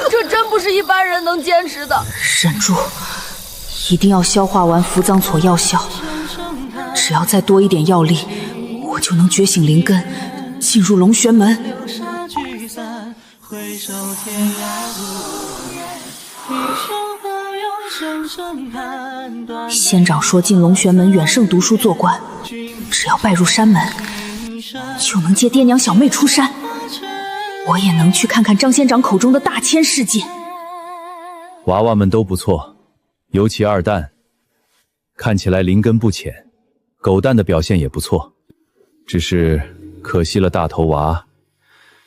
这真不是一般人能坚持的。忍住，一定要消化完扶桑草药效。只要再多一点药力，我就能觉醒灵根，进入龙玄门。仙长说进龙玄门远胜读书做官，只要拜入山门，就能接爹娘小妹出山。我也能去看看张仙长口中的大千世界。娃娃们都不错，尤其二蛋，看起来灵根不浅。狗蛋的表现也不错，只是可惜了大头娃，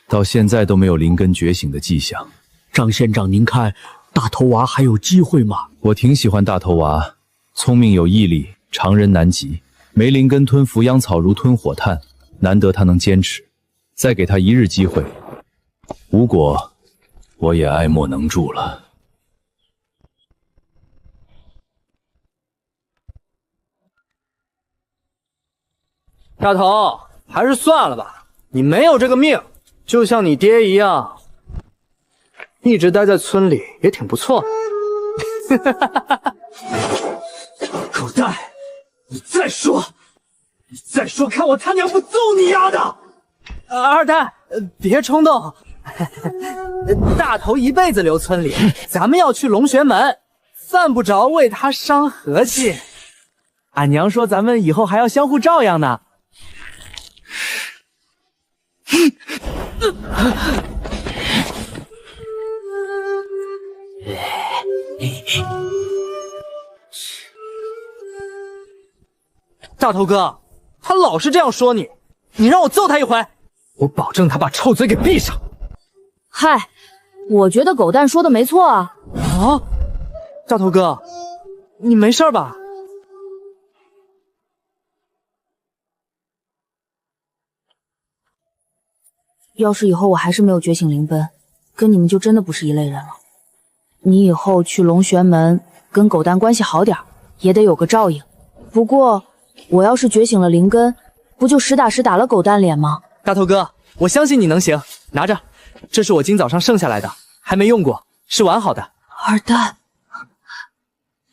到现在都没有灵根觉醒的迹象。张仙长，您看大头娃还有机会吗？我挺喜欢大头娃，聪明有毅力，常人难及。没灵根吞扶央草如吞火炭，难得他能坚持。再给他一日机会，无果我也爱莫能助了。大头，还是算了吧，你没有这个命，就像你爹一样，一直待在村里也挺不错的。狗蛋，你再说，看我他娘不揍你丫的！二蛋，别冲动，大头一辈子留村里，咱们要去龙玄门，犯不着为他伤和气。俺娘说咱们以后还要相互照应呢。大头哥，他老是这样说你，你让我揍他一回，我保证他把臭嘴给闭上。嗨，我觉得狗蛋说的没错啊。啊，大头哥，你没事吧？要是以后我还是没有觉醒灵根，跟你们就真的不是一类人了。你以后去龙玄门跟狗蛋关系好点，也得有个照应。不过我要是觉醒了灵根，不就实打实打了狗蛋脸吗？大头哥，我相信你能行，拿着，这是我今早上剩下来的，还没用过，是完好的。二蛋，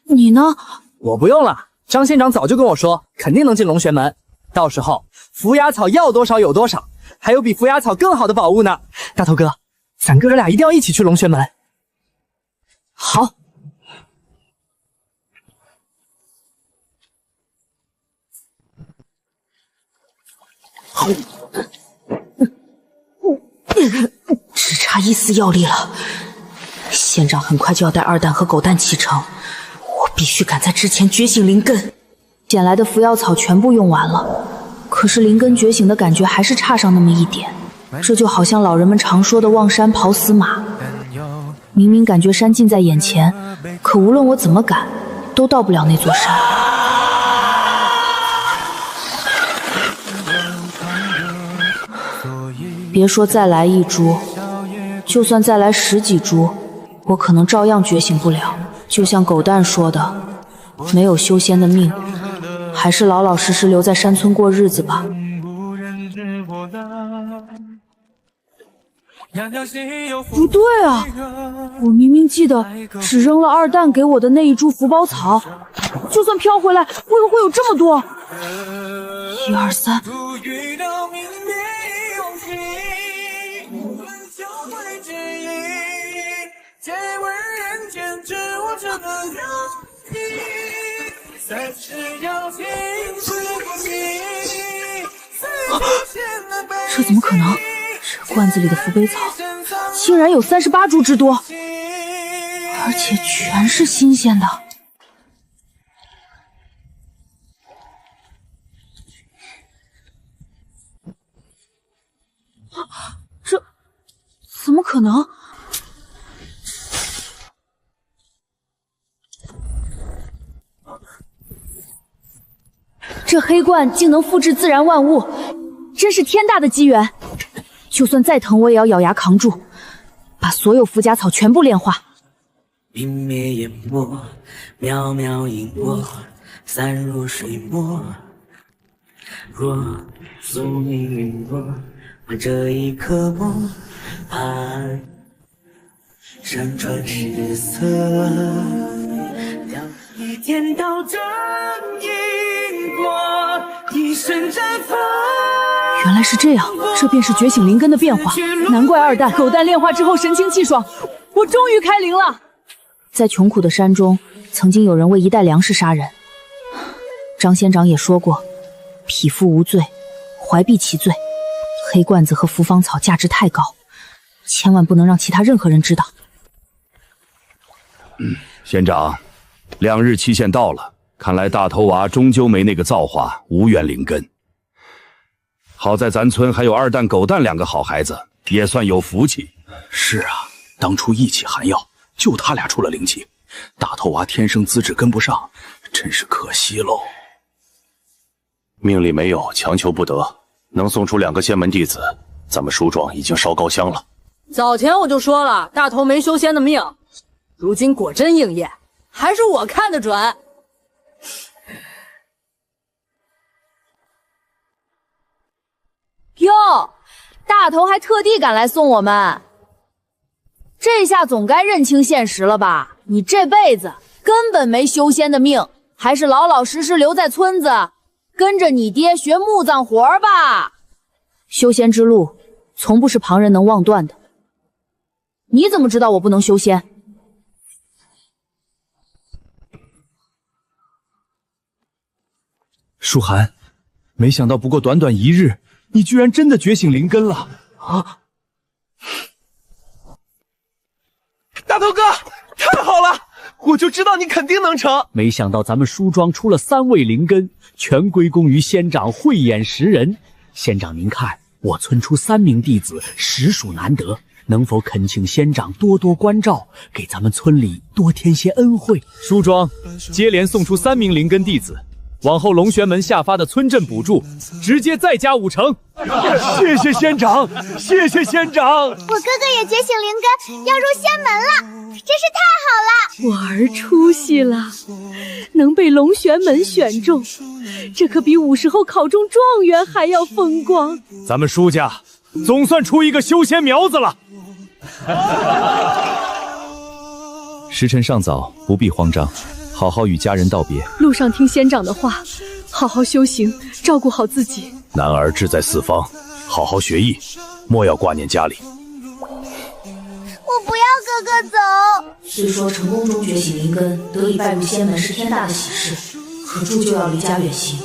你呢？我不用了，张仙长早就跟我说，肯定能进龙玄门，到时候扶崖草要多少有多少，还有比扶崖草更好的宝物呢。大头哥，咱哥俩一定要一起去龙玄门。好。只差一丝药力了，仙长很快就要带二蛋和狗蛋启程，我必须赶在之前觉醒灵根。捡来的扶摇草全部用完了，可是灵根觉醒的感觉还是差上那么一点。这就好像老人们常说的望山跑死马，明明感觉山近在眼前，可无论我怎么赶，都到不了那座山。别说再来一株，就算再来10几株，我可能照样觉醒不了。就像狗蛋说的，没有修仙的命，还是老老实实留在山村过日子吧。不对啊，我明明记得只扔了二蛋给我的那一株福宝草，就算飘回来，为何会有这么多？1、2、3。这怎么可能？这罐子里的扶悲草竟然有38株之多，而且全是新鲜的。这怎么可能？这黑罐竟能复制自然万物，真是天大的机缘！就算再疼，我也要咬牙扛住，把所有附加草全部炼化。泯灭烟波，渺渺影波，散入水墨。若宿命陨落，这一刻梦盼山川失色，一天道正因果，一生绽放。原来是这样，这便是觉醒灵根的变化。难怪二蛋、狗蛋炼化之后神清气爽，我终于开灵了。在穷苦的山中，曾经有人为一袋粮食杀人。张仙长也说过，匹夫无罪，怀璧其罪。黑罐子和扶芳草价值太高，千万不能让其他任何人知道。仙长，2日期限到了，看来大头娃终究没那个造化，无缘灵根。好在咱村还有二蛋、狗蛋2个好孩子，也算有福气。是啊，当初一起寒药，就他俩出了灵气，大头娃天生资质跟不上，真是可惜喽。命里没有，强求不得，能送出2个仙门弟子，咱们书庄已经烧高香了。早前我就说了，大头没修仙的命，如今果真应验，还是我看得准。哟，大头还特地赶来送我们，这下总该认清现实了吧？你这辈子根本没修仙的命，还是老老实实留在村子，跟着你爹学木葬活吧。修仙之路从不是旁人能妄断的。你怎么知道我不能修仙？舒涵，没想到不过短短1日，你居然真的觉醒灵根了啊！大头哥，太好了！我就知道你肯定能成。没想到咱们书庄出了3位灵根，全归功于仙长慧眼识人。仙长您看，我村出3名弟子，实属难得，能否恳请仙长多多关照，给咱们村里多添些恩惠？书庄接连送出3名灵根弟子，往后龙玄门下发的村镇补助直接再加5成。谢谢仙长，谢谢仙长！我哥哥也觉醒灵根，要入仙门了，真是太好了！我儿出息了，能被龙玄门选中，这可比50后考中状元还要风光。咱们舒家总算出一个修仙苗子了。时辰尚早，不必慌张，好好与家人道别。路上听仙长的话，好好修行，照顾好自己。男儿志在四方，好好学艺，莫要挂念家里。我不要哥哥走。虽说成功中觉醒灵根，得以拜入仙门是天大的喜事，可祝就要离家远行。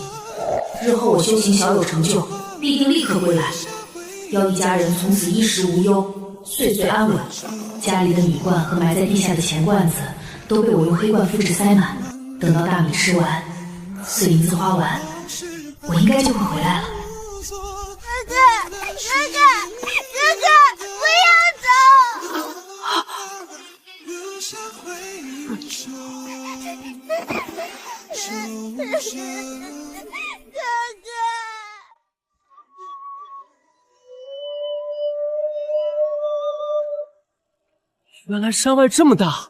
日后我修行小有成就，必定立刻归来，要一家人从此衣食无忧，岁岁安稳。家里的米罐和埋在地下的钱罐子都被我用黑罐复制塞满，等到大米吃完，碎银子花完，我应该就会回来了。哥哥，不要走！哥哥。原来山外这么大，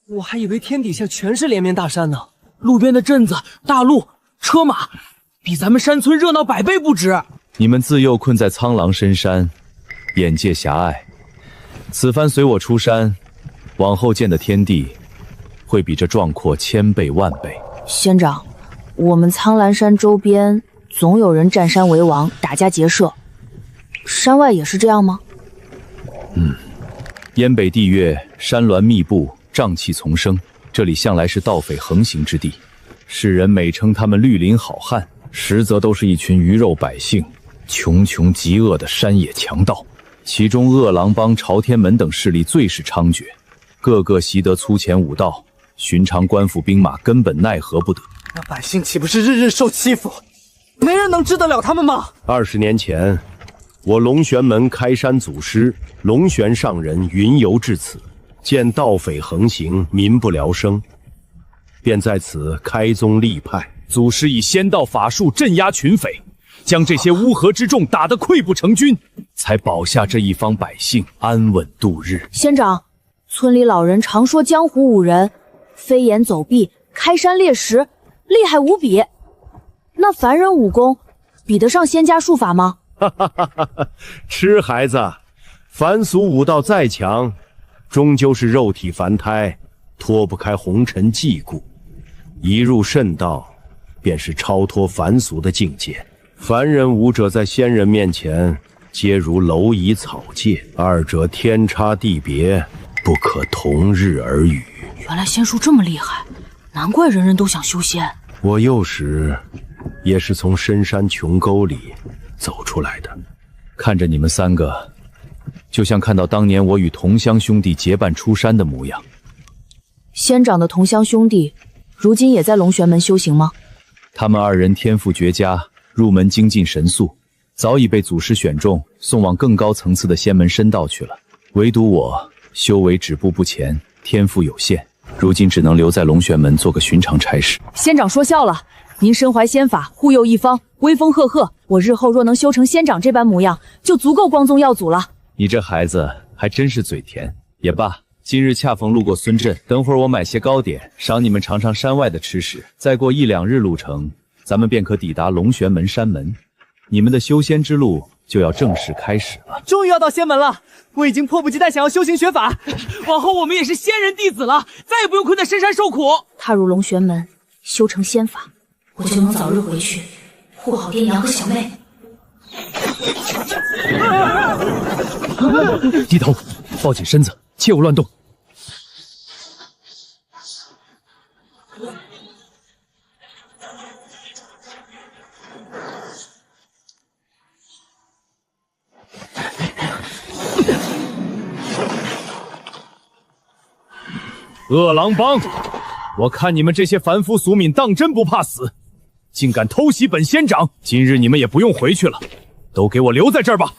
我还以为天底下全是连绵大山呢。路边的镇子、大路、车马，比咱们山村热闹100倍不止。你们自幼困在苍狼深山，眼界狭隘，此番随我出山，往后见的天地会比这壮阔1000倍万倍。仙长，我们苍蓝山周边总有人占山为王，打家劫舍，山外也是这样吗？燕北地岳，山峦密布，瘴气丛生，这里向来是盗匪横行之地，世人美称他们绿林好汉，实则都是一群鱼肉百姓，穷穷极恶的山野强盗。其中恶狼帮、朝天门等势力最是猖獗，个个习得粗浅武道，寻常官府兵马根本奈何不得。那百姓岂不是日日受欺负？没人能治得了他们吗？20年前，我龙玄门开山祖师龙玄上人云游至此，见盗匪横行，民不聊生，便在此开宗立派。祖师以仙道法术镇压群匪，将这些乌合之众打得溃不成军，才保下这一方百姓安稳度日。仙长，村里老人常说江湖5人，飞檐走壁、开山裂石，厉害无比。那凡人武功比得上仙家术法吗？哈哈哈哈！痴孩子，凡俗武道再强，终究是肉体凡胎，脱不开红尘禁锢。一入圣道，便是超脱凡俗的境界。凡人武者在仙人面前，皆如蝼蚁草芥，二者天差地别，不可同日而语。原来仙术这么厉害，难怪人人都想修仙。我幼时也是从深山穷沟里走出来的。看着你们三个，就像看到当年我与同乡兄弟结伴出山的模样。仙长的同乡兄弟，如今也在龙玄门修行吗？他们二人天赋绝佳，入门精进神速，早已被祖师选中，送往更高层次的仙门深道去了。唯独我修为止步不前，天赋有限，如今只能留在龙玄门做个寻常差事。仙长说笑了，您身怀仙法，护佑一方，威风赫赫。我日后若能修成仙长这般模样，就足够光宗耀祖了。你这孩子还真是嘴甜。也罢，今日恰逢路过孙镇，等会儿我买些糕点，赏你们尝尝山外的吃食。再过1、2日路程，咱们便可抵达龙玄门山门，你们的修仙之路就要正式开始了。终于要到仙门了，我已经迫不及待想要修行学法。往后我们也是仙人弟子了，再也不用困在深山受苦。踏入龙玄门，修成仙法，我就能早日回去，护好爹娘和小妹。低头，抱紧身子，切勿乱动。恶狼帮，我看你们这些凡夫俗民当真不怕死，竟敢偷袭本仙长！今日你们也不用回去了，都给我留在这儿吧。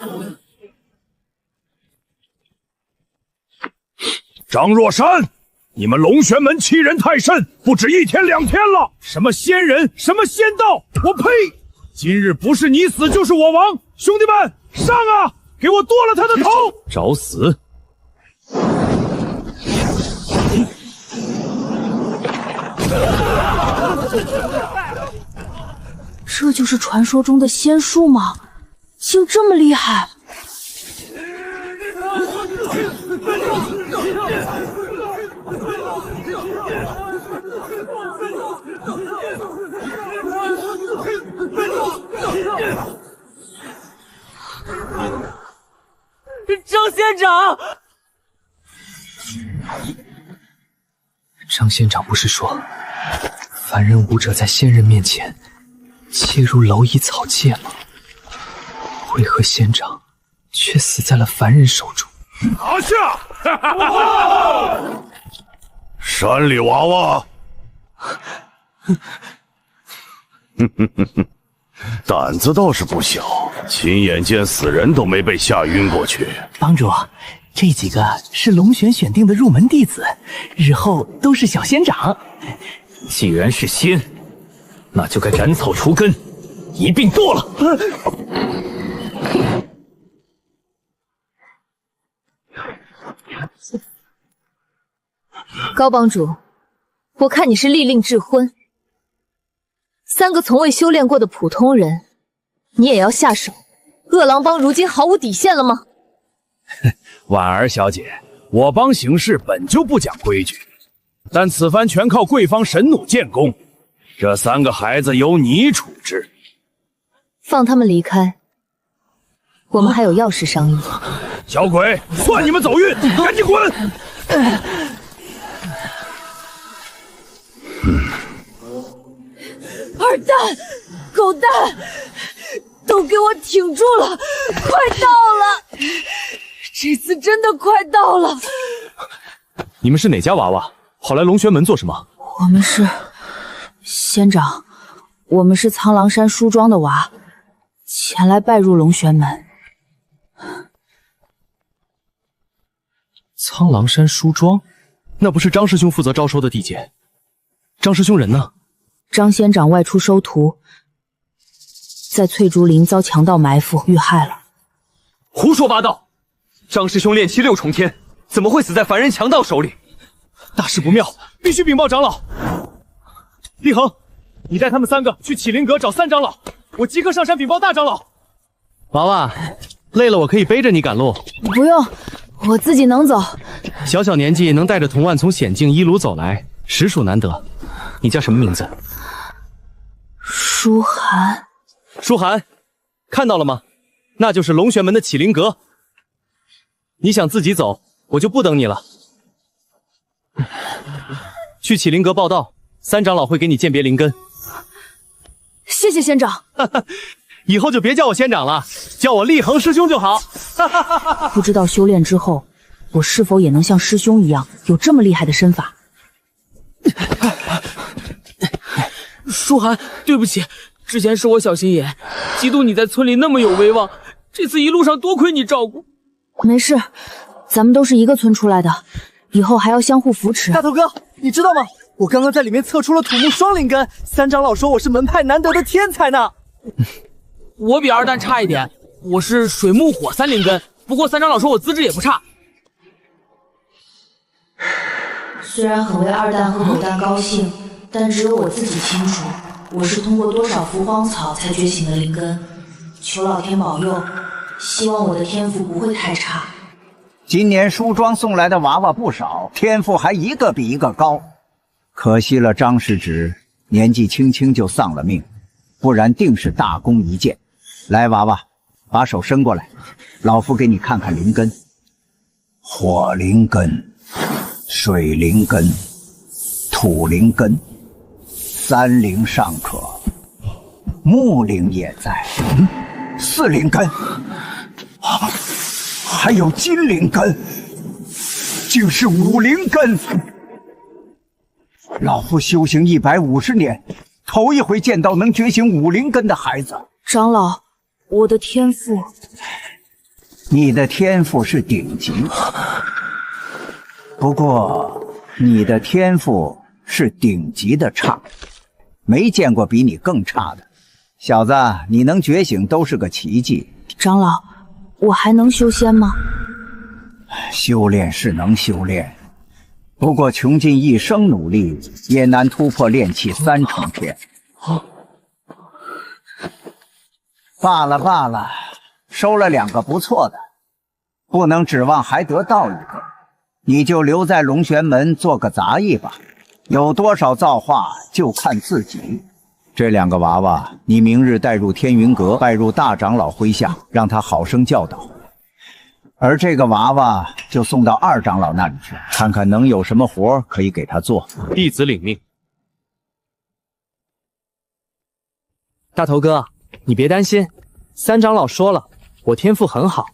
张若山，你们龙玄门欺人太甚，不止1天2天了！什么仙人，什么仙道，我呸！今日不是你死就是我亡！兄弟们，上啊！给我剁了他的头！找死！这就是传说中的仙术吗？竟这么厉害！张仙长，张仙长不是说，凡人武者在仙人面前，皆如蝼蚁草芥吗？为何仙长却死在了凡人手中？拿下！山里娃娃，胆子倒是不小，亲眼见死人都没被吓晕过去。帮主，这几个是龙玄选定的入门弟子，日后都是小仙长。既然是仙，那就该斩草除根，一并剁了。高帮主，我看你是利令智昏，3个从未修炼过的普通人，你也要下手？恶狼帮如今毫无底线了吗？婉儿小姐，我帮行事本就不讲规矩，但此番全靠贵方神弩建功，这3个孩子由你处置。放他们离开，我们还有要事商议。小鬼，算你们走运，赶紧滚！二蛋、狗蛋，都给我挺住了，快到了！这次真的快到了。你们是哪家娃娃？跑来龙玄门做什么？我们是仙长，我们是苍狼山书庄的娃，前来拜入龙玄门。苍狼山书庄，那不是张师兄负责招收的地界？张师兄人呢？张仙长外出收徒，在翠竹林遭强盗埋伏，遇害了。胡说八道！张师兄炼气6重天，怎么会死在凡人强盗手里？大事不妙，必须禀报长老。立恒，你带他们3个去启灵阁找3长老，我即刻上山禀报大长老。娃娃，累了我可以背着你赶路。不用，我自己能走。小小年纪能带着童万从险境一路走来，实属难得。你叫什么名字？舒寒。舒寒，看到了吗？那就是龙玄门的启灵阁。你想自己走，我就不等你了。去启灵阁报道，三长老会给你鉴别灵根。谢谢仙长。以后就别叫我仙长了，叫我立恒师兄就好。不知道修炼之后，我是否也能像师兄一样有这么厉害的身法？舒寒，对不起，之前是我小心眼，嫉妒你在村里那么有威望，这次一路上多亏你照顾。没事，咱们都是一个村出来的，以后还要相互扶持。大头哥，你知道吗？我刚刚在里面测出了土木双灵根，三长老说我是门派难得的天才呢。我比二蛋差一点，我是水木火三灵根，不过三长老说我资质也不差。虽然很为二蛋和狗蛋高兴，但只有我自己清楚，我是通过多少伏荒草才觉醒的灵根。求老天保佑，希望我的天赋不会太差。今年梳妆送来的娃娃不少，天赋还一个比一个高。可惜了张师侄，年纪轻轻就丧了命，不然定是大功一件。来，娃娃，把手伸过来，老夫给你看看灵根。火灵根、水灵根、土灵根，三灵尚可，木灵也在，四灵根，还有金灵根，竟是五灵根。老夫修行150年，头一回见到能觉醒五灵根的孩子。长老，我的天赋……你的天赋是顶级，不过你的天赋是顶级的差，没见过比你更差的。小子，你能觉醒都是个奇迹。长老，我还能修仙吗？修炼是能修炼，不过穷尽一生努力，也难突破炼气3重天。罢了罢了，收了2个不错的，不能指望还得到1个。你就留在龙玄门做个杂役吧，有多少造化就看自己。这2个娃娃，你明日带入天云阁，拜入大长老麾下，让他好生教导。而这个娃娃就送到二长老那里去，看看能有什么活可以给他做。弟子领命。大头哥，你别担心，三长老说了，我天赋很好，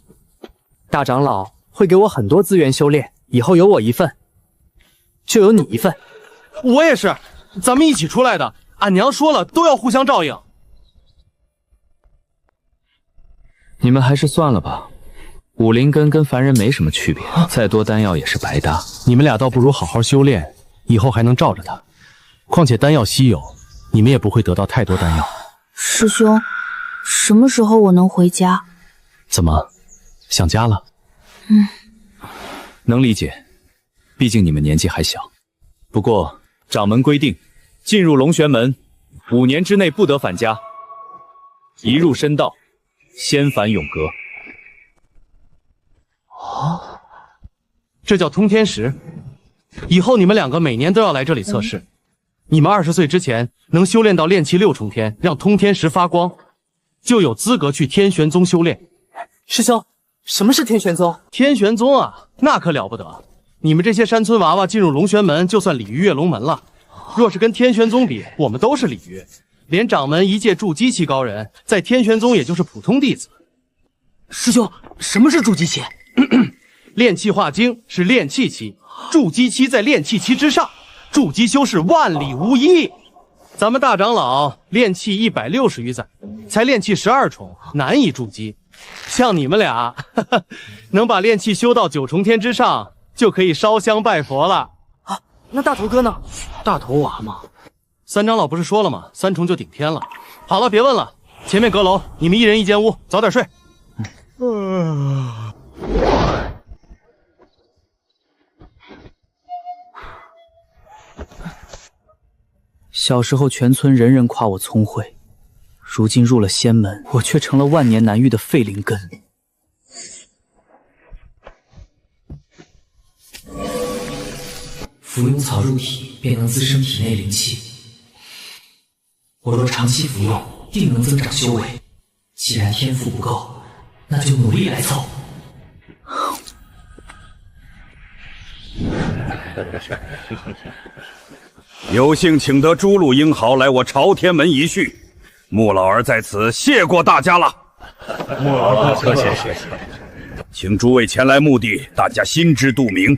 大长老会给我很多资源修炼，以后有我一份，就有你一份。我也是，咱们一起出来的，俺娘说了，都要互相照应。你们还是算了吧，五灵根跟凡人没什么区别，再多丹药也是白搭。你们俩倒不如好好修炼，以后还能罩着他。况且丹药稀有，你们也不会得到太多丹药。师兄，什么时候我能回家？怎么，想家了？能理解，毕竟你们年纪还小。不过掌门规定，进入龙玄门5年之内不得返家，一入深道，先返永阁。哦，这叫通天石。以后你们2个每年都要来这里测试。你们20岁之前能修炼到炼气6重天，让通天石发光，就有资格去天玄宗修炼。师兄，什么是天玄宗？天玄宗啊，那可了不得。你们这些山村娃娃进入龙玄门，就算鲤鱼跃龙门了。若是跟天玄宗比，我们都是鲤鱼，连掌门一介筑基期高人，在天玄宗也就是普通弟子。师兄，什么是筑基期？炼气化精是炼气期，筑基期在炼气期之上，筑基修士万里无一。咱们大长老炼气160余载，才炼气12重，难以筑基。像你们俩，能把炼气修到9重天之上，就可以烧香拜佛了。啊，那大头哥呢？大头娃嘛，三长老不是说了吗？3重就顶天了。好了，别问了，前面阁楼，你们1人1间屋，早点睡。小时候全村人人夸我聪慧，如今入了仙门，我却成了万年难遇的废灵根。服用草入体，便能滋生体内灵气。我若长期服用，定能增长修为。既然天赋不够，那就努力来凑。有幸请得诸路英豪来我朝天门一叙，穆老儿在此谢过大家了。穆老儿客气。请诸位前来目的，大家心知肚明。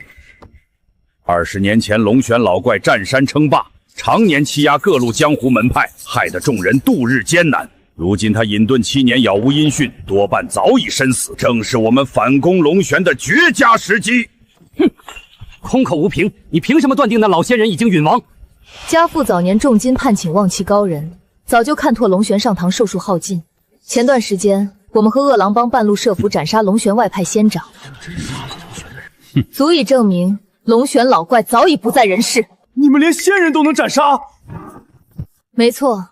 20年前，龙玄老怪占山称霸，常年欺压各路江湖门派，害得众人度日艰难。如今他隐遁7年，杳无音讯，多半早已身死，正是我们反攻龙玄的绝佳时机。哼，空口无凭，你凭什么断定那老仙人已经陨亡？家父早年重金盼请望气高人，早就看透龙玄上堂寿数耗尽。前段时间，我们和恶狼帮半路设伏斩杀龙玄外派仙长，足以证明龙玄老怪早已不在人世。你们连仙人都能斩杀？没错，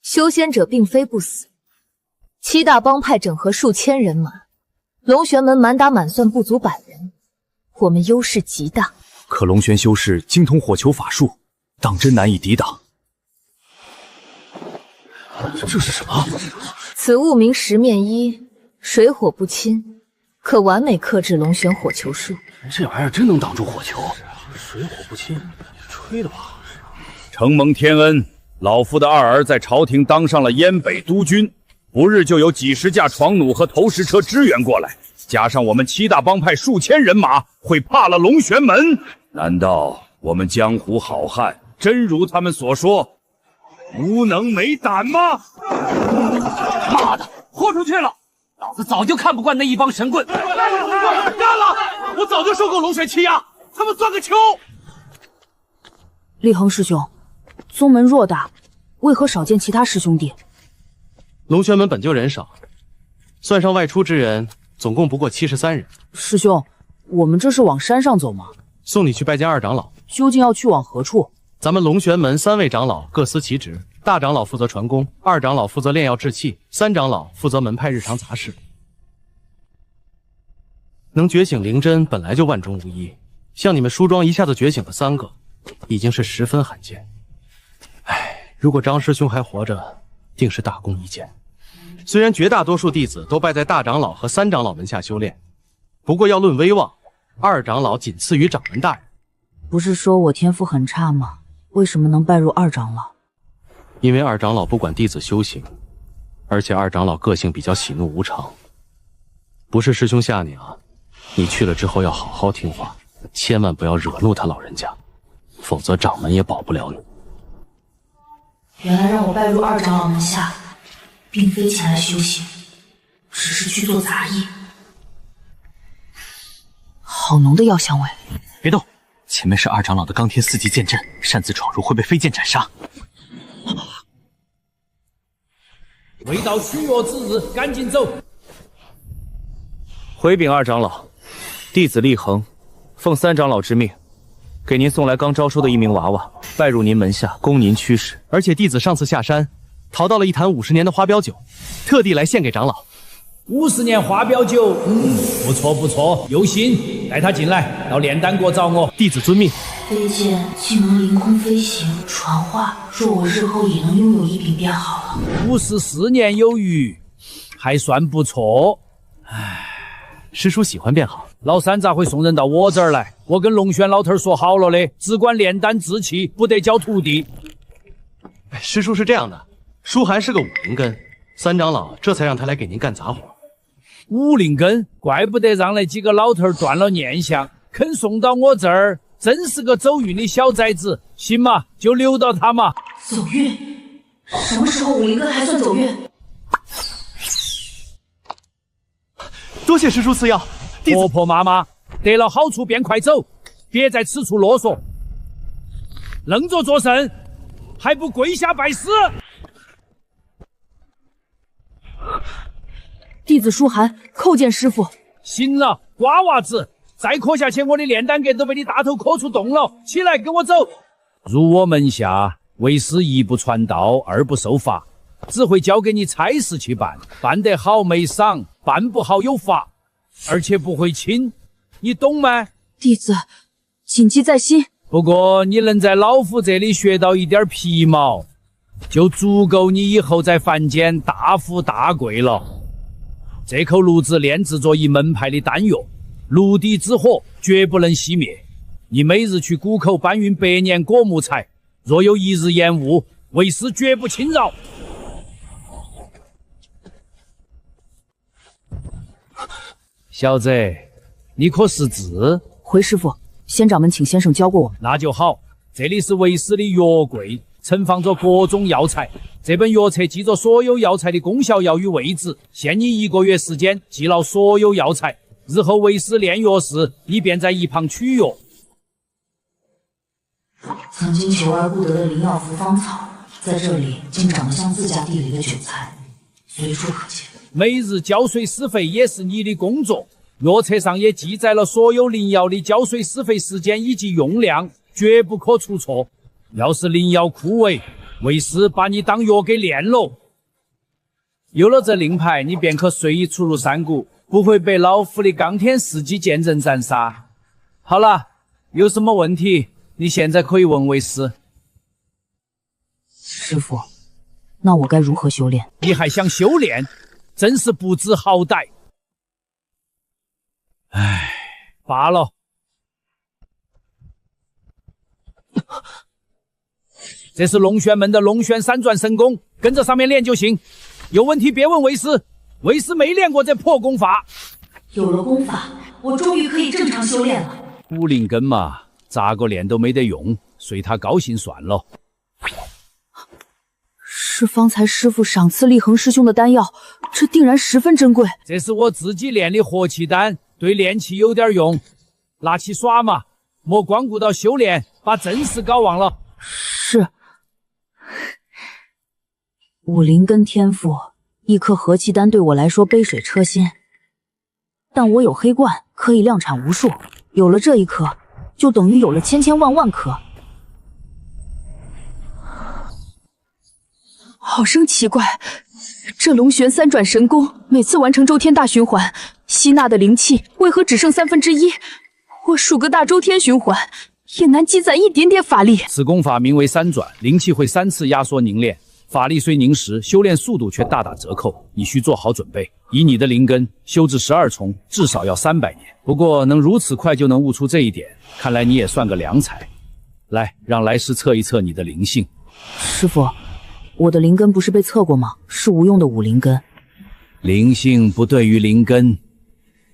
修仙者并非不死。7大帮派整合数千人马，龙玄门满打满算不足100人，我们优势极大。可龙玄修士精通火球法术，当真难以抵挡。这是什么？此物名十面衣，水火不侵，可完美克制龙玄火球术。这玩意儿真能挡住火球？水火不侵，吹的吧？承蒙天恩，老夫的二儿在朝廷当上了燕北督军，不日就有几十架床弩和投石车支援过来，加上我们7大帮派数千人马，会怕了龙玄门？难道我们江湖好汉真如他们所说，无能没胆吗？妈的，豁出去了！老子早就看不惯那一帮神棍。干了！我早就受够龙玄欺压，他们算个球！立恒师兄，宗门偌大，为何少见其他师兄弟？龙玄门本就人少，算上外出之人，总共不过73人。师兄，我们这是往山上走吗？送你去拜见二长老。究竟要去往何处？咱们龙玄门3位长老各司其职，大长老负责传功，二长老负责炼药制器，三长老负责门派日常杂事。能觉醒灵真本来就万中无一，像你们梳妆一下子觉醒了3个，已经是十分罕见。唉，如果张师兄还活着，定是大功一件。虽然绝大多数弟子都拜在大长老和三长老门下修炼，不过要论威望，二长老仅次于掌门大人。不是说我天赋很差吗？为什么能拜入二长老？因为二长老不管弟子修行，而且二长老个性比较喜怒无常。不是师兄吓你啊，你去了之后要好好听话，千万不要惹怒他老人家，否则掌门也保不了你。原来让我拜入二长老门下，并非前来修行，只是去做杂役。好浓的药香味！别动，前面是二长老的罡天4级剑阵，擅自闯入会被飞剑斩杀。未到许诺之日，赶紧走！回禀二长老，弟子立恒，奉三长老之命，给您送来刚招收的一名娃娃，拜入您门下，供您驱使。而且弟子上次下山，淘到了一坛50年的花标酒，特地来献给长老。50年花标酒，不错不错，有心，带他进来，到炼丹国找我。弟子遵命。飞剑既能凌空飞行、传话，若我日后也能拥有一柄便好了。54年有余，还算不错。唉，师叔喜欢便好。老三咋会送人到我这儿来？我跟龙轩老头说好了的，只管炼丹制器，不得教徒弟。师叔是这样的，舒涵是个武灵根，三长老这才让他来给您干杂活。武灵根，怪不得让那几个老头断了念想，肯送到我这儿，真是个走运的小崽子。行嘛，就留到他嘛。走运？什么时候武灵根还算走运？多谢师叔赐药。婆婆妈妈，得了好处便快走，别在此处啰嗦。愣着作甚？还不跪下拜师！弟子舒涵叩见师父。行了，瓜娃子，再磕下去，我的炼丹阁都被你大头磕出洞了。起来，跟我走。入我门下，为师一不传道，二不受罚。只会交给你差事去办，办得好没赏，办不好有罚，而且不会轻，你懂吗？弟子谨记在心。不过你能在老夫这里学到一点皮毛，就足够你以后在凡间大富大贵了。这口炉子炼制作一门派的丹药，炉底之火绝不能熄灭。你每日去谷口搬运100年果木材，若有一日延误，为师绝不轻饶。小子，你可识字？回师傅，仙掌门请先生教过我们。那就好，这里是为师的药柜，盛放着各种药材。这本药册记着所有药材的功效药与位置，限你1个月时间记牢所有药材。日后为师炼药时，你便在一旁取药。曾经求而不得的灵药符方草，在这里竟长得像自家地里的韭菜，随处可见。每日浇水施肥也是你的工作，药册上也记载了所有灵药的浇水施肥时间以及用量，绝不可出错。要是灵药枯萎，为师把你当药给炼了。有了这令牌，你便可随意出入山谷，不会被老夫的钢天侍骑见人斩杀。好了，有什么问题，你现在可以问为师。师傅，那我该如何修炼？你还想修炼？真是不知好歹。唉，罢了。这是龙玄门的龙玄三转神功，跟着上面练就行。有问题别问为师，为师没练过这破功法。有了功法，我终于可以正常修炼了。武灵根嘛，咋个练都没得用，随他高兴算了。是方才师傅赏赐立恒师兄的丹药，这定然十分珍贵。这是我自己炼的活气丹，对炼气有点用。拿起耍嘛，莫光顾到修炼，把正事搞忘了。是。武灵根天赋，一颗和气丹对我来说杯水车薪，但我有黑罐，可以量产无数。有了这一颗，就等于有了千千万万颗。好生奇怪，这龙玄三转神功每次完成周天大循环，吸纳的灵气为何只剩1/3？我数个大周天循环，也难积攒一点点法力。此功法名为三转，灵气会3次压缩凝练，法力虽凝实，修炼速度却大打折扣。你需做好准备，以你的灵根修至12重，至少要300年。不过能如此快就能悟出这一点，看来你也算个良才。来，让来师测一测你的灵性。师傅，我的灵根不是被测过吗？是无用的武灵根。灵性不对于灵根，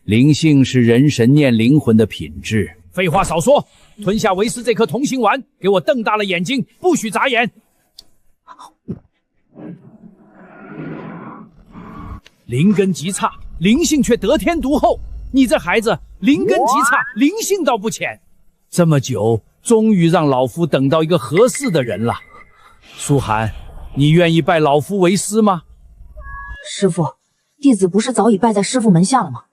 灵性是人神念灵魂的品质。废话少说，吞下为师这颗同心丸，给我瞪大了眼睛，不许眨眼。灵根极差，灵性却得天独厚。你这孩子，灵根极差，灵性倒不浅。这么久，终于让老夫等到一个合适的人了。苏寒，你愿意拜老夫为师吗？师傅，弟子不是早已拜在师傅门下了吗？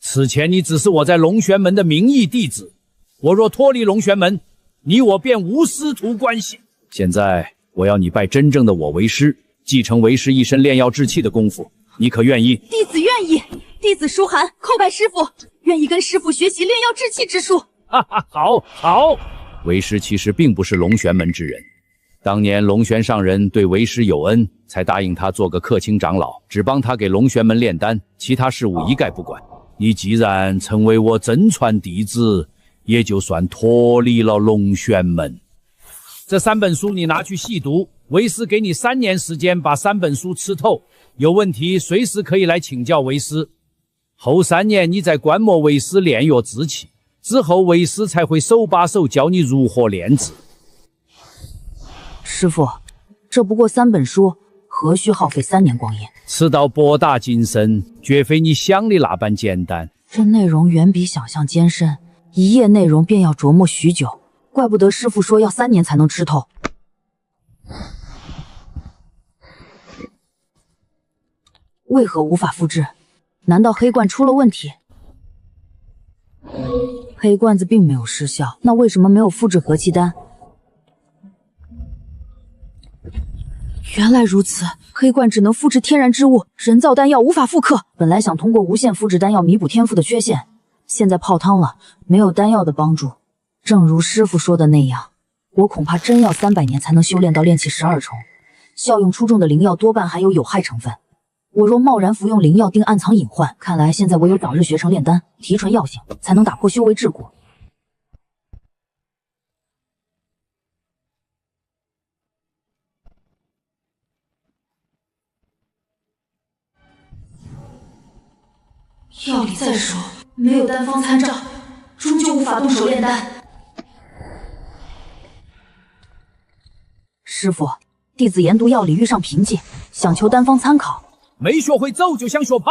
此前你只是我在龙玄门的名义弟子，我若脱离龙玄门，你我便无师徒关系。现在我要你拜真正的我为师，继承为师一身炼药制气的功夫，你可愿意？弟子愿意。弟子舒寒叩拜师傅，愿意跟师傅学习炼药制气之术。哈哈，好，好。为师其实并不是龙玄门之人，当年龙玄上人对为师有恩，才答应他做个客卿长老，只帮他给龙玄门炼丹，其他事务一概不管。你既然成为我真传弟子，也就算脱离了龙玄门。这3本书你拿去细读，为师给你3年时间把3本书吃透，有问题随时可以来请教为师。后3年你再观摩为师炼药制气，之后为师才会手把手教你如何炼制。师傅，这不过3本书，何须耗费3年光阴？此道博大精深，绝非你想的那般简单。这内容远比想象艰深，一页内容便要琢磨许久，怪不得师傅说要3年才能吃透。为何无法复制？难道黑罐出了问题？黑罐子并没有失效，那为什么没有复制和气丹？原来如此，黑罐只能复制天然之物，人造丹药无法复刻。本来想通过无限复制丹药弥补天赋的缺陷，现在泡汤了，没有丹药的帮助。正如师傅说的那样，我恐怕真要300年才能修炼到炼气12重。效用出众的灵药多半含有害成分，我若贸然服用灵药，定暗藏隐患。看来现在唯有早日学成炼丹，提纯药性，才能打破修为桎梏。药力在手，没有丹方参照，终究无法动手炼丹。师傅，弟子研读药理遇上瓶颈，想求丹方参考。没学会走就想学跑，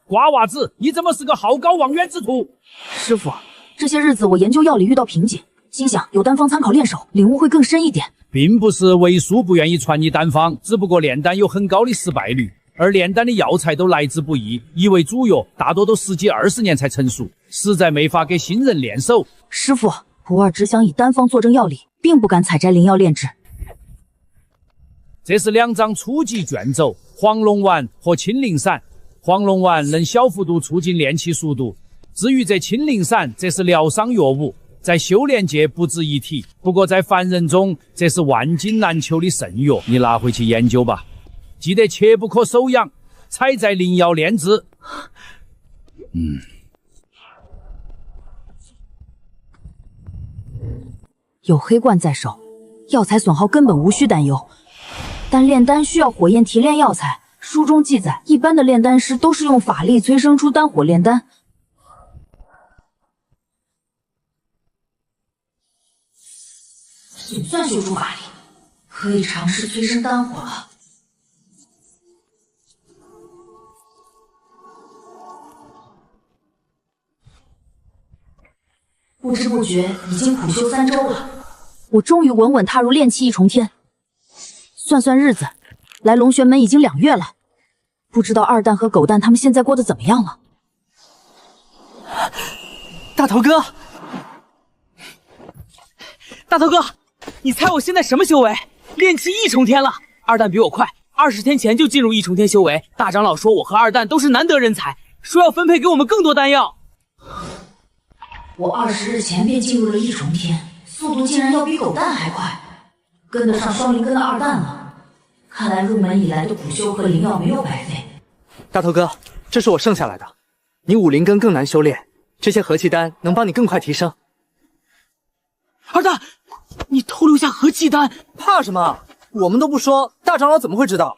瓜娃子，你怎么是个好高骛远之徒？师傅，这些日子我研究药理遇到瓶颈，心想有丹方参考练手，领悟会更深一点。并不是为叔不愿意传你丹方，只不过炼丹有很高的失败率。而炼丹的药材都来之不易，一味主药大多都10几20年才成熟，实在没法给新人练手。师傅，徒儿只想以丹方作证药理，并不敢采摘灵药炼制。这是2张初级卷轴，黄龙丸和青灵散。黄龙丸能小幅度促进炼气速度，至于这青灵散，这是疗伤药物，在修炼界不值一提，不过在凡人中，这是万金难求的圣药，你拿回去研究吧。记得切不可手痒，采摘灵药炼制。有黑罐在手，药材损耗根本无需担忧。但炼丹需要火焰提炼药材，书中记载，一般的炼丹师都是用法力催生出丹火炼丹。总算修出法力，可以尝试催生丹火了。不知不觉已经苦修3周了，我终于稳稳踏入炼气1重天。算算日子，来龙玄门已经2月了，不知道二蛋和狗蛋他们现在过得怎么样了。大头哥，大头哥，你猜我现在什么修为？炼气1重天了。二蛋比我快，20天前就进入1重天修为。大长老说我和二蛋都是难得人才，说要分配给我们更多丹药。我20日前便进入了1重天，速度竟然要比狗蛋还快，跟得上双灵根的二蛋了。看来入门以来的苦修和灵药没有白费。大头哥，这是我剩下来的，你5灵根更难修炼，这些和气丹能帮你更快提升。二蛋，你偷留下和气丹，怕什么？我们都不说，大长老怎么会知道？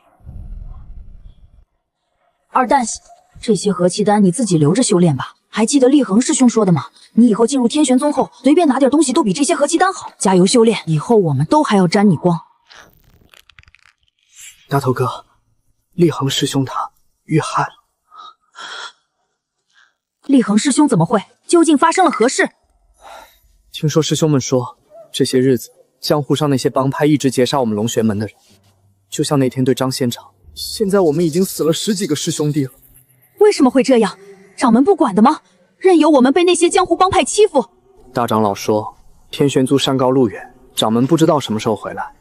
二蛋，这些和气丹你自己留着修炼吧。还记得厉恒师兄说的吗？你以后进入天玄宗后，随便拿点东西都比这些和气丹好。加油修炼，以后我们都还要沾你光。大头哥，厉恒师兄他遇害了。厉恒师兄怎么会？究竟发生了何事？听说师兄们说，这些日子江湖上那些帮派一直劫杀我们龙玄门的人，就像那天对张仙长。现在我们已经死了10几个师兄弟了。为什么会这样？掌门不管的吗？任由我们被那些江湖帮派欺负？大长老说，天玄宗山高路远，掌门不知道什么时候回来。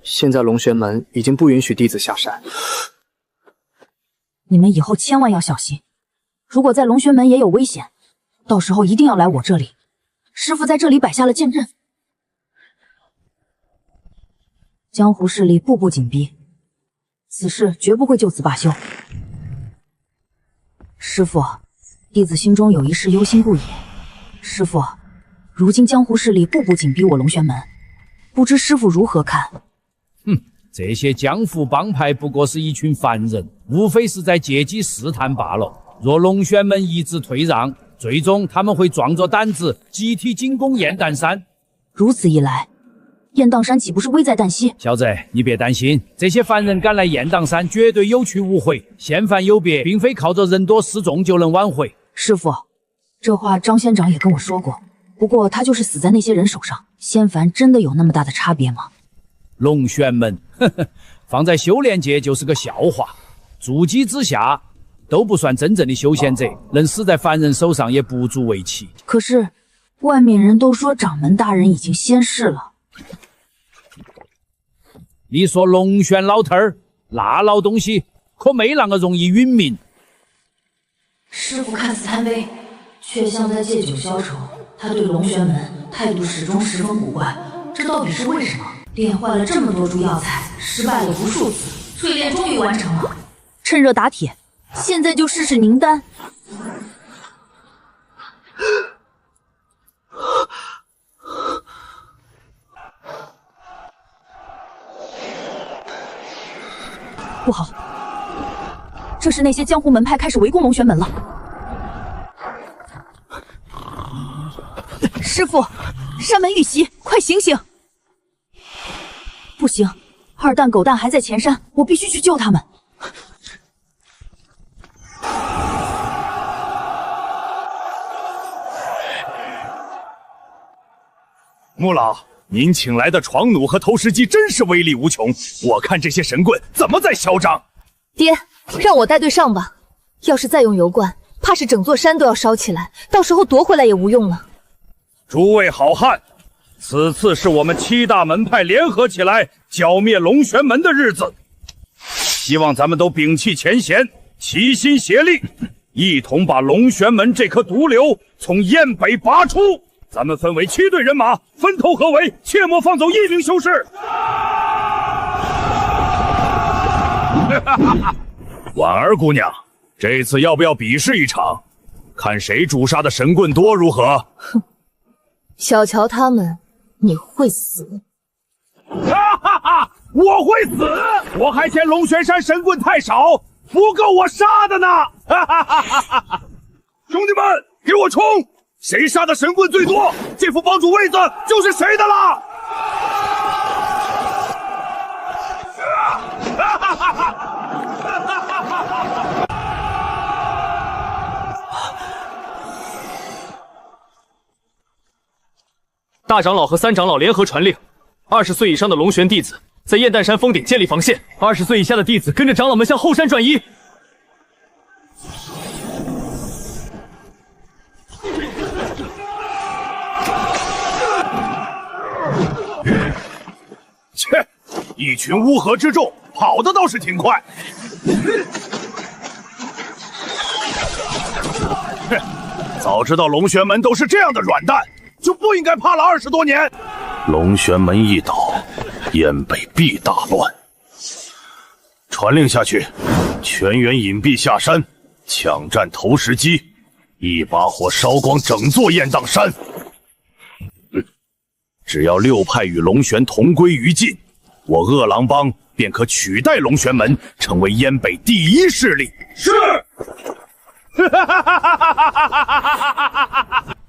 现在龙玄门已经不允许弟子下山。你们以后千万要小心，如果在龙玄门也有危险，到时候一定要来我这里。师父在这里摆下了剑阵，江湖势力步步紧逼，此事绝不会就此罢休。师父，弟子心中有一事忧心不已。师父，如今江湖势力步步紧逼我龙玄门，不知师父如何看？这些江湖帮派不过是一群凡人，无非是在借机试探罢了。若龙玄门一直退让，最终他们会壮着胆子集体进攻雁荡山。如此一来，雁荡山岂不是危在旦夕？小子，你别担心，这些凡人赶来雁荡山绝对有去无回。仙凡有别，并非靠着人多势众就能挽回。师父，这话张仙长也跟我说过，不过他就是死在那些人手上。仙凡真的有那么大的差别吗？龙玄门，放在修炼界就是个笑话，筑基之下都不算真正的修仙者，能死在凡人手上也不足为奇。可是外面人都说掌门大人已经仙逝了。你说龙玄老头儿那老东西可没啷个容易殒命。师傅看似贪威，却像在借酒消愁。他对龙玄门态度始终十分古怪，这到底是为什么？炼坏了这么多株药材，失败了无数次，淬炼终于完成了。趁热打铁，现在就试试凝丹。不好，这是那些江湖门派开始围攻龙玄门了。师傅，山门遇袭，快醒醒！不行，二蛋、狗蛋还在前山，我必须去救他们。穆老，您请来的床弩和投石机真是威力无穷，我看这些神棍怎么再嚣张？爹，让我带队上吧。要是再用油罐，怕是整座山都要烧起来，到时候夺回来也无用了。诸位好汉，此次是我们七大门派联合起来剿灭龙玄门的日子，希望咱们都摒弃前嫌，齐心协力，一同把龙玄门这颗毒瘤从燕北拔出。咱们分为7队人马，分头合围，切莫放走一名修士。婉儿姑娘，这次要不要比试一场，看谁诛杀的神棍多如何？哼，小乔他们，你会死。哈哈哈！我会死？我还嫌龙玄山神棍太少，不够我杀的呢！哈哈哈哈哈！兄弟们，给我冲！谁杀的神棍最多，这副帮主位子就是谁的了！哈哈哈哈！大长老和3长老联合传令，20岁以上的龙玄弟子在雁蛋山峰顶建立防线，20岁以下的弟子跟着长老们向后山转移。切，一群乌合之众，跑的倒是挺快。哼，早知道龙玄门都是这样的软蛋，就不应该怕了20多年。龙玄门一倒，燕北必大乱。传令下去，全员隐蔽下山，抢占投石机，一把火烧光整座雁荡山。只要6派与龙玄同归于尽，我饿狼帮便可取代龙玄门，成为燕北第一势力。是。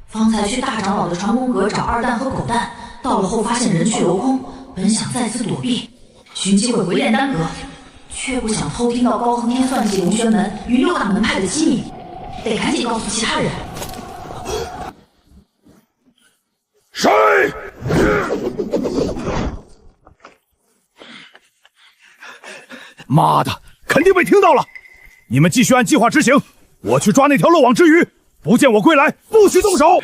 方才去大长老的传功阁找二蛋和狗蛋，到了后发现人去楼空，本想再次躲避，寻机会回炼丹阁，却不想偷听到高恒天算计龙玄门与6大门派的机密，得赶紧告诉其他人。谁？妈的，肯定被听到了！你们继续按计划执行，我去抓那条漏网之鱼，不见我归来，不许动手！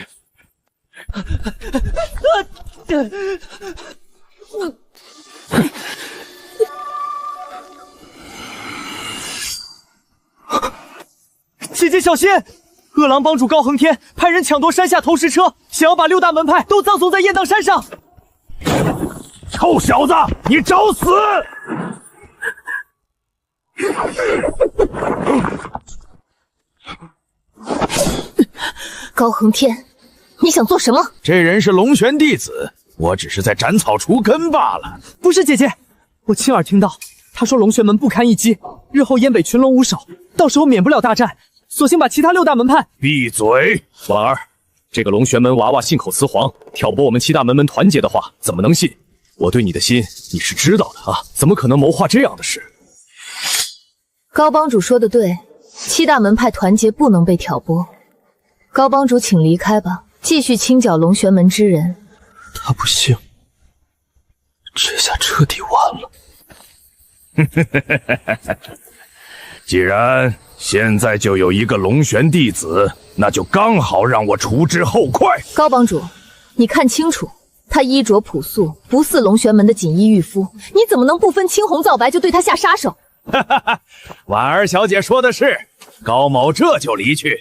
姐姐小心！饿狼帮主高恒天派人抢夺山下投石车，想要把6大门派都葬送在雁荡山上。臭小子，你找死！高恒天，你想做什么？这人是龙玄弟子，我只是在斩草除根罢了。不是姐姐，我亲耳听到他说龙玄门不堪一击，日后燕北群龙无首，到时候免不了大战，索性把其他6大门派……闭嘴！婉儿，这个龙玄门娃娃信口雌黄，挑拨我们7大门门团结的话，怎么能信？我对你的心你是知道的啊，怎么可能谋划这样的事？高帮主说的对，7大门派团结不能被挑拨。高帮主，请离开吧，继续清剿龙玄门之人。他不信，这下彻底完了。既然现在就有一个龙玄弟子，那就刚好让我除之后快。高帮主，你看清楚，他衣着朴素，不似龙玄门的锦衣玉肤，你怎么能不分青红皂白就对他下杀手？哈哈哈，婉儿小姐说的是，高某这就离去。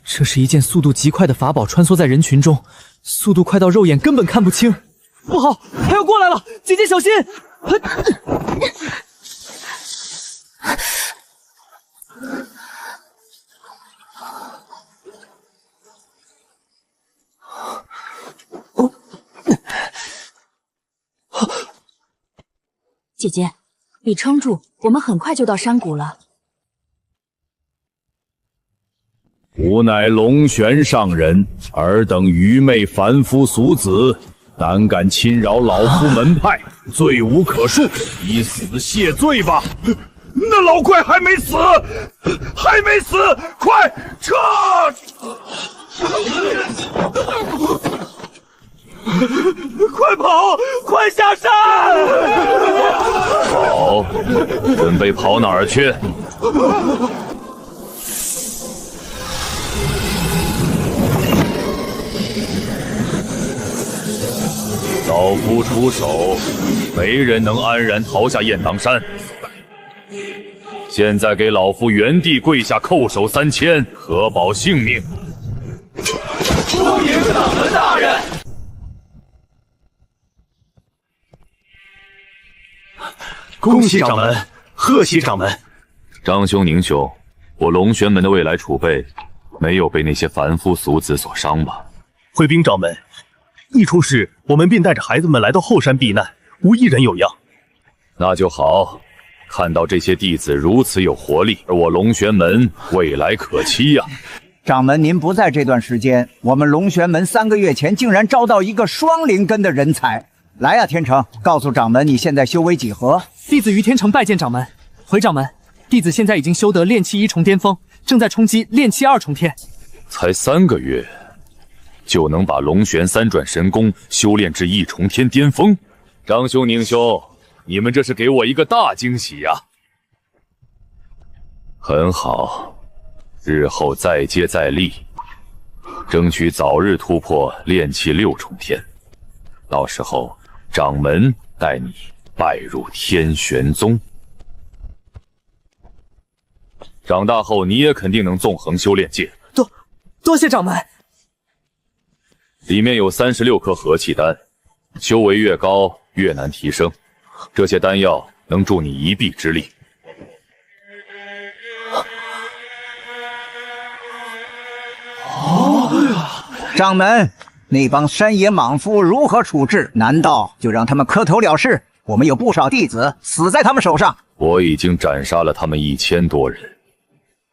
这是一件速度极快的法宝，穿梭在人群中，速度快到肉眼根本看不清。不好，他要过来了，姐姐小心！姐姐，你撑住，我们很快就到山谷了。吾乃龙玄上人，尔等愚昧凡夫俗子，胆敢侵扰老夫门派，罪无可恕，以死谢罪吧！那老怪还没死，还没死，快撤！快跑！快下山！好，准备跑哪儿去？老夫出手，没人能安然逃下雁荡山。现在给老夫原地跪下叩首3000，可保性命。欢迎掌门大人！恭喜掌门，贺喜掌门！张兄、宁兄，我龙玄门的未来储备没有被那些凡夫俗子所伤吧？回禀掌门，一出事，我们便带着孩子们来到后山避难，无一人有恙。那就好，看到这些弟子如此有活力，而我龙玄门未来可期呀！掌门，您不在这段时间，我们龙玄门3个月前竟然招到一个双灵根的人才。来呀，天成，告诉掌门你现在修为几何？弟子于天成拜见掌门。回掌门，弟子现在已经修得炼气1重巅峰，正在冲击炼气2重天。才3个月，就能把龙玄3转神功修炼至1重天巅峰？张兄、宁兄，你们这是给我一个大惊喜呀！很好，日后再接再厉，争取早日突破炼气6重天。到时候，掌门带你拜入天玄宗。长大后，你也肯定能纵横修炼界。多谢掌门。里面有36颗合气丹，修为越高越难提升，这些丹药能助你一臂之力。掌门，那帮山野莽夫如何处置？难道就让他们磕头了事？我们有不少弟子死在他们手上。我已经斩杀了他们1000多人，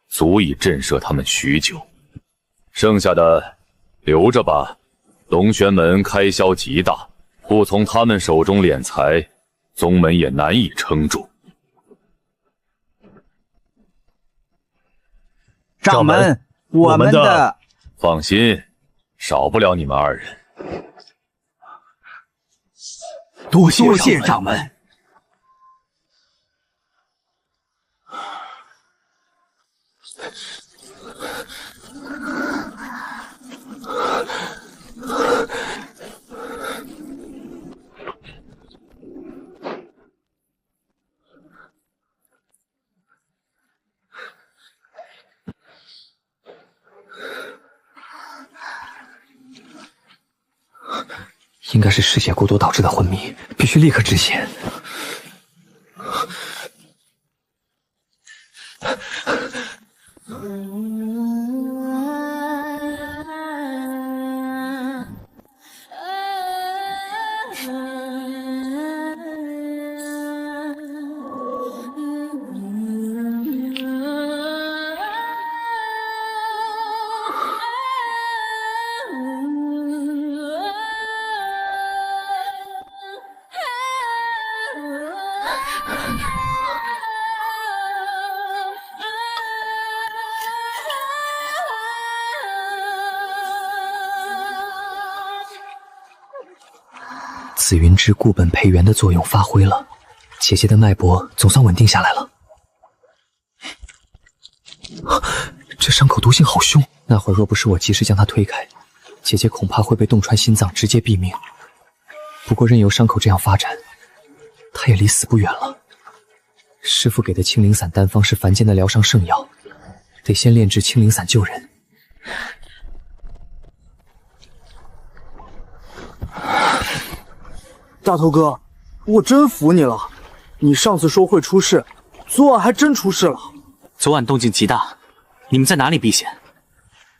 足以震慑他们许久。剩下的留着吧，龙玄门开销极大，不从他们手中敛财，宗门也难以撑住。掌门，我们的……放心，少不了你们2人。多谢掌门。应该是失血过多导致的昏迷，必须立刻止血。紫云芝固本培元的作用发挥了，姐姐的脉搏总算稳定下来了。这伤口毒性好凶。那会儿若不是我及时将他推开，姐姐恐怕会被洞穿心脏，直接毙命。不过任由伤口这样发展，她也离死不远了。师父给的清灵散丹方是凡间的疗伤圣药，得先炼制清灵散救人。大头哥，我真服你了！你上次说会出事，昨晚还真出事了。昨晚动静极大，你们在哪里避险？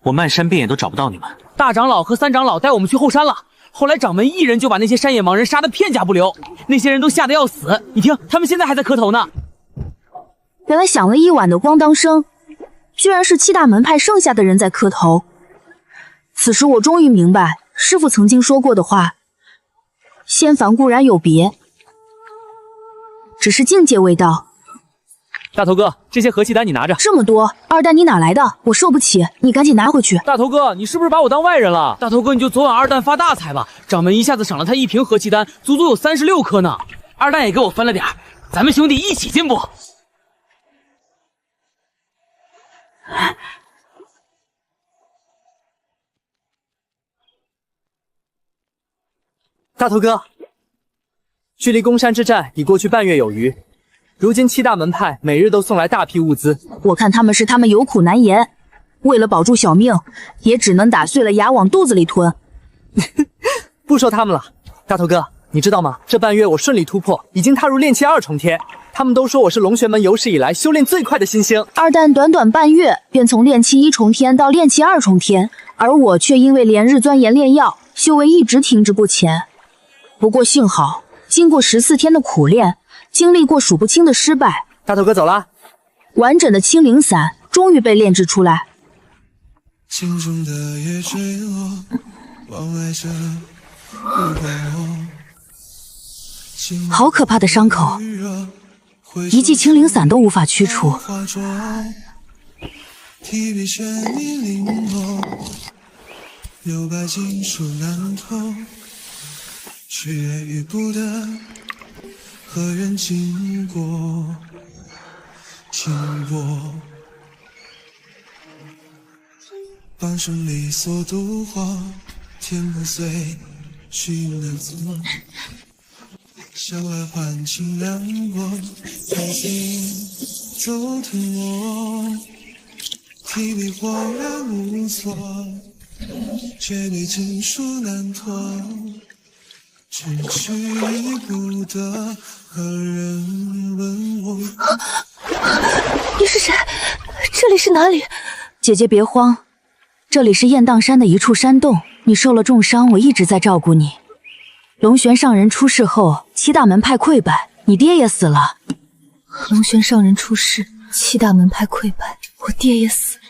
我漫山遍野都找不到你们。大长老和三长老带我们去后山了，后来掌门一人就把那些山野盲人杀得片甲不留，那些人都吓得要死。你听，他们现在还在磕头呢。原来响了一晚的咣当声，居然是七大门派剩下的人在磕头。此时我终于明白师父曾经说过的话，仙凡固然有别，只是境界未到。大头哥，这些和气丹你拿着。这么多，二蛋你哪来的？我受不起，你赶紧拿回去。大头哥，你是不是把我当外人了？大头哥，你就昨晚二蛋发大财吧，掌门一下子赏了他1瓶和气丹，足足有36颗呢。二蛋也给我分了点，咱们兄弟一起进步。大头哥，距离宫山之战已过去半月有余，如今七大门派每日都送来大批物资，我看他们有苦难言，为了保住小命，也只能打碎了牙往肚子里吞。不说他们了，大头哥，你知道吗？这半月我顺利突破，已经踏入炼气2重天。他们都说我是龙玄门有史以来修炼最快的新星。二蛋短短半月便从炼气1重天到炼气2重天，而我却因为连日钻研炼药，修为一直停滞不前。不过幸好，经过14天的苦练，经历过数不清的失败，大头哥走了。完整的清灵散终于被炼制出来。心中的夜坠落，往外着好可怕的伤口，一剂清灵散都无法驱除。提笔悬你临摹，留白金书难透，却遇不得何人经过，半生理所独活，天不遂，去难做。笑来换情凉薄，开心走疼我，提笔恍然无措，却对情书难托，只去不得何人问我。你是谁？这里是哪里？姐姐别慌，这里是雁荡山的一处山洞，你受了重伤，我一直在照顾你。龙玄上人出事后，七大门派溃败，你爹也死了。龙玄上人出事，七大门派溃败，我爹也死了。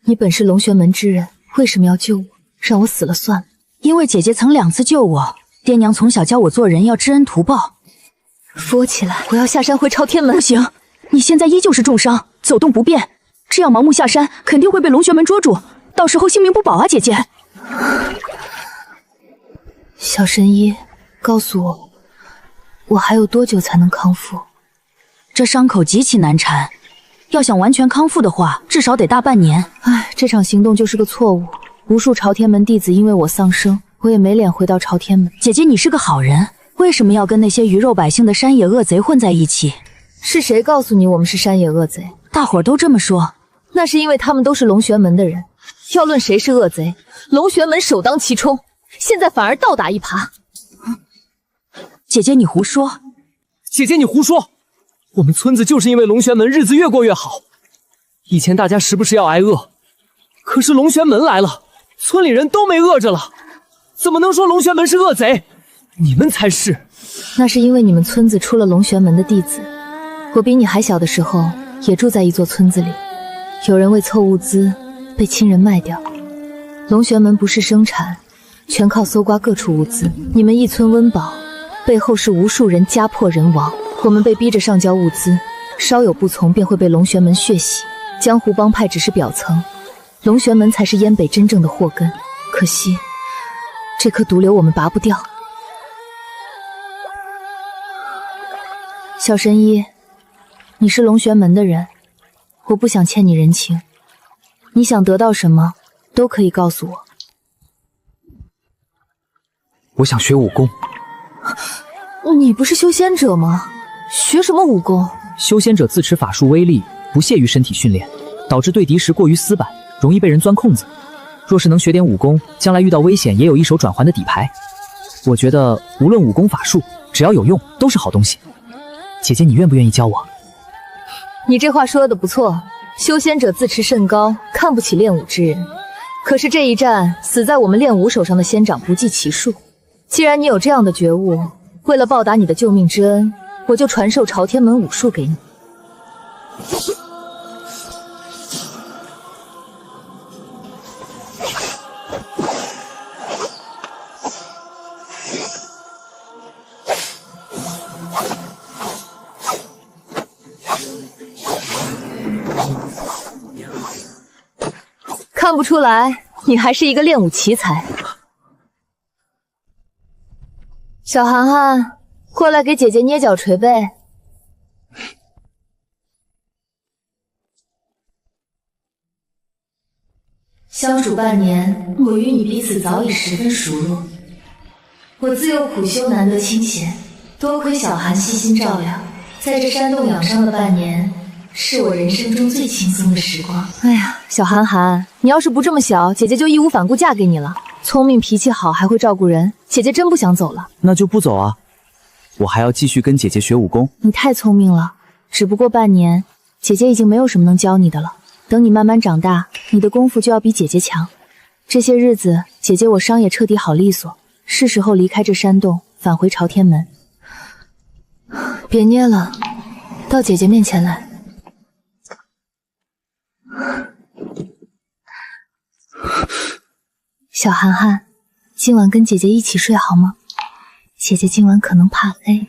你本是龙玄门之人，为什么要救我？让我死了算了。因为姐姐曾2次救我，爹娘从小教我做人要知恩图报。扶我起来，我要下山回朝天门。不行，你现在依旧是重伤，走动不便，这样盲目下山，肯定会被龙玄门捉住，到时候性命不保啊，姐姐。小神医，告诉我，我还有多久才能康复？这伤口极其难缠，要想完全康复的话，至少得大半年。唉，这场行动就是个错误，无数朝天门弟子因为我丧生，我也没脸回到朝天门。姐姐，你是个好人，为什么要跟那些鱼肉百姓的山野恶贼混在一起？是谁告诉你我们是山野恶贼？大伙儿都这么说。那是因为他们都是龙玄门的人。要论谁是恶贼，龙玄门首当其冲，现在反而倒打一耙。姐姐，你胡说！姐姐，你胡说！我们村子就是因为龙玄门日子越过越好，以前大家时不时要挨饿，可是龙玄门来了，村里人都没饿着了，怎么能说龙玄门是恶贼？你们才是！那是因为你们村子出了龙玄门的弟子。我比你还小的时候，也住在一座村子里，有人为凑物资被亲人卖掉。龙玄门不是生产，全靠搜刮各处物资。你们一村温饱，背后是无数人家破人亡。我们被逼着上交物资，稍有不从便会被龙玄门血洗。江湖帮派只是表层，龙玄门才是燕北真正的祸根。可惜这颗毒瘤我们拔不掉。小神医，你是龙玄门的人，我不想欠你人情，你想得到什么，都可以告诉我。我想学武功。你不是修仙者吗？学什么武功？修仙者自持法术威力不屑于身体训练，导致对敌时过于死板，容易被人钻空子。若是能学点武功，将来遇到危险也有一手转还的底牌。我觉得无论武功法术，只要有用，都是好东西。姐姐，你愿不愿意教我？你这话说的不错，修仙者自持甚高，看不起练武之人。可是这一战死在我们练武手上的仙长不计其数。既然你有这样的觉悟，为了报答你的救命之恩，我就传授朝天门武术给你。看不出来，你还是一个练武奇才。小涵涵，过来给姐姐捏脚捶背。相处半年，我与你彼此早已十分熟络。我自幼苦修难得清闲，多亏小涵悉心照料，在这山洞养伤了半年，是我人生中最轻松的时光。哎呀，小涵涵，你要是不这么小，姐姐就义无反顾嫁给你了。聪明脾气好，还会照顾人，姐姐真不想走了。那就不走啊，我还要继续跟姐姐学武功。你太聪明了，只不过半年，姐姐已经没有什么能教你的了。等你慢慢长大，你的功夫就要比姐姐强。这些日子，姐姐我伤也彻底好利索，是时候离开这山洞，返回朝天门。别捏了，到姐姐面前来。小涵涵，今晚跟姐姐一起睡好吗？姐姐今晚可能怕累。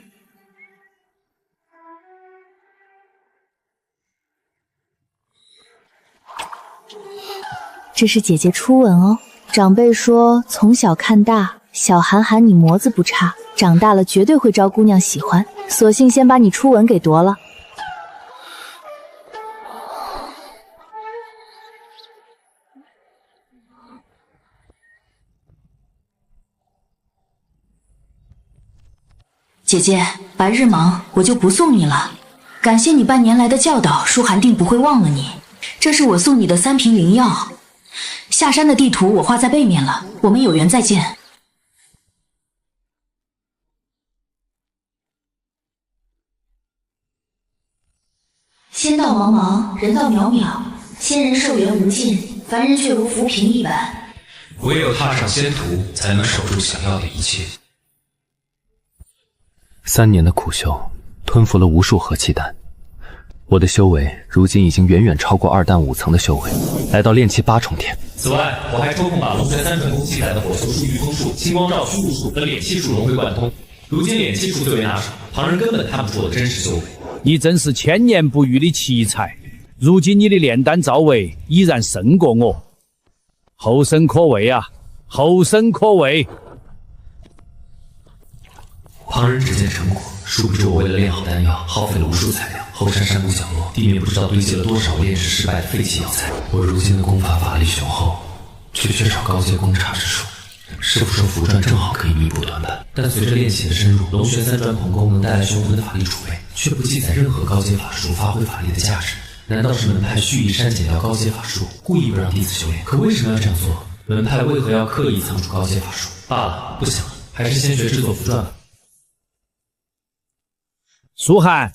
这是姐姐初吻哦，长辈说从小看大，小涵涵你模子不差，长大了绝对会招姑娘喜欢，索性先把你初吻给夺了。姐姐，白日忙，我就不送你了。感谢你半年来的教导，舒寒定不会忘了你。这是我送你的3瓶灵药，下山的地图我画在背面了。我们有缘再见。仙道茫茫，人道渺渺，仙人寿元无尽，凡人却如浮萍一般。唯有踏上仙途，才能守住想要的一切。3年的苦修，吞服了无数和气丹，我的修为如今已经远远超过2弹5层的修为，来到炼气8重天。此外，我还抽空把龙泉3传功记载的火球术、御风术、星光照、虚无术和敛气术融会贯通。如今敛气术最为拿手，旁人根本看不出我的真实修为。你真是千年不遇的奇才，如今你的炼丹造诣已然胜过我，后生可畏啊，后生可畏。旁人只见成果，殊不知我为了炼好丹药，耗费了无数材料。后山山谷角落，地面不知道堆积了多少炼制失败的废弃药材。我如今的功法法力雄厚，却缺少高阶攻察之术。师傅说符传正好可以弥补短板，但随着炼气的深入，龙玄3传捧功能带来雄浑的法力储备，却不记载任何高阶法术发挥法力的价值。难道是门派蓄意删减掉高阶法术，故意不让弟子修炼？可为什么要这样做？门派为何要刻意藏住高阶法术？罢了，不想了，还是先学制作符传吧。舒涵，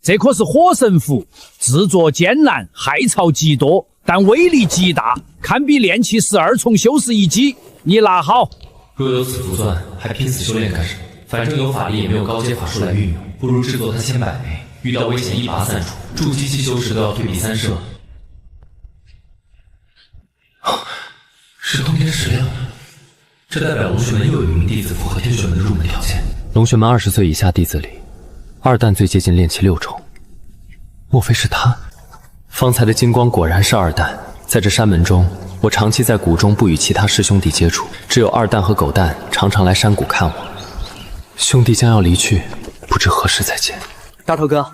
这可是火神符，制作艰难，害草极多，但威力极大，堪比炼气12重修士一击。你拿好。若有此符钻，还拼死修炼干什么？反正有法力也没有高阶法术来运用，不如制作它千百枚，遇到危险一拔散除，筑基期修士都要退避3舍。是通天石亮，这代表龙玄门又有一名弟子符合天玄门的入门条件。龙玄门20岁以下弟子里，2弹最接近炼气6重，莫非是他？方才的金光果然是2弹。在这山门中，我长期在谷中不与其他师兄弟接触，只有2弹和狗蛋常常来山谷看我。兄弟将要离去，不知何时再见。大头哥，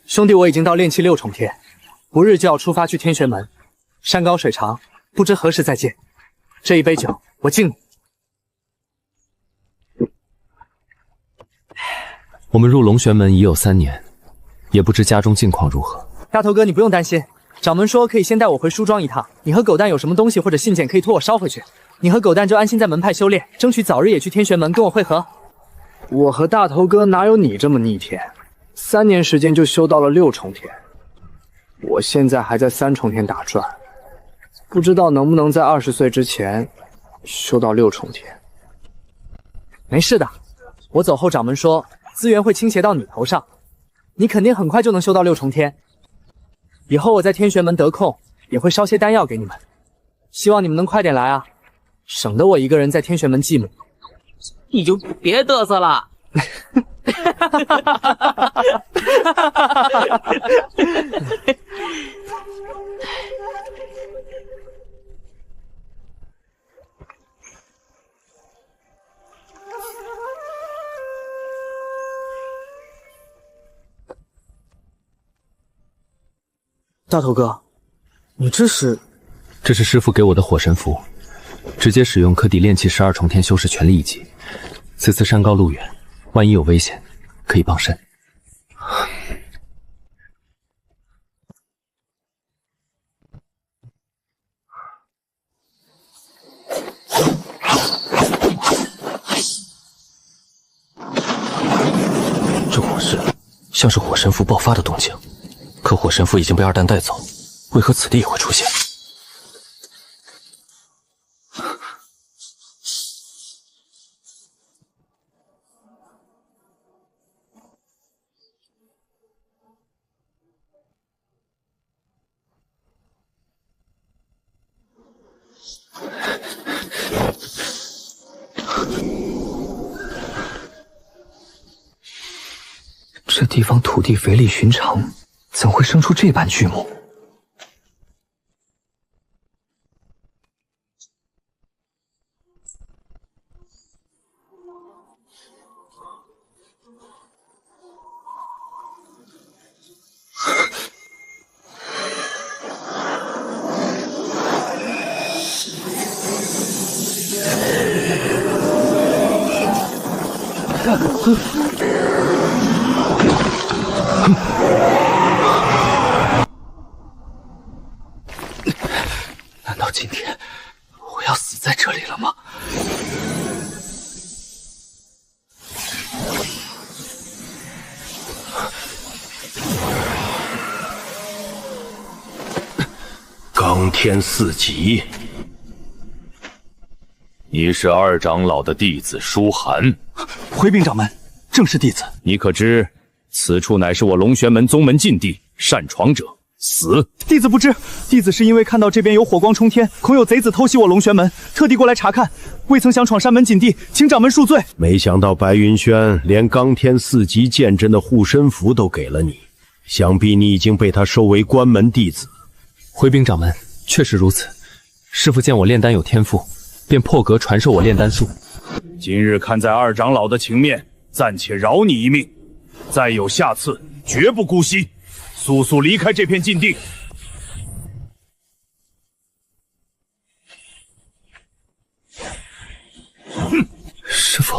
兄弟我已经到炼气6重天，不日就要出发去天玄门。山高水长，不知何时再见。这一杯酒，我敬你。我们入龙玄门已有3年，也不知家中近况如何。大头哥，你不用担心，掌门说可以先带我回梳妆一趟。你和狗蛋有什么东西或者信件可以托我捎回去。你和狗蛋就安心在门派修炼，争取早日也去天玄门跟我会合。我和大头哥哪有你这么逆天？3年时间就修到了6重天，我现在还在3重天打转，不知道能不能在20岁之前修到6重天。没事的，我走后掌门说资源会倾斜到你头上，你肯定很快就能修到6重天。以后我在天玄门得空也会烧些丹药给你们，希望你们能快点来啊，省得我一个人在天玄门寂寞。你就别嘚瑟了。大头哥，你这是？这是师傅给我的火神符，直接使用可抵炼气12重天修士全力一击。此次山高路远，万一有危险，可以傍身。这火势像是火神符爆发的动静，可火神符已经被二蛋带走，为何此地也会出现？这地方土地肥力寻常，怎会生出这般巨木？难道今天我要死在这里了吗？罡天4级，你是二长老的弟子舒涵。回禀掌门，正是弟子。你可知此处乃是我龙玄门宗门禁地，擅闯者死。弟子不知，弟子是因为看到这边有火光冲天，恐有贼子偷袭我龙玄门，特地过来查看，未曾想闯山门禁地，请掌门恕罪。没想到白云轩连罡天4级剑阵的护身符都给了你，想必你已经被他收为关门弟子。回禀掌门，确实如此。师父见我炼丹有天赋，便破格传授我炼丹术。今日看在二长老的情面，暂且饶你一命，再有下次，绝不姑息。速速离开这片禁地！哼，师父，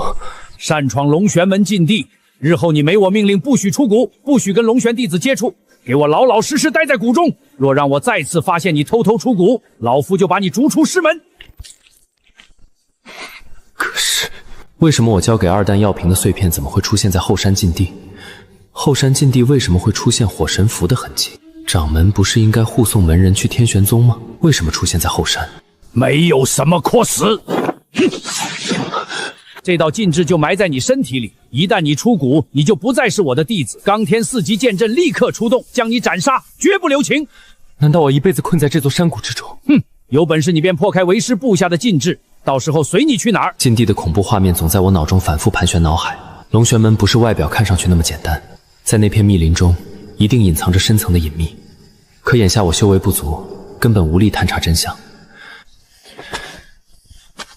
擅闯龙玄门禁地，日后你没我命令，不许出谷，不许跟龙玄弟子接触，给我老老实实待在谷中。若让我再次发现你偷偷出谷，老夫就把你逐出师门。可是，为什么我交给二蛋药瓶的碎片怎么会出现在后山禁地？后山禁地为什么会出现火神符的痕迹？掌门不是应该护送门人去天玄宗吗？为什么出现在后山？没有什么可死。这道禁制就埋在你身体里，一旦你出谷，你就不再是我的弟子。罡天4级剑阵立刻出动，将你斩杀，绝不留情。难道我一辈子困在这座山谷之中？哼，有本事你便破开为师布下的禁制，到时候随你去哪儿。禁地的恐怖画面总在我脑中反复盘旋脑海。龙玄门不是外表看上去那么简单，在那片密林中一定隐藏着深层的隐秘。可眼下我修为不足，根本无力探查真相。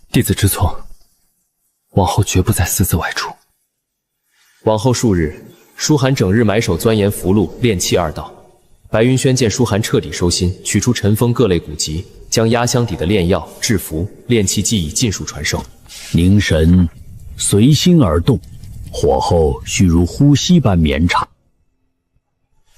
弟子知错，往后绝不再私自外出。往后数日，舒涵整日埋首钻研符箓炼气二道。白云轩见舒涵彻底收心，取出尘封各类古籍，将压箱底的炼药、制符、炼器技艺尽数传授。凝神，随心而动，火候需如呼吸般绵长。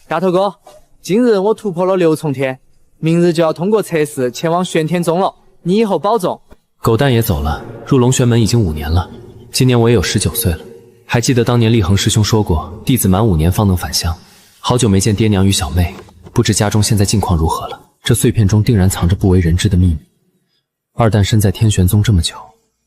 大头哥，今日我突破了6重天，明日就要通过测试前往玄天宗了。你以后保重。狗蛋也走了，入龙玄门已经5年了，今年我也有19岁了。还记得当年立恒师兄说过，弟子满5年方能返乡。好久没见爹娘与小妹，不知家中现在境况如何了？这碎片中定然藏着不为人知的秘密。二蛋身在天玄宗这么久，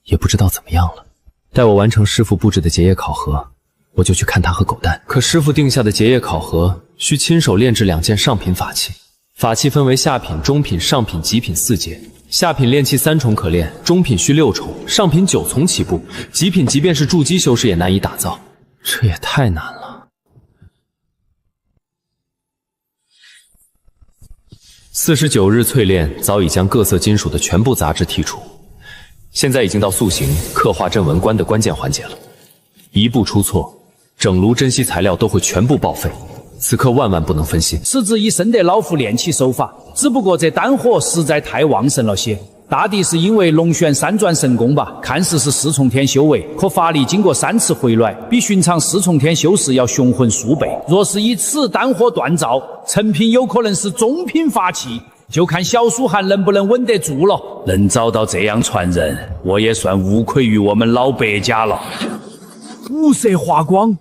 也不知道怎么样了。待我完成师傅布置的结业考核，我就去看他和狗蛋。可师傅定下的结业考核，需亲手炼制2件上品法器，法器分为下品、中品、上品、极品4阶。下品炼器3重可炼，中品需6重，上品9重起步，极品即便是筑基修士也难以打造，这也太难了。49日淬炼，早已将各色金属的全部杂质剔除，现在已经到塑形、刻画阵纹棺的关键环节了。一步出错，整炉珍稀材料都会全部报废。此刻万万不能分心。此之以深得老夫炼器手法，只不过这丹火实在太旺盛了些。大抵是因为龙旋3转神功吧，看似是4重天修为，可法力经过3次回暖，比寻常4重天修士要雄浑数倍。若是以此丹火锻造，成品有可能是中品法器，就看小苏涵能不能稳得住了。能找到这样传人，我也算无愧于我们老白家了。五色华光，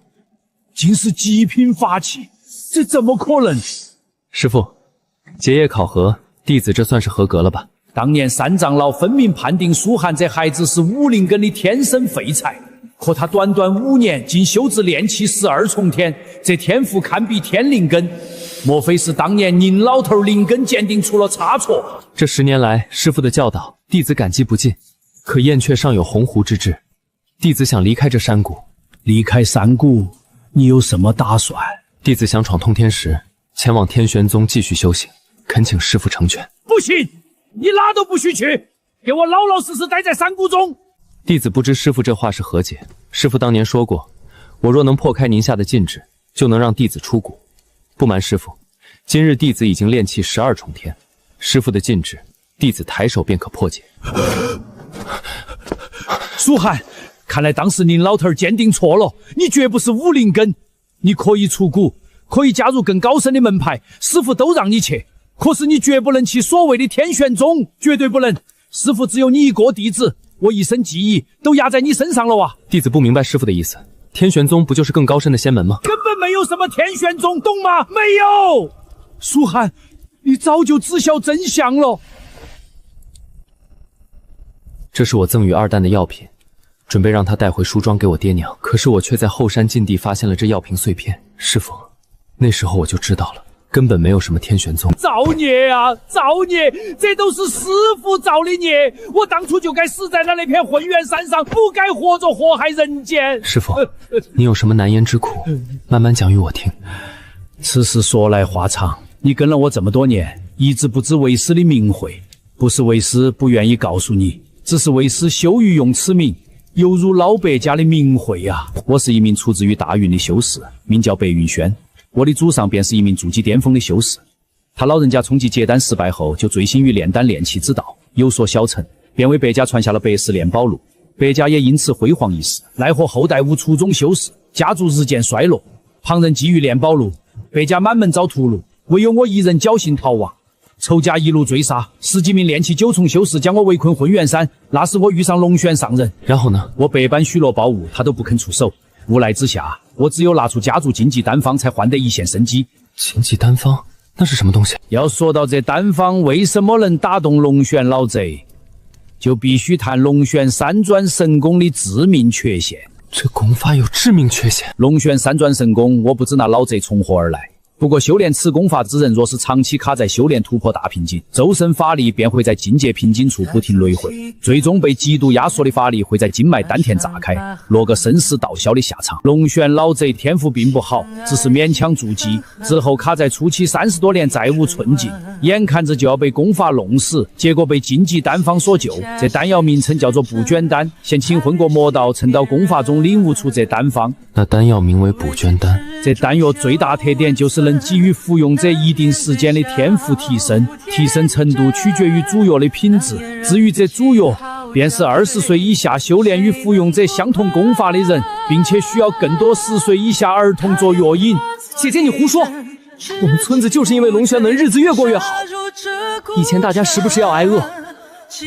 竟是极品法器，这怎么可能？师父，结业考核，弟子这算是合格了吧？当年3长老分明判定苏涵这孩子是武灵根的天生废材，可他短短5年竟修至炼器12重天，这天赋堪比天灵根。莫非是当年宁老头灵根鉴定出了差错？这10年来，师父的教导，弟子感激不尽。可燕雀尚有鸿鹄之志，弟子想离开这山谷。离开山谷，你有什么打算？弟子想闯通天石，前往天玄宗继续修行，恳请师父成全。不行，你哪都不许去，给我老老实实待在山谷中。弟子不知师父这话是何解。师父当年说过，我若能破开您下的禁制，就能让弟子出谷。不瞒师父，今日弟子已经炼气12重天，师父的禁制，弟子抬手便可破解。苏涵，看来当时您老头鉴定错了，你绝不是武灵根，你可以出谷，可以加入更高深的门派，师父都让你去。可是你绝不能去所谓的天玄宗，绝对不能。师父只有你一个弟子，我一身技艺都压在你身上了啊！弟子不明白师父的意思，天玄宗不就是更高深的仙门吗？根本没有什么天玄宗，懂吗？没有。苏涵，你早就知晓真相了。这是我赠予二蛋的药品，准备让他带回梳妆给我爹娘。可是我却在后山禁地发现了这药瓶碎片。师父，那时候我就知道了，根本没有什么天玄宗。造孽啊，造孽！这都是师父造的孽，我当初就该死在了那片混元山上，不该活着祸害人间。师父，你有什么难言之苦，慢慢讲与我听。此事说来话长，你跟了我这么多年，一直不知为师的名讳，不是为师不愿意告诉你，只是为师羞于用此名，犹如老白家的名讳啊！我是一名出自于大云的修士，名叫白云轩。我的祖上便是一名筑基巅峰的修士，他老人家冲击结丹失败后，就醉心于炼丹炼气之道，有所小成，便为白家传下了白氏炼宝录。白家也因此辉煌一时，奈何后代无初中修士，家族日渐衰落。旁人觊觎炼宝录，白家满门找屠戮，唯有我一人侥幸逃亡。仇家一路追杀，10几名炼气9重修士将我围困混元山，那时我遇上龙玄上人。然后呢？我百般许诺宝物，他都不肯出手。无奈之下，我只有拿出家族禁忌丹方，才换得一线生机。禁忌丹方？那是什么东西？要说到这丹方为什么能打动龙玄老贼，就必须谈龙玄3转神功的致命缺陷。这功法有致命缺陷？龙玄3转神功，我不知那老贼从何而来。不过修炼此功法之人，若是长期卡在修炼突破大瓶颈，周身法力便会在境界瓶颈处不停轮回，最终被极度压缩的法力会在经脉丹田炸开，落个生死道消的下场。龙玄老贼天赋并不好，只是勉强筑基，之后卡在初期30多年再无寸进，眼看着就要被功法弄死，结果被禁忌丹方所救。这丹药名称叫做不捐丹，现请混过魔道，趁到功法中领悟出这丹方。那丹药名为补捐丹，这丹药最大特点就是能能给予服用者一定时间的天赋提升，提升程度取决于主药的品质。至于这主药，便是20岁以下修炼与服用者相同功法的人，并且需要更多10岁以下儿童做药引。姐姐，你胡说！我们村子就是因为龙玄门日子越过越好，以前大家时不时要挨饿，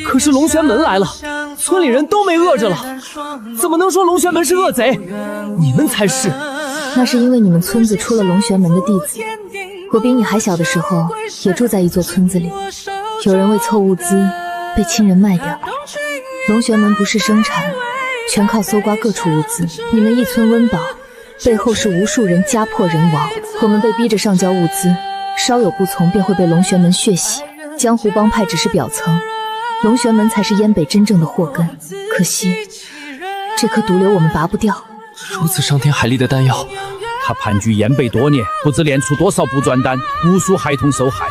可是龙玄门来了，村里人都没饿着了，怎么能说龙玄门是恶贼？你们才是。那是因为你们村子出了龙玄门的弟子。我比你还小的时候，也住在一座村子里，有人为凑物资被亲人卖掉。龙玄门不是生产，全靠搜刮各处物资。你们一村温饱，背后是无数人家破人亡。我们被逼着上交物资，稍有不从便会被龙玄门血洗。江湖帮派只是表层，龙玄门才是燕北真正的祸根。可惜这颗毒瘤我们拔不掉。如此伤天害理的丹药，他盘踞燕北多年，不知炼出多少不转丹，无数孩童受害，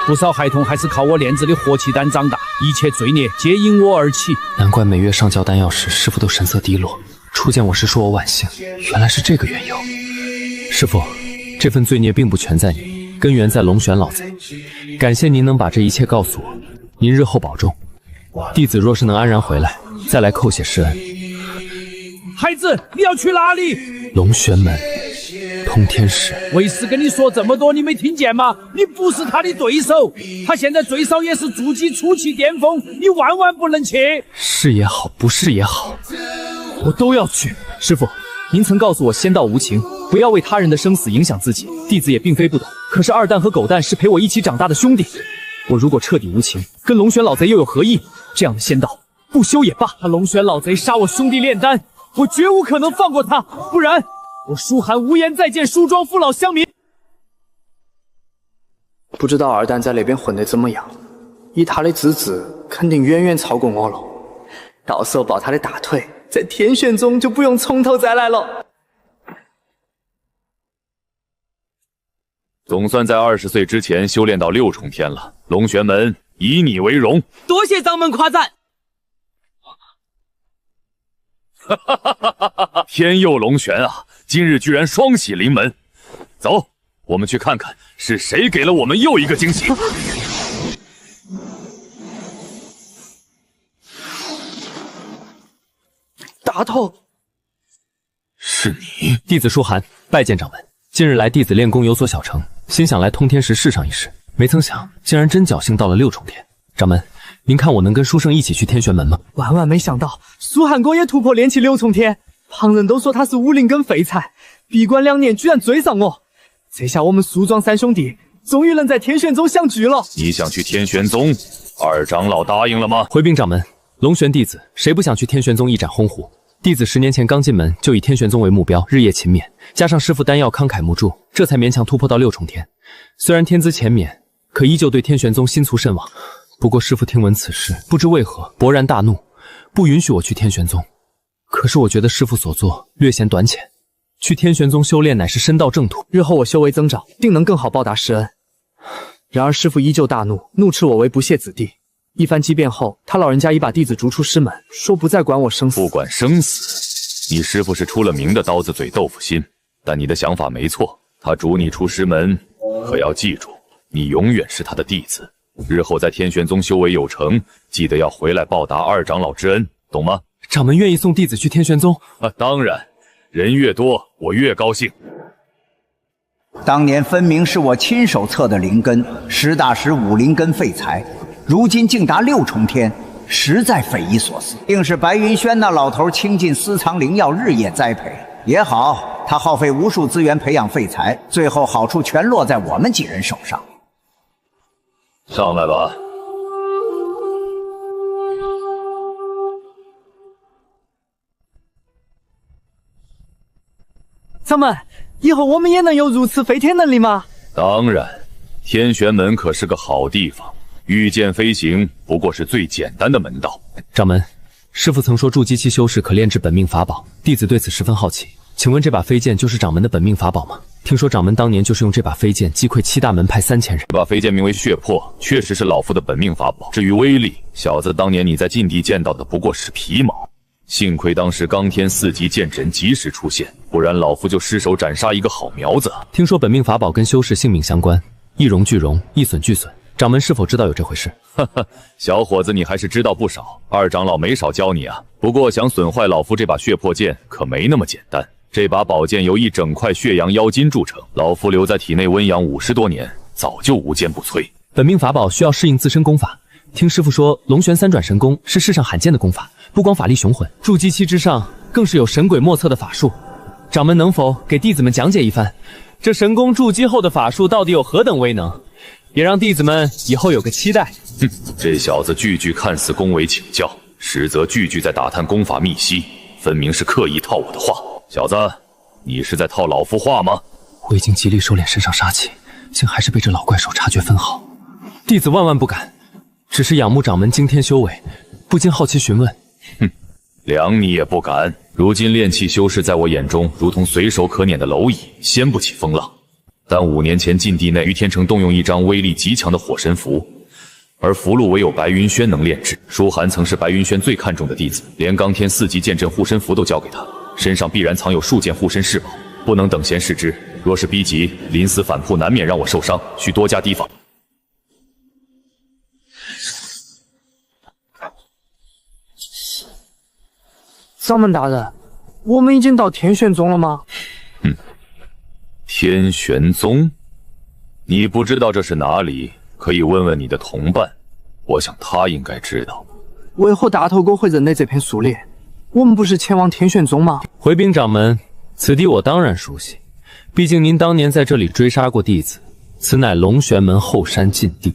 不少孩童还是靠我炼制的活气丹长大，一切罪孽皆因我而起。难怪每月上交丹药时，师傅都神色低落。初见我时说我晚幸，原来是这个缘由。师傅，这份罪孽并不全在你，根源在龙玄老贼。感谢您能把这一切告诉我，您日后保重。弟子若是能安然回来，再来叩谢师恩。孩子，你要去哪里？龙玄门，通天石。为师跟你说这么多，你没听见吗？你不是他的对手，他现在最少也是筑基初期巅峰，你万万不能去。是也好，不是也好，我都要去。师傅，您曾告诉我仙道无情，不要为他人的生死影响自己。弟子也并非不懂，可是二蛋和狗蛋是陪我一起长大的兄弟，我如果彻底无情，跟龙玄老贼又有何意？这样的仙道，不修也罢。他龙玄老贼杀我兄弟炼丹，我绝无可能放过他，不然我舒寒无颜再见梳庄父老乡民。不知道二蛋在那边混得怎么样，以他的资质，肯定远远超过我了。到时候抱他的大腿，在天玄宗就不用从头再来了。总算在20岁之前修炼到6重天了，龙玄门以你为荣。多谢掌门夸赞。天佑龙玄啊！今日居然双喜临门，走，我们去看看是谁给了我们又一个惊喜。大头，是你？弟子舒寒拜见掌门。近日来，弟子练功有所小成，心想来通天石试上一试，没曾想竟然真侥幸到了6重天。掌门，您看我能跟书圣一起去天玄门吗？万万没想到，苏汉哥也突破连起6重天。旁人都说他是武林根废材，闭关2年居然追上我。这下我们苏庄3兄弟终于能在天玄宗相聚了。你想去天玄宗？二长老答应了吗？回禀掌门，龙玄弟子谁不想去天玄宗一展鸿鹄？弟子10年前刚进门就以天玄宗为目标，日夜勤勉，加上师父丹药慷慨募助，这才勉强突破到6重天。虽然天资浅免，可依旧对天玄宗心簇甚往。不过师父听闻此事，不知为何勃然大怒，不允许我去天玄宗。可是我觉得师父所做略显短浅，去天玄宗修炼乃是身道正途。日后我修为增长，定能更好报答师恩。然而师父依旧大怒，怒斥我为不屑子弟。一番激辩后，他老人家已把弟子逐出师门，说不再管我生死。不管生死，你师父是出了名的刀子嘴豆腐心，但你的想法没错。他逐你出师门，可要记住，你永远是他的弟子。日后在天玄宗修为有成，记得要回来报答二长老之恩，懂吗？掌门愿意送弟子去天玄宗？当然，人越多，我越高兴。当年分明是我亲手测的灵根，实打实武灵根废材，如今竟达6重天，实在匪夷所思。定是白云轩那老头倾尽私藏灵药，日夜栽培。也好，他耗费无数资源培养废材，最后好处全落在我们几人手上。上来吧。掌门，以后我们也能有如此飞天能力吗？当然，天玄门可是个好地方，御剑飞行不过是最简单的门道。掌门，师父曾说筑基期修士可炼制本命法宝，弟子对此十分好奇。请问这把飞剑就是掌门的本命法宝吗？听说掌门当年就是用这把飞剑击溃7大门派3000人。这把飞剑名为血魄，确实是老夫的本命法宝。至于威力，小子当年你在禁地见到的不过是皮毛。幸亏当时罡天4级剑神及时出现，不然老夫就失手斩杀一个好苗子。听说本命法宝跟修士性命相关，一荣俱荣，一损俱损。掌门是否知道有这回事？哈哈，小伙子，你还是知道不少。二长老没少教你啊。不过想损坏老夫这把血魄剑可没那么简单。这把宝剑由一整块血阳妖金铸成，老夫留在体内温养50多年，早就无坚不摧。本命法宝需要适应自身功法。听师傅说，龙旋3转神功是世上罕见的功法，不光法力雄浑，筑基期之上更是有神鬼莫测的法术。掌门能否给弟子们讲解一番？这神功筑基后的法术到底有何等威能？也让弟子们以后有个期待。哼，这小子句句看似恭维请教，实则句句在打探功法秘籍，分明是刻意套我的话。小子，你是在套老夫话吗？我已经极力收敛身上杀气，竟还是被这老怪兽察觉分毫。弟子万万不敢，只是仰慕掌门惊天修为，不禁好奇询问。哼，量你也不敢。如今炼气修士在我眼中如同随手可碾的蝼蚁，掀不起风浪。但5年前禁地内于天成动用一张威力极强的火神符，而符箓唯有白云轩能炼制。舒涵曾是白云轩最看重的弟子，连罡天4级剑阵护身符都交给他，身上必然藏有数件护身至宝，不能等闲视之。若是逼急，临死反扑，难免让我受伤，需多加提防。掌门大人，我们已经到天玄宗了吗？天玄宗，你不知道这是哪里？可以问问你的同伴，我想他应该知道。为何大头哥会认得这片树林？我们不是前往天玄宗吗？回禀掌门，此地我当然熟悉，毕竟您当年在这里追杀过弟子，此乃龙玄门后山禁地。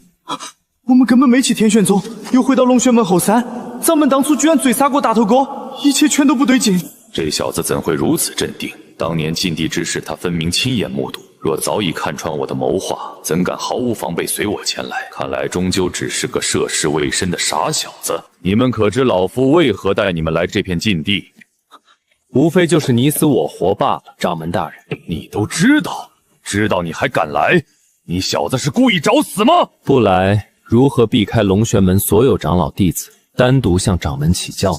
我们根本没去天玄宗，又回到龙玄门后山。掌门当初居然追杀过大头哥，一切全都不对劲。这小子怎会如此镇定？当年禁地之事，他分明亲眼目睹。若早已看穿我的谋划，怎敢毫无防备随我前来？看来终究只是个涉世未深的傻小子。你们可知老夫为何带你们来这片禁地？无非就是你死我活罢了。掌门大人，你都知道，知道你还敢来？你小子是故意找死吗？不来，如何避开龙玄门所有长老弟子，单独向掌门起教呢？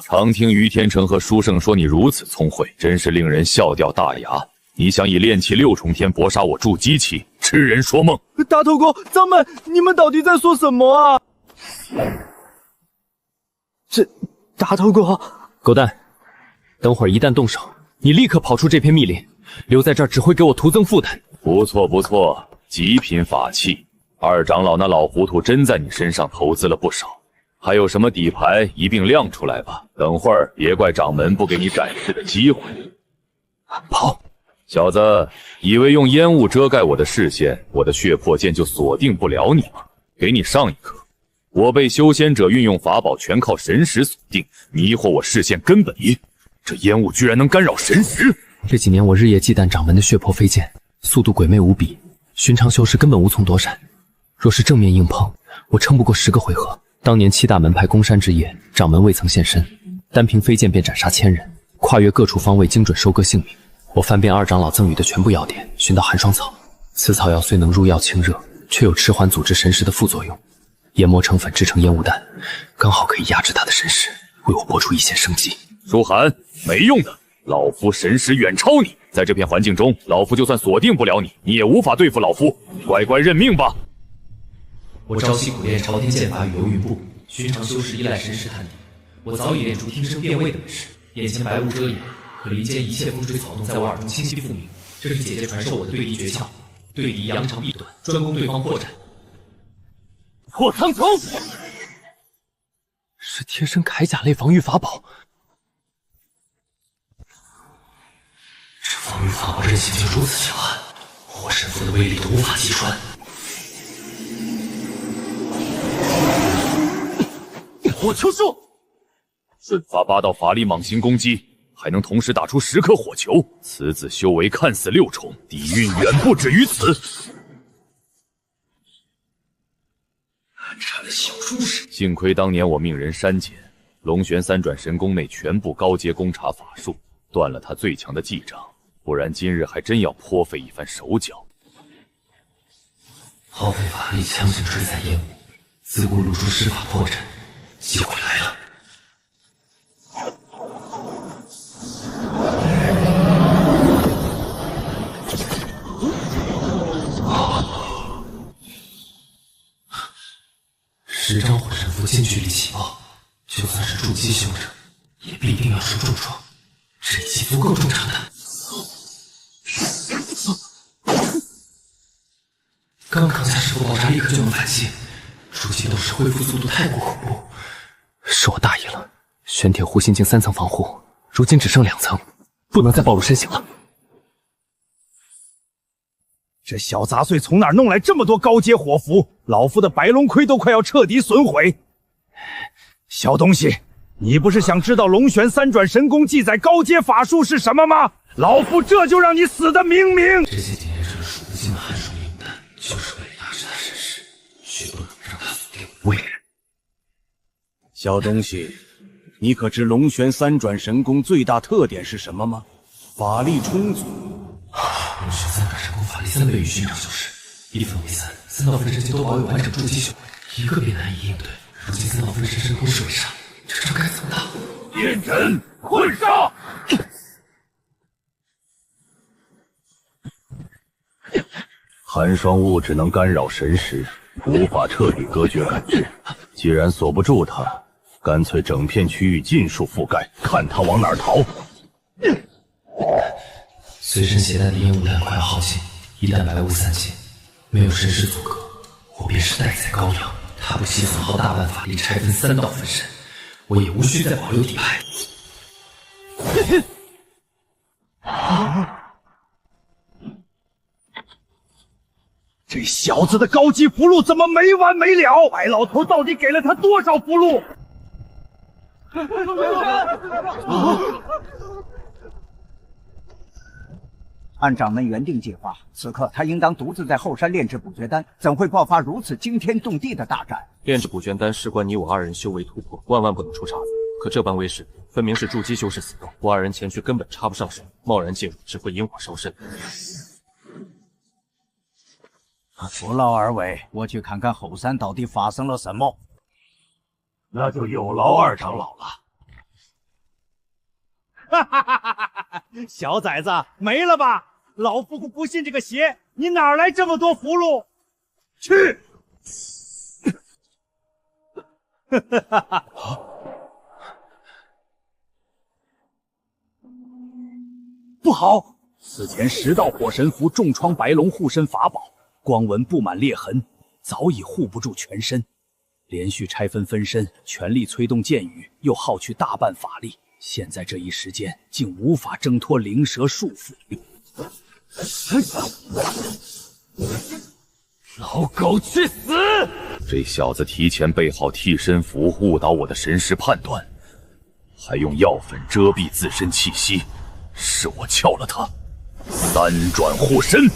常听于天成和书圣说你如此聪慧，真是令人笑掉大牙。你想以炼气6重天搏杀我筑基期，痴人说梦！大头哥，掌门，你们到底在说什么啊？这大头哥，狗蛋，等会儿一旦动手，你立刻跑出这片密林，留在这儿只会给我徒增负担。不错不错，极品法器。二长老那老糊涂真在你身上投资了不少。还有什么底牌一并亮出来吧，等会儿别怪掌门不给你展示的机会。跑！小子，以为用烟雾遮盖我的视线，我的血魄剑就锁定不了你吗？给你上一课，我被修仙者运用法宝全靠神识锁定，迷惑我视线根本因。这烟雾居然能干扰神识！这几年我日夜忌惮掌门的血魄飞剑，速度鬼魅无比，寻常修士根本无从躲闪。若是正面硬碰，我撑不过10个回合。当年7大门派攻山之夜，掌门未曾现身，单凭飞剑便斩杀1000人，跨越各处方位，精准收割性命。我翻遍二长老赠予的全部药典，寻到寒霜草。此草药虽能入药清热，却有迟缓组织神识的副作用。研磨成粉制成烟雾弹，刚好可以压制他的神识，为我搏出一线生机。舒涵，没用的，老夫神识远超你，在这片环境中，老夫就算锁定不了你，你也无法对付老夫。乖乖认命吧。我朝夕苦练朝天剑法与游云步，寻常修士依赖神识探底，我早已练出听声辨位的本事。眼前白雾遮掩，可林间一切风吹草动在我耳中清晰复明。这是姐姐传授我的对敌诀窍，对敌扬长避短，专攻对方破绽。破苍穹是贴身铠甲类防御法宝，这防御法宝韧性竟如此强悍，火神符的威力都无法击穿。火球术，瞬发8道法力蟒形攻击，还能同时打出10颗火球。此子修为看似6重，底蕴远不止于此。暗差的小畜生！幸亏当年我命人删减龙玄3转神功内全部高阶攻察法术，断了他最强的技掌，不然今日还真要颇费一番手脚。耗费法力强行吹散烟雾，自顾露出施法破绽。机会来了！ 10张火神符近距离起爆，就算是筑基修者，也必定要受重创。这一击足够重伤的。刚扛下师傅爆炸，立刻就能反击。筑基斗士恢复速度太过恐怖，是我大意了。玄铁护心镜3层防护，如今只剩2层，不能再暴露身形了。这小杂碎从哪儿弄来这么多高阶火符？老夫的白龙盔都快要彻底损毁。小东西，你不是想知道龙玄3转神功记载高阶法术是什么吗？老夫这就让你死得明明！这些点是数不尽的寒霜灵丹，就是为了大师的身世，绝不能让他锁定我。小东西，你可知龙玄3转神功最大特点是什么吗？法力充足。龙玄3转神功法力3倍于寻常修士，一分为3，3道分身间都保有完整筑基修为，一个便难以应对。如今3道分身神功是为啥？这招该怎么打？炼阵困杀！寒霜雾只能干扰神识，无法彻底隔绝感知。既然锁不住他，干脆整片区域尽数覆盖，看他往哪儿逃。随身携带的烟雾弹快要耗尽，一旦白雾散尽，没有神识阻隔，我便是待宰羔羊。他不惜损耗大半法力拆分3道分身，我也无需再保留底牌。这小子的高级符箓怎么没完没了？白老头到底给了他多少符箓？按掌门原定计划，此刻他应当独自在后山炼制补绝丹，怎会爆发如此惊天动地的大战？炼制补全丹事关你我2人修为突破，万万不能出岔子。可这般威势，分明是筑基修士死斗，我2人前去根本插不上手，贸然介入只会引火烧身。不劳二位，我去看看后山到底发生了什么。那就有劳二长老了。哈哈哈哈哈！小崽子，没了吧？老夫不信这个邪，你哪来这么多符箓？去！哈哈哈！不好！此前10道火神符重创白龙护身法宝，光纹布满裂痕，早已护不住全身。连续拆分分身，全力催动剑雨，又耗去大半法力。现在这一时间，竟无法挣脱灵蛇束缚。老狗去死！这小子提前备好替身符，误导我的神识判断，还用药粉遮蔽自身气息，是我撬了他。3转护身。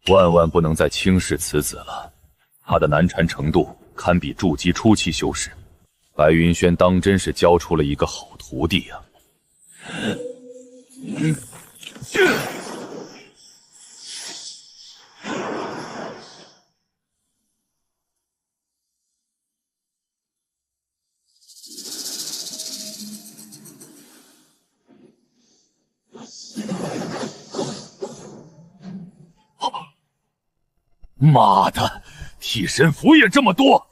万万不能再轻视此子了，他的难缠程度堪比筑基初期修士。白云轩当真是教出了一个好徒弟呀！妈的，替身符也这么多！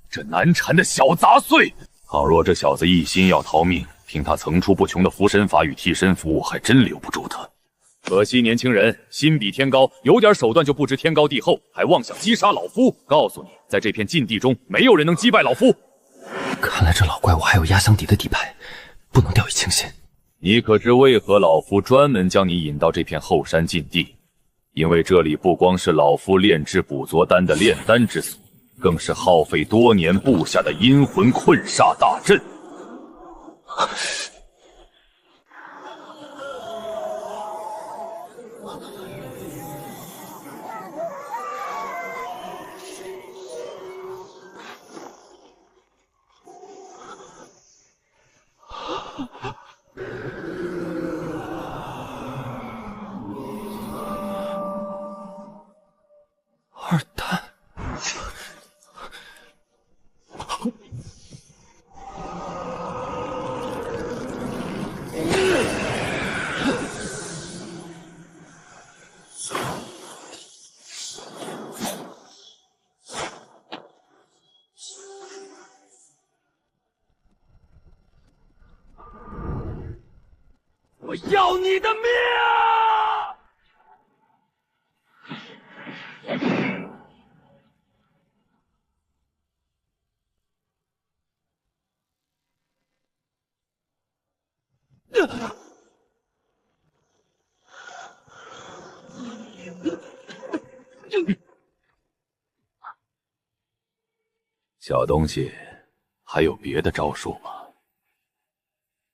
这难缠的小杂碎！倘若这小子一心要逃命，凭他层出不穷的符身法与替身符，还真留不住他。可惜年轻人心比天高，有点手段就不知天高地厚，还妄想击杀老夫。告诉你，在这片禁地中，没有人能击败老夫。看来这老怪物还有压箱底的底牌，不能掉以轻心。你可知为何老夫专门将你引到这片后山禁地？因为这里不光是老夫炼制补足丹的炼丹之所，更是耗费多年布下的阴魂困煞大阵。二蛋，我要你的命！小东西，还有别的招数吗？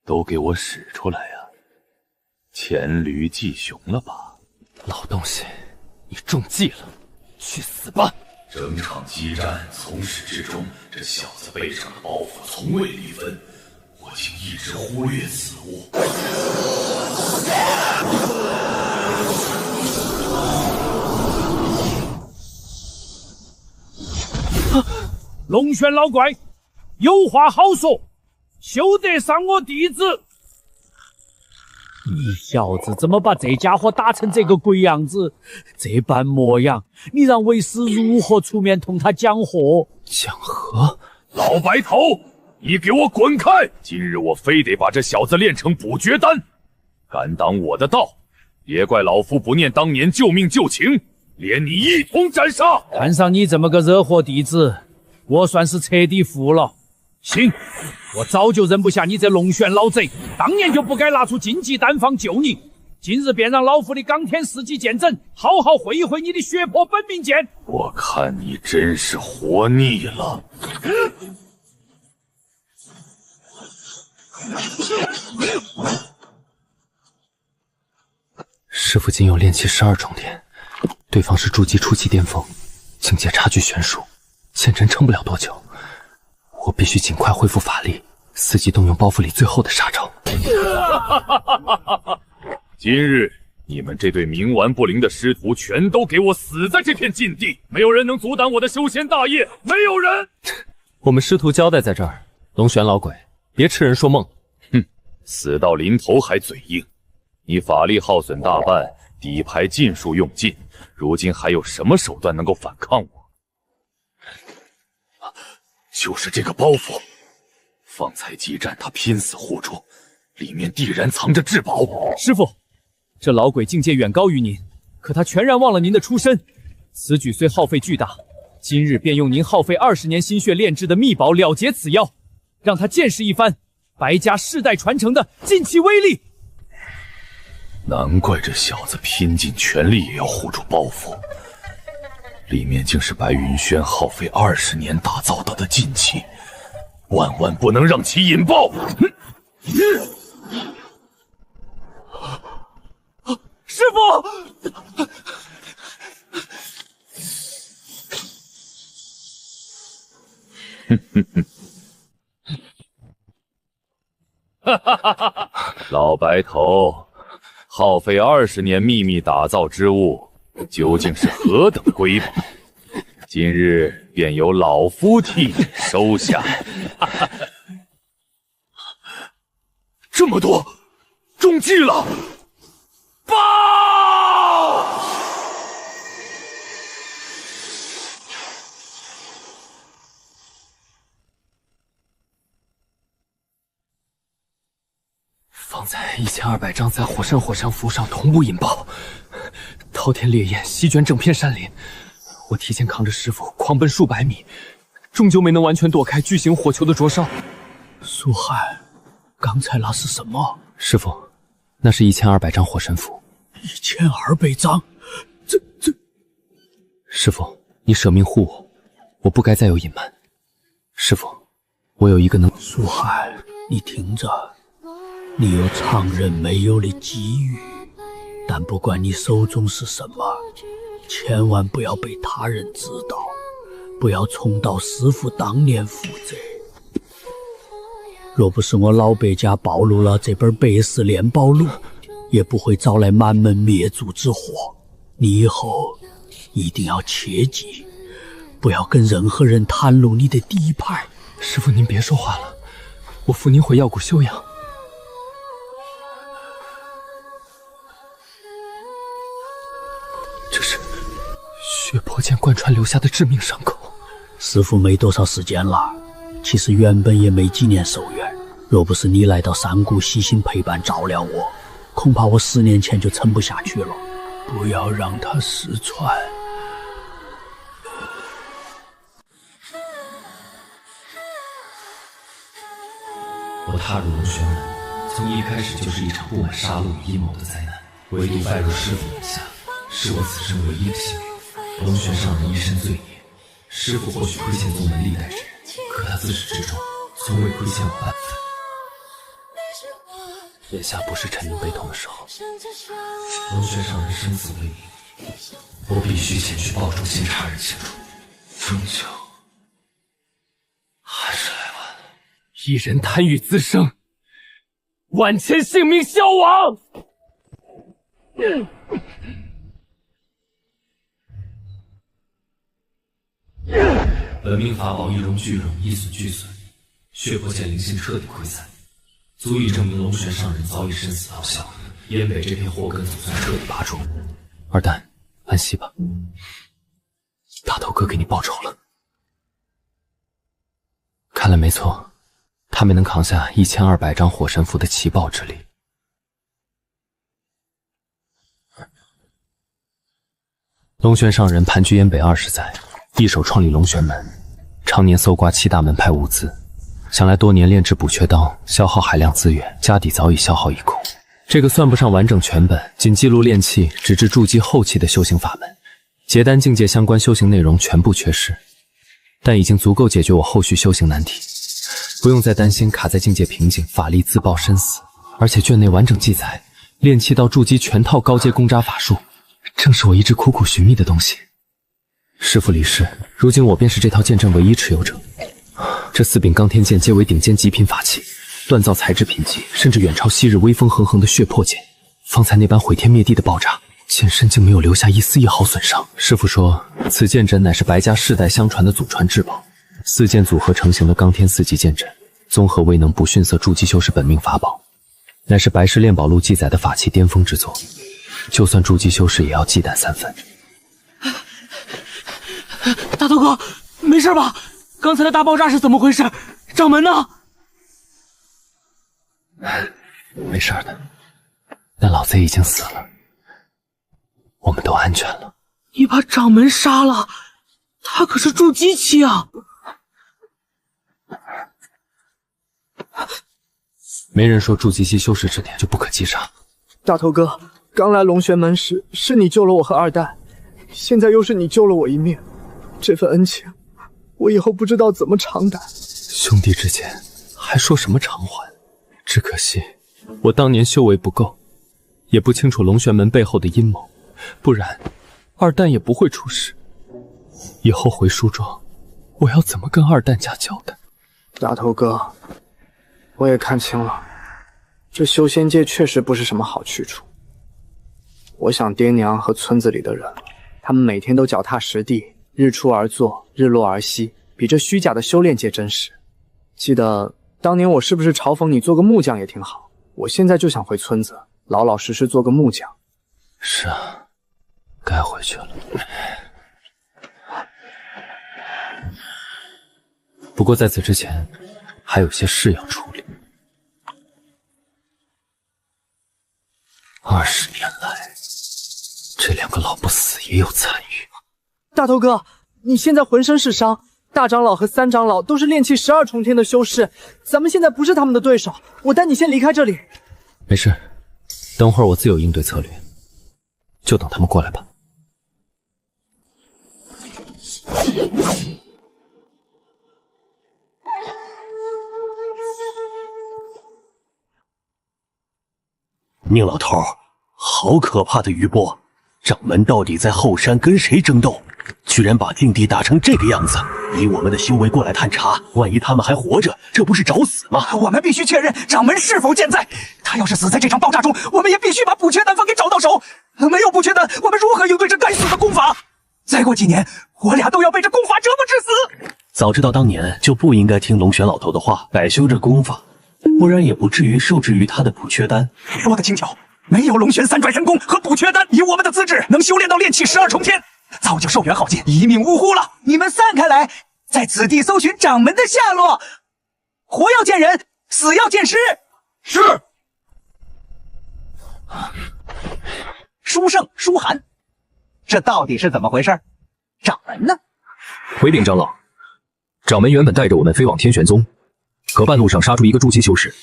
都给我使出来呀！黔驴技穷了吧？老东西，你中计了，去死吧！整场激战从始至终，这小子背上的包袱从未离分，我竟一直忽略此物。龙轩老怪，有话好说，休得伤我弟子！你小子怎么把这家伙打成这个鬼样子？这般模样，你让为师如何出面同他讲和？讲和？老白头，你给我滚开！今日我非得把这小子炼成补绝丹，敢挡我的道，别怪老夫不念当年救命旧情，连你一同斩杀！看上你这么个惹祸弟子，我算是彻底服了。行，我早就认不下你这龙玄老贼，当年就不该拿出荆棘丹方救你。今日便让老夫的冈天四级剑阵好好会一会你的血泊本命剑。我看你真是活腻了。师傅仅有炼气12重天，对方是筑基初期巅峰，境界差距悬殊，剑阵撑不了多久。我必须尽快恢复法力，伺机动用包袱里最后的杀招。今日你们这对冥顽不灵的师徒全都给我死在这片禁地，没有人能阻挡我的修仙大业，没有人！我们师徒交代在这儿，龙玄老鬼，别痴人说梦。哼，死到临头还嘴硬。你法力耗损大半，底牌尽数用尽，如今还有什么手段能够反抗我？就是这个包袱，方才激战他拼死护住，里面必然藏着至宝。师傅，这老鬼境界远高于您，可他全然忘了您的出身。此举虽耗费巨大，今日便用您耗费20年心血炼制的秘宝了结此妖，让他见识一番白家世代传承的劲气威力。难怪这小子拼尽全力也要护住包袱，里面竟是白云轩耗费20年打造到的劲气，万万不能让其引爆！师傅！老白头，耗费20年秘密打造之物，究竟是何等瑰宝？今日便由老夫替你收下。这么多，中计了！爆！方才1200张在火山火相符上同步引爆，滔天烈焰席卷整片山林。我提前扛着师傅狂奔数百米，终究没能完全躲开巨型火球的灼烧。苏海，刚才那是什么？师傅，那是1200张火神符。1200张？这……师傅，你舍命护我，我不该再有隐瞒。师傅，我有一个能……苏海，你听着，你有常人没有的机遇，但不管你手中是什么，千万不要被他人知道，不要重蹈师父当年覆辙。若不是我老白家暴露了这本百世炼宝录，也不会招来满门灭族之祸。你以后一定要切记，不要跟任何人袒露你的底牌。师父，您别说话了，我扶您回药谷休养。这是血泊剑贯穿留下的致命伤口。师父没多少时间了，其实原本也没几年寿元。若不是你来到山谷悉心陪伴照料我，恐怕我10年前就撑不下去了。不要让它失传。我踏入龙玄门，从一开始就是一场布满杀戮与阴谋的灾难，唯独败入师父门下，是我此生唯一的幸运。龙玄上人一身罪孽，师父或许亏欠宗门历代之人，可他自始至终从未亏欠我半分。眼下不是沉溺悲痛的时候，龙玄上人生死未明，我必须前去报忠心插人清楚。终究还是来晚了。一人贪欲滋生，万千性命消亡。本命法宝一荣俱荣，一损俱损，血魄剑灵性彻底溃散，足以证明龙玄上人早已身死道消，燕北这片祸根总算彻底拔除。二蛋，安息吧，大头哥给你报仇了。看来没错，他没能扛下1200张火神符的奇爆之力。龙玄上人盘踞燕北20载，一手创立龙玄门，常年搜刮7大门派物资，想来多年炼制补缺刀，消耗海量资源，家底早已消耗一空。这个算不上完整全本，仅记录炼器直至筑基后期的修行法门，结丹境界相关修行内容全部缺失，但已经足够解决我后续修行难题，不用再担心卡在境界瓶颈，法力自爆身死。而且卷内完整记载，炼器到筑基全套高阶攻扎法术，正是我一直苦苦寻觅的东西。师父离世，如今我便是这套剑阵唯一持有者。这4柄钢天剑皆为顶尖极品法器，锻造材质品级甚至远超昔日威风横横的血魄剑。方才那般毁天灭地的爆炸，剑身竟没有留下一丝一毫损伤。师父说，此剑阵乃是白家世代相传的祖传至宝，4剑组合成型的钢天4级剑阵，综合未能不逊色筑基修士本命法宝，乃是白氏炼宝录记载的法器巅峰之作，就算筑基修士也要忌惮3分。大头哥，没事吧？刚才的大爆炸是怎么回事？掌门呢？没事的，但老贼已经死了，我们都安全了。你把掌门杀了，他可是筑基期啊！没人说筑基期修士之年就不可击杀。大头哥，刚来龙玄门时是你救了我和二蛋，现在又是你救了我一命，这份恩情，我以后不知道怎么偿还。兄弟之间还说什么偿还？只可惜我当年修为不够，也不清楚龙玄门背后的阴谋，不然二蛋也不会出事。以后回书庄，我要怎么跟二蛋家交代？大头哥，我也看清了，这修仙界确实不是什么好去处。我想爹娘和村子里的人，他们每天都脚踏实地，日出而作，日落而息，比这虚假的修炼界真实。记得当年我是不是嘲讽你做个木匠也挺好？我现在就想回村子，老老实实做个木匠。是啊，该回去了。不过在此之前，还有些事要处理。20年来，这2个老不死也有参与。大头哥，你现在浑身是伤，大长老和3长老都是炼气12重天的修士，咱们现在不是他们的对手，我带你先离开这里。没事，等会儿我自有应对策略，就等他们过来吧。宁老头，好可怕的余波！掌门到底在后山跟谁争斗？居然把境地打成这个样子！以我们的修为过来探查，万一他们还活着，这不是找死吗？我们必须确认掌门是否健在。他要是死在这场爆炸中，我们也必须把补缺丹方给找到手。没有补缺丹，我们如何应对这该死的功法？再过几年，我俩都要被这功法折磨致死。早知道当年就不应该听龙玄老头的话，改修这功法，不然也不至于受制于他的补缺丹。说的轻巧，没有龙玄3转神功和补缺丹，以我们的资质，能修炼到炼气12重天，早就寿元耗尽，一命呜呼了。你们散开来，在此地搜寻掌门的下落，活要见人，死要见尸。是。书圣、书寒，这到底是怎么回事？掌门呢？回禀长老，掌门原本带着我们飞往天玄宗，可半路上杀出一个筑基修士，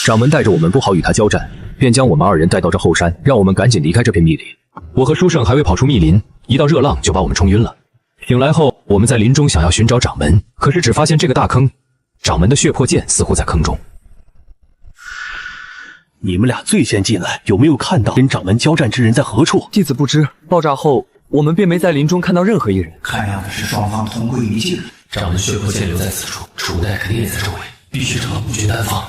掌门带着我们不好与他交战，便将我们2人带到这后山，让我们赶紧离开这片密林。我和书圣还未跑出密林，一道热浪就把我们冲晕了。醒来后，我们在林中想要寻找掌门，可是只发现这个大坑，掌门的血魄剑似乎在坑中。你们俩最先进来，有没有看到跟掌门交战之人在何处？弟子不知。爆炸后，我们便没在林中看到任何一人。看样子是双方同归于尽。掌门血魄剑留在此处，储物袋肯定也在周围，必须找到不绝丹方。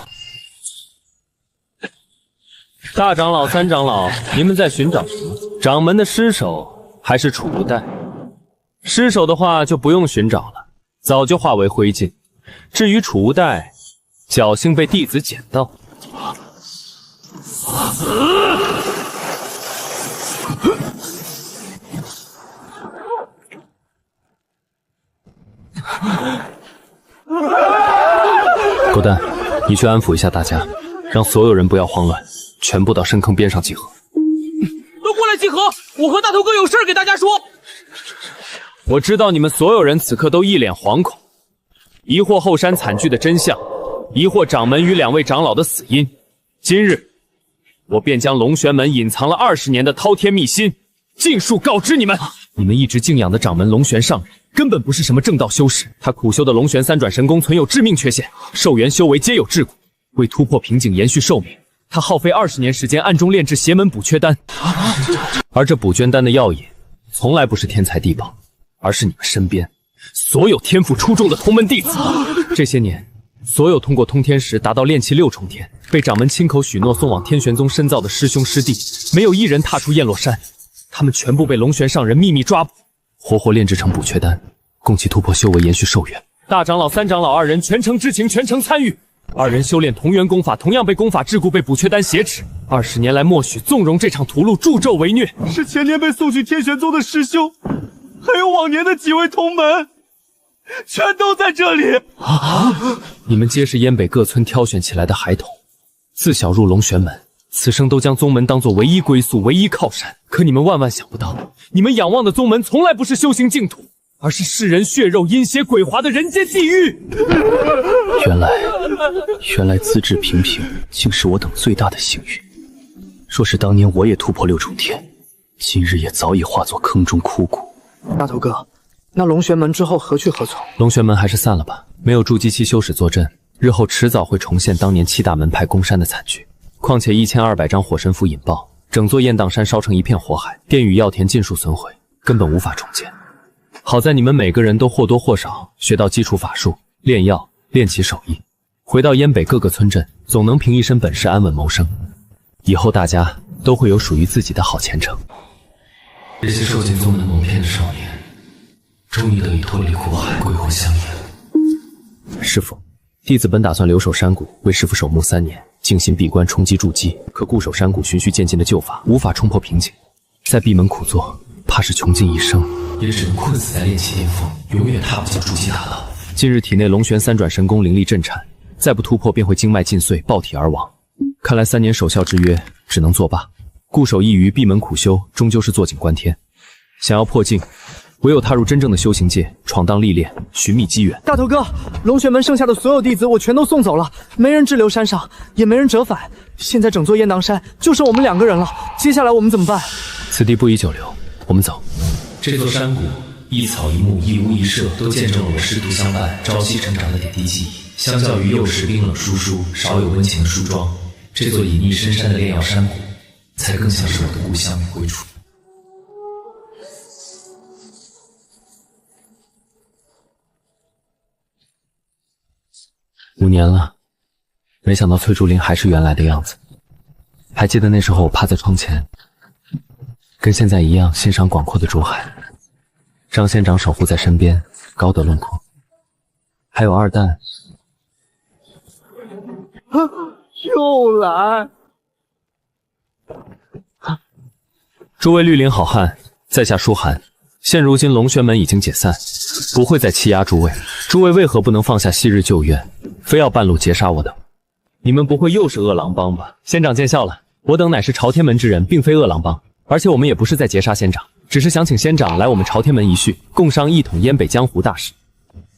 大长老、三长老，你们在寻找什么？掌门的尸首还是储物袋？尸首的话就不用寻找了，早就化为灰烬。至于储物袋，侥幸被弟子捡到。狗蛋，你去安抚一下大家，让所有人不要慌乱，全部到深坑边上集合。都过来集合！我和大头哥有事给大家说。我知道你们所有人此刻都一脸惶恐，疑惑后山惨剧的真相，疑惑掌门与2位长老的死因。今日，我便将龙玄门隐藏了20年的滔天秘辛尽数告知你们。你们一直敬仰的掌门龙玄上人，根本不是什么正道修士，他苦修的龙玄3转神功存有致命缺陷，寿元修为皆有桎梏。为突破瓶颈延续寿命，他耗费20年时间暗中炼制邪门补缺丹，而这补缺丹的药引，从来不是天才地宝，而是你们身边所有天赋出众的同门弟子。这些年，所有通过通天石达到炼气6重天，被掌门亲口许诺送往天玄宗深造的师兄师弟，没有一人踏出燕落山，他们全部被龙玄上人秘密抓捕，活活炼制成补缺丹，供其突破修为延续寿元。大长老、三长老2人全程知情，全程参与。2人修炼同源功法，同样被功法桎梏，被补缺丹挟持。20年来默许纵容这场屠戮，助纣为虐。是前年被送去天玄宗的师兄，还有往年的几位同门，全都在这里。你们皆是燕北各村挑选起来的孩童，自小入龙玄门，此生都将宗门当作唯一归宿、唯一靠山。可你们万万想不到，你们仰望的宗门从来不是修行净土，而是世人血肉阴邪鬼华的人间地狱。原来资质平平，竟是我等最大的幸运。若是当年我也突破6重天，今日也早已化作坑中枯骨。大头哥，那龙玄门之后何去何从？龙玄门还是散了吧，没有筑基期修士坐镇，日后迟早会重现当年7大门派攻山的惨剧。况且1200张火神符引爆，整座雁荡山烧成一片火海，殿宇药田尽数损毁，根本无法重建。好在你们每个人都或多或少学到基础法术，炼药，练起手艺，回到燕北各个村镇，总能凭一身本事安稳谋生。以后大家都会有属于自己的好前程。这些受尽宗门蒙骗的少年，终于得以脱离苦海，归还乡野。师父，弟子本打算留守山谷，为师父守墓3年，静心闭关，冲击筑基。可固守山谷，循序渐进的旧法无法冲破瓶颈，再闭门苦做，怕是穷尽一生，也只能困死在炼气巅峰，永远踏不进筑基大道。近日体内龙玄3转神功灵力震颤，再不突破便会经脉尽碎，爆体而亡。看来3年守孝之约只能作罢。固守一隅，闭门苦修，终究是坐井观天。想要破境，唯有踏入真正的修行界，闯荡历练，寻觅机缘。大头哥，龙玄门剩下的所有弟子我全都送走了，没人滞留山上，也没人折返。现在整座雁荡山就剩我们2个人了，接下来我们怎么办？此地不宜久留，我们走。这座山谷，一草一木，一屋一舍，都见证了我师徒相伴、朝夕成长的点滴记忆。相较于幼时冰冷疏疏、少有温情的书庄，这座隐匿深山的炼药山谷，才更像是我的故乡与归处。5年了，没想到翠竹林还是原来的样子。还记得那时候我趴在窗前，跟现在一样欣赏广阔的竹海。张仙长守护在身边，高德轮廓。还有二蛋，又来！诸位绿林好汉，在下舒寒。现如今龙玄门已经解散，不会再欺压诸位。诸位为何不能放下昔日旧怨，非要半路截杀我等？你们不会又是恶狼帮吧？仙长见笑了，我等乃是朝天门之人，并非恶狼帮，而且我们也不是在劫杀仙长，只是想请仙长来我们朝天门一叙，共商一统燕北江湖大事。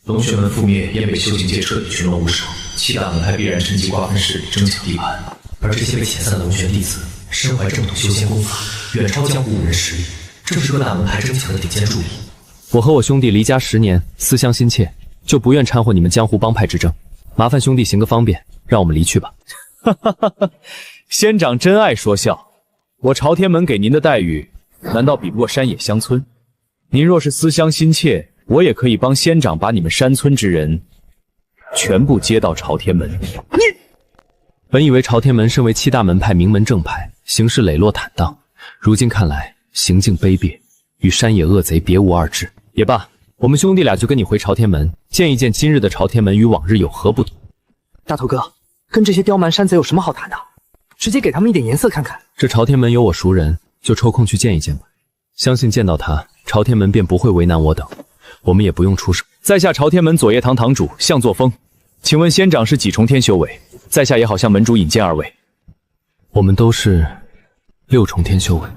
龙玄门覆灭，燕北修行界彻底群龙无首，7大门派必然趁机瓜分势力，争抢地盘。而这些被遣散的龙玄弟子，身怀正统修仙功法，远超江湖5人实力，正是各大门派争抢的顶尖助力。我和我兄弟离家10年，思乡心切，就不愿掺和你们江湖帮派之争。麻烦兄弟行个方便，让我们离去吧。哈哈哈哈！仙长真爱说笑，我朝天门给您的待遇，难道比不过山野乡村？您若是思乡心切，我也可以帮仙长把你们山村之人全部接到朝天门。本以为朝天门身为7大门派名门正派，行事磊落坦荡，如今看来行径卑鄙，与山野恶贼别无二致。也罢，我们兄弟俩就跟你回朝天门，见一见今日的朝天门与往日有何不同。大头哥，跟这些刁蛮山贼有什么好谈的？直接给他们一点颜色看看。这朝天门有我熟人，就抽空去见一见吧。相信见到他，朝天门便不会为难我等，我们也不用出手。在下朝天门左掖堂堂主向作风，请问仙长是几重天修为？在下也好向门主引荐二位。我们都是6重天修为。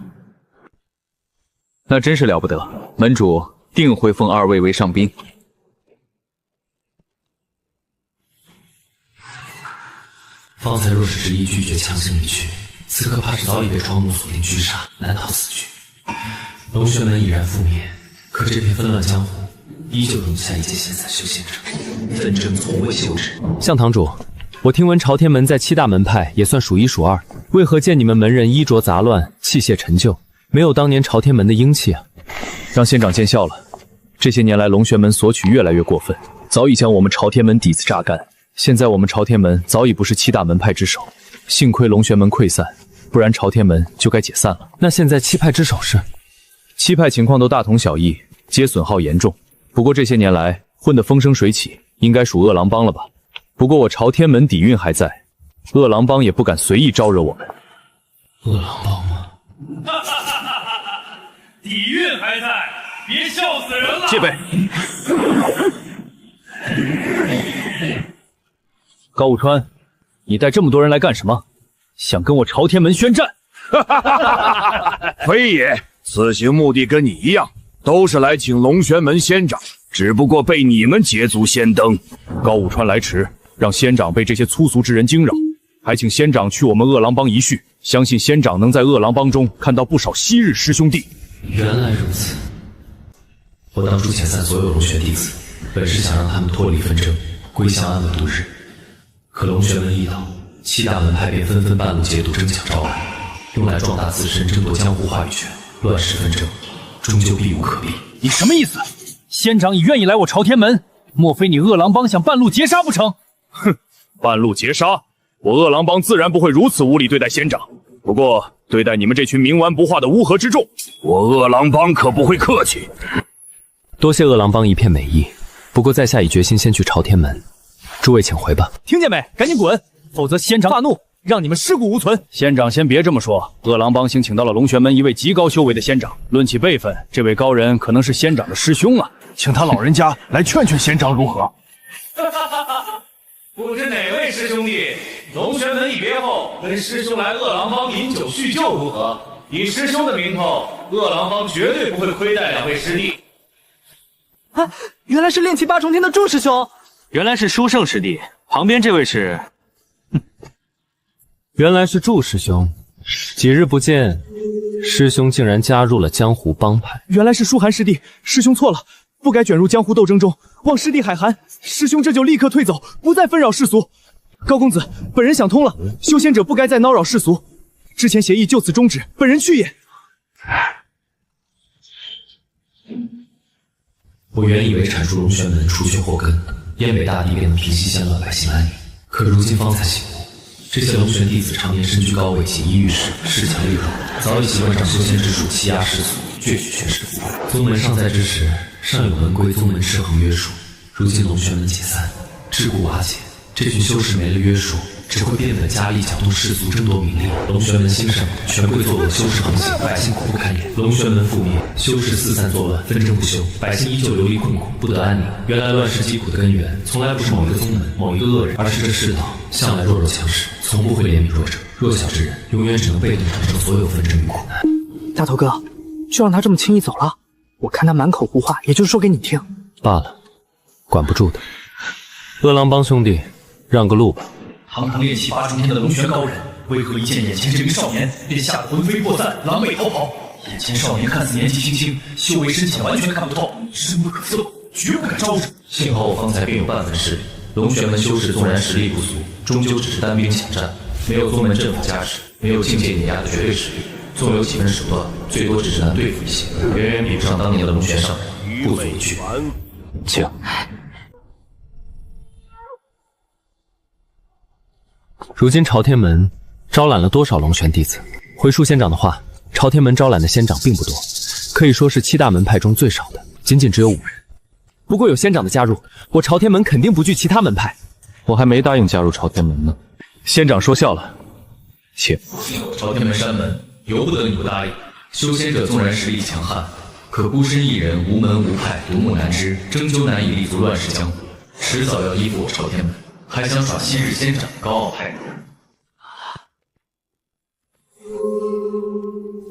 那真是了不得，门主定会奉二位为上宾。方才若是执意拒绝强行离去，此刻怕是早已被庄奴锁定狙杀，难逃死局。龙玄门已然覆灭，可这片纷乱江湖依旧容下一介闲散修仙者，纷争从未休止。向堂主，我听闻朝天门在7大门派也算数1数2，为何见你们门人衣着杂乱，器械陈旧，没有当年朝天门的英气啊？让仙长见笑了。这些年来，龙玄门索取越来越过分，早已将我们朝天门底子榨干。现在我们朝天门早已不是7大门派之首，幸亏龙玄门溃散，不然朝天门就该解散了。那现在7派之首是？7派情况都大同小异，皆损耗严重。不过这些年来混得风生水起，应该属恶狼帮了吧？不过我朝天门底蕴还在，恶狼帮也不敢随意招惹我们。恶狼帮吗？底蕴还在，别笑死人了！戒备。高武川，你带这么多人来干什么？想跟我朝天门宣战？非也，此行目的跟你一样，都是来请龙玄门仙长，只不过被你们捷足先登。高武川来迟，让仙长被这些粗俗之人惊扰，还请仙长去我们恶狼帮一叙，相信仙长能在恶狼帮中看到不少昔日师兄弟。原来如此，我当初遣散所有龙玄弟子，本是想让他们脱离纷争，归乡安稳度日。可龙玄门一倒，7大门派便纷纷半路劫渡争抢招来，用来壮大自身，争夺江湖话语权，乱世纷争，终究避无可避。你什么意思？仙长已愿意来我朝天门，莫非你恶狼帮想半路截杀不成？哼，半路截杀，我恶狼帮自然不会如此无礼对待仙长。不过对待你们这群冥顽不化的乌合之众，我恶狼帮可不会客气。多谢恶狼帮一片美意，不过在下已决心先去朝天门，诸位请回吧。听见没？赶紧滚，否则仙长大怒，让你们尸骨无存。仙长先别这么说，恶狼帮幸请到了龙玄门一位极高修为的仙长，论起辈分，这位高人可能是仙长的师兄啊，请他老人家来劝劝仙长如何？不知哪位师兄弟，龙玄门一别后，跟师兄来恶狼帮饮酒叙旧如何？以师兄的名头，恶狼帮绝对不会亏待2位师弟。啊，原来是炼气8重天的祝师兄，原来是书圣师弟，旁边这位是，原来是祝师兄，几日不见，师兄竟然加入了江湖帮派。原来是舒寒师弟，师兄错了，不该卷入江湖斗争中，望师弟海涵。师兄这就立刻退走，不再纷扰世俗。高公子，本人想通了，修仙者不该再骚扰世俗，之前协议就此终止，本人去也。我原以为铲除龙玄门，除去祸根，燕北大地便能平息仙乱，百姓安宁。可如今方才醒悟，这些龙玄弟子常年身居高位，锦衣玉食，恃强凌弱，早已习惯仗修仙之术欺压世俗，攫取权势。宗门尚在之时，尚有门规宗门制衡约束。如今龙玄门解散，桎梏瓦解，这群修士没了约束，只会变本加厉，搅动士族争夺名利。龙玄门兴盛，权贵作恶，修士横行，百姓苦不堪言。龙玄门覆灭，修士四散作乱，纷争不休，百姓依旧流离困苦，不得安宁。原来乱世疾苦的根源，从来不是某一个宗门、某一个恶人，而是这世道向来弱肉强食，从不会怜悯弱者。弱小之人，永远只能被动承受所有纷争与苦难。大头哥，就让他这么轻易走了？我看他满口胡话，也就是说给你听。罢了，管不住的。饿狼帮兄弟，让个路吧。堂堂练气8重天的龙玄高人，为何一见眼前这名少年，便吓得魂飞魄散，狼狈逃跑？眼前少年看似年纪轻轻，修为深浅完全看不透，深不可测，绝不敢招惹。幸好我方才便有半分实力，龙玄门修士纵然实力不俗，终究只是单兵抢战，没有宗门阵法加持，没有境界碾压的绝对实力。纵有几分手段，最多只是难对付一些，远远比不上当年的龙玄上人，不足为惧。请。如今朝天门招揽了多少龙玄弟子？回述仙长的话，朝天门招揽的仙长并不多，可以说是7大门派中最少的，仅仅只有5人。不过有仙长的加入，我朝天门肯定不惧其他门派。我还没答应加入朝天门呢。仙长说笑了，请。朝天门山门由不得你不答应。修仙者纵然实力强悍，可孤身一人，无门无派，独木难支，终究难以立足乱世江湖，迟早要依附我朝天门。还想耍昔日仙长高傲派头？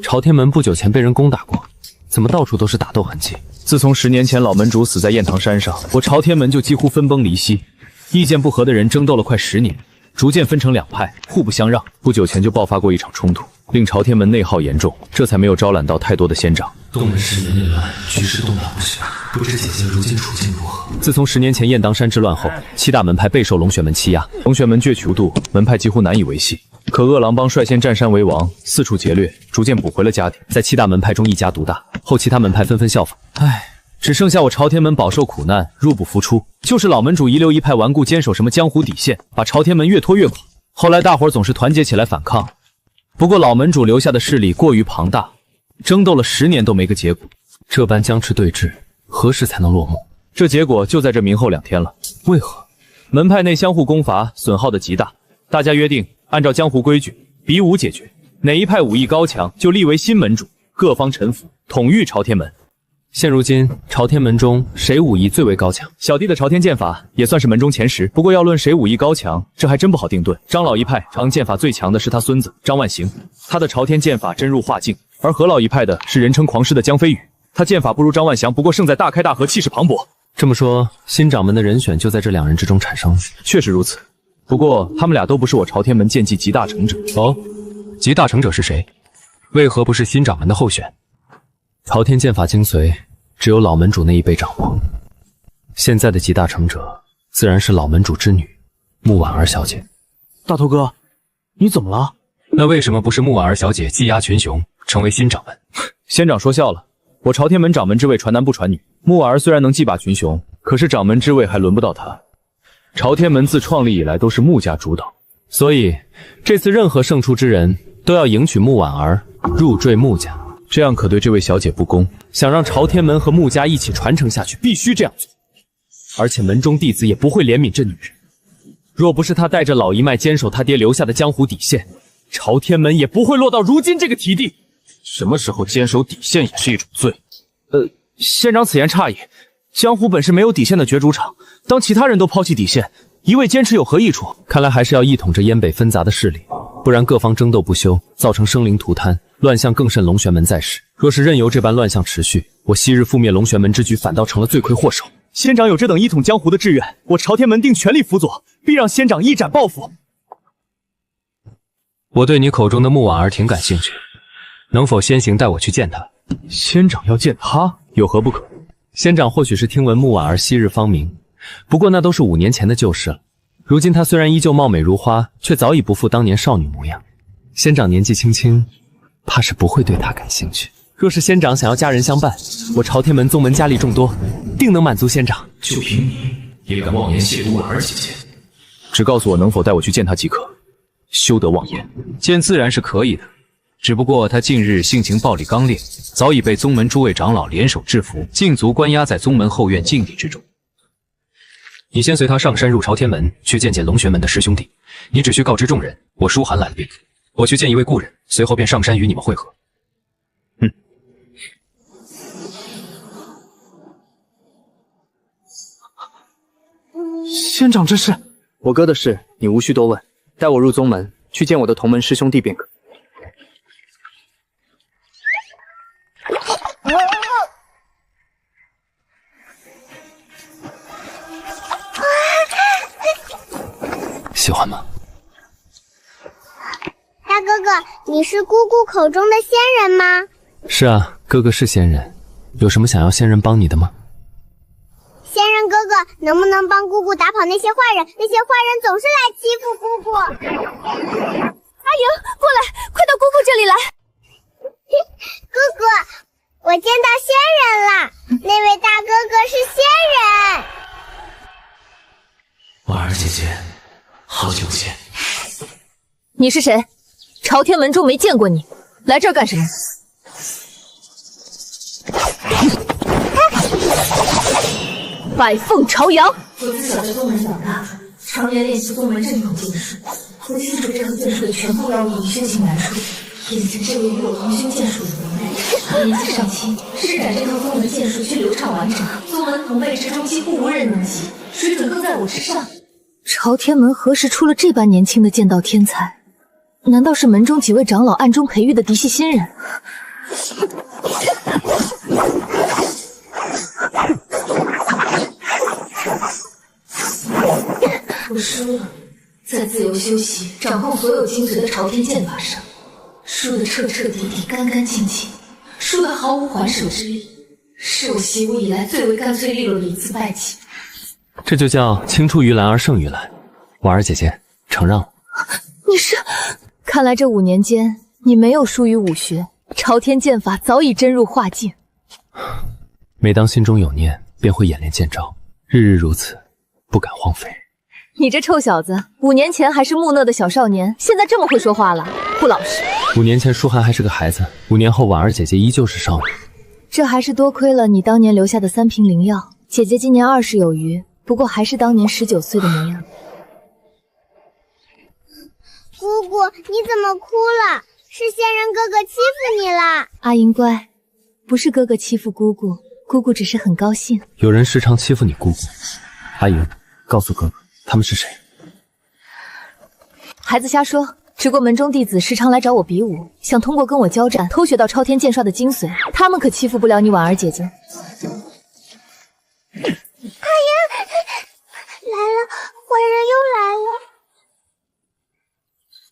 朝天门不久前被人攻打过，怎么到处都是打斗痕迹？自从10年前老门主死在雁堂山上，我朝天门就几乎分崩离析，意见不合的人争斗了快10年，逐渐分成2派，互不相让。不久前就爆发过一场冲突，令朝天门内耗严重，这才没有招揽到太多的仙长。东门10年内乱，局势动荡不小，不知姐姐如今处境如何？自从10年前雁当山之乱后，7大门派备受龙玄门欺压，龙玄门倔其无度，门派几乎难以维系。可饿狼帮率先占山为王，四处劫掠，逐渐补回了家底，在7大门派中一家独大。后其他门派纷纷效仿，只剩下我朝天门饱受苦难，入不敷出。就是老门主遗留一派顽固坚守什么江湖底线，把朝天门越拖越垮。后来大伙儿总是团结起来反抗，不过老门主留下的势力过于庞大，争斗了10年都没个结果。这般僵持对峙，何时才能落幕？这结果就在这明后2天了。为何？门派内相互攻伐，损耗的极大，大家约定按照江湖规矩比武解决，哪一派武艺高强就立为新门主，各方臣服，统御朝天门。现如今朝天门中谁武艺最为高强？小弟的朝天剑法也算是门中前10，不过要论谁武艺高强，这还真不好定论。张老一派朝天剑法最强的是他孙子张万行，他的朝天剑法真入化境；而何老一派的是人称狂狮的江飞宇，他剑法不如张万祥，不过胜在大开大合，气势磅礴。这么说，新掌门的人选就在这2人之中产生？确实如此。不过他们俩都不是我朝天门剑技集大成者。哦，集大成者是谁？为何不是新掌门的候选？朝天剑法精髓只有老门主那一辈掌握，现在的集大成者自然是老门主之女穆婉儿小姐。大头哥，你怎么了？那为什么不是穆婉儿小姐技压群雄，成为新掌门？仙长说笑了，我朝天门掌门之位传男不传女，穆婉儿虽然能技霸群雄，可是掌门之位还轮不到她。朝天门自创立以来都是穆家主导，所以这次任何胜出之人都要迎娶穆婉儿入赘穆家，这样可对这位小姐不公。想让朝天门和穆家一起传承下去，必须这样做。而且门中弟子也不会怜悯这女人，若不是她带着老一脉坚守他爹留下的江湖底线，朝天门也不会落到如今这个田地。什么时候坚守底线也是一种罪？仙长此言差矣。江湖本是没有底线的角逐场，当其他人都抛弃底线，一味坚持有何益处？看来还是要一统这燕北纷杂的势力，不然各方争斗不休，造成生灵涂炭，乱象更甚龙玄门在世。若是任由这般乱象持续，我昔日覆灭龙玄门之举反倒成了罪魁祸首。仙长有这等一统江湖的志愿，我朝天门定全力辅佐，必让仙长一展抱负。我对你口中的穆婉儿挺感兴趣，能否先行带我去见她？仙长要见她，有何不可？仙长或许是听闻穆婉儿昔日芳名，不过那都是5年前的旧事了。如今她虽然依旧貌美如花，却早已不复当年少女模样。仙长年纪轻轻，怕是不会对她感兴趣。若是仙长想要佳人相伴，我朝天门宗门佳丽众多，定能满足仙长。就凭你也敢妄言亵渎婉儿姐姐？只告诉我能否带我去见她即可，休得妄言。见自然是可以的，只不过他近日性情暴戾刚烈，早已被宗门诸位长老联手制服，禁足关押在宗门后院禁地之中。你先随他上山入朝天门，去见见龙玄门的师兄弟。你只需告知众人，我舒寒来了便可。我去见一位故人，随后便上山与你们会合。仙长这是？我哥的事你无需多问，带我入宗门去见我的同门师兄弟便可。喜欢吗？大哥哥，你是姑姑口中的仙人吗？是啊，哥哥是仙人，有什么想要仙人帮你的吗？仙人哥哥，能不能帮姑姑打跑那些坏人？那些坏人总是来欺负姑姑。阿莹，过来，快到姑姑这里来。姑姑，我见到仙人了，那位大哥哥是仙人。婉儿姐姐，好久不见。你是谁？朝天门中没见过你，来这儿干什么？百凤朝阳。我自小在宗门长大，常年练习宗门正统剑术，我清楚这和剑术的全部要义与修行难处，也正是为与我同修剑术的能力。年纪尚轻，施展这套宗门剑术却流畅完整，宗门同辈之中几乎无人能及，水准更在我之上。朝天门何时出了这般年轻的剑道天才？难道是门中几位长老暗中培育的嫡系新人？我输了，在自由修习、掌控所有精髓的朝天剑法上，输得彻彻底底、干干净净，输得毫无还手之力，是我习武以来最为干脆利落的一次败绩。这就叫青出于蓝而胜于蓝。婉儿姐姐，承让了。你是？看来这5年间你没有疏于武学，朝天剑法早已真入化境。每当心中有念，便会演练剑招，日日如此，不敢荒废。你这臭小子，5年前还是木讷的小少年，现在这么会说话了，不老实。5年前舒寒还是个孩子，5年后婉儿姐姐依旧是少女。这还是多亏了你当年留下的3瓶灵药。姐姐今年20有余，不过还是当年19岁的模样。姑姑，你怎么哭了？是仙人哥哥欺负你了。阿莹乖，不是哥哥欺负姑姑，姑姑只是很高兴。有人时常欺负你姑姑，阿莹，告诉哥哥他们是谁。孩子瞎说，只过门中弟子时常来找我比武，想通过跟我交战偷学到超天剑刷的精髓，他们可欺负不了你婉儿姐姐。阿莹，来了，坏人又来了。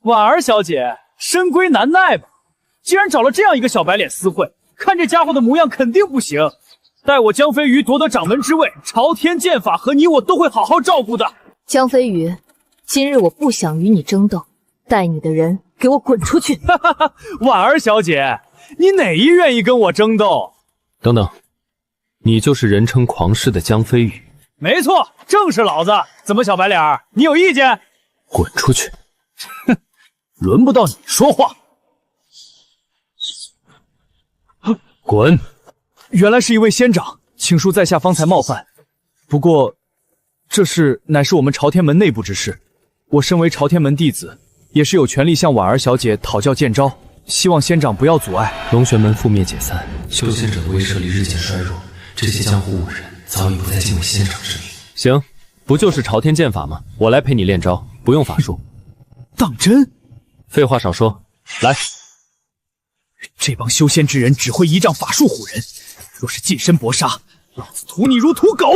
婉儿小姐，深闺难耐吧？既然找了这样一个小白脸私会，看这家伙的模样肯定不行。待我江飞鱼夺得掌门之位，朝天剑法和你我都会好好照顾的。江飞鱼，今日我不想与你争斗，带你的人给我滚出去！婉儿小姐，你哪一愿意跟我争斗？等等，你就是人称狂士的江飞宇？没错，正是老子。怎么，小白脸儿，你有意见？滚出去！哼，轮不到你说话。滚！原来是一位仙长，请恕在下方才冒犯。不过，这事乃是我们朝天门内部之事，我身为朝天门弟子，也是有权利向婉儿小姐讨教剑招，希望仙长不要阻碍。龙玄门覆灭解散，修仙者的威慑力日渐衰弱，这些江湖武人早已不再敬畏仙长之名。行，不就是朝天剑法吗？我来陪你练招，不用法术。当真？废话少说，来。这帮修仙之人只会依仗法术唬人，若是近身搏杀，老子屠你如屠狗！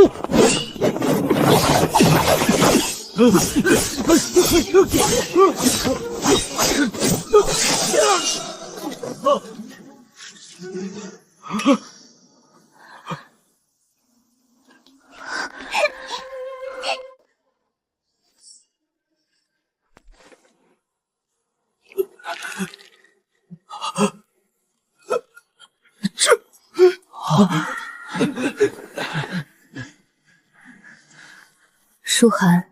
舒寒，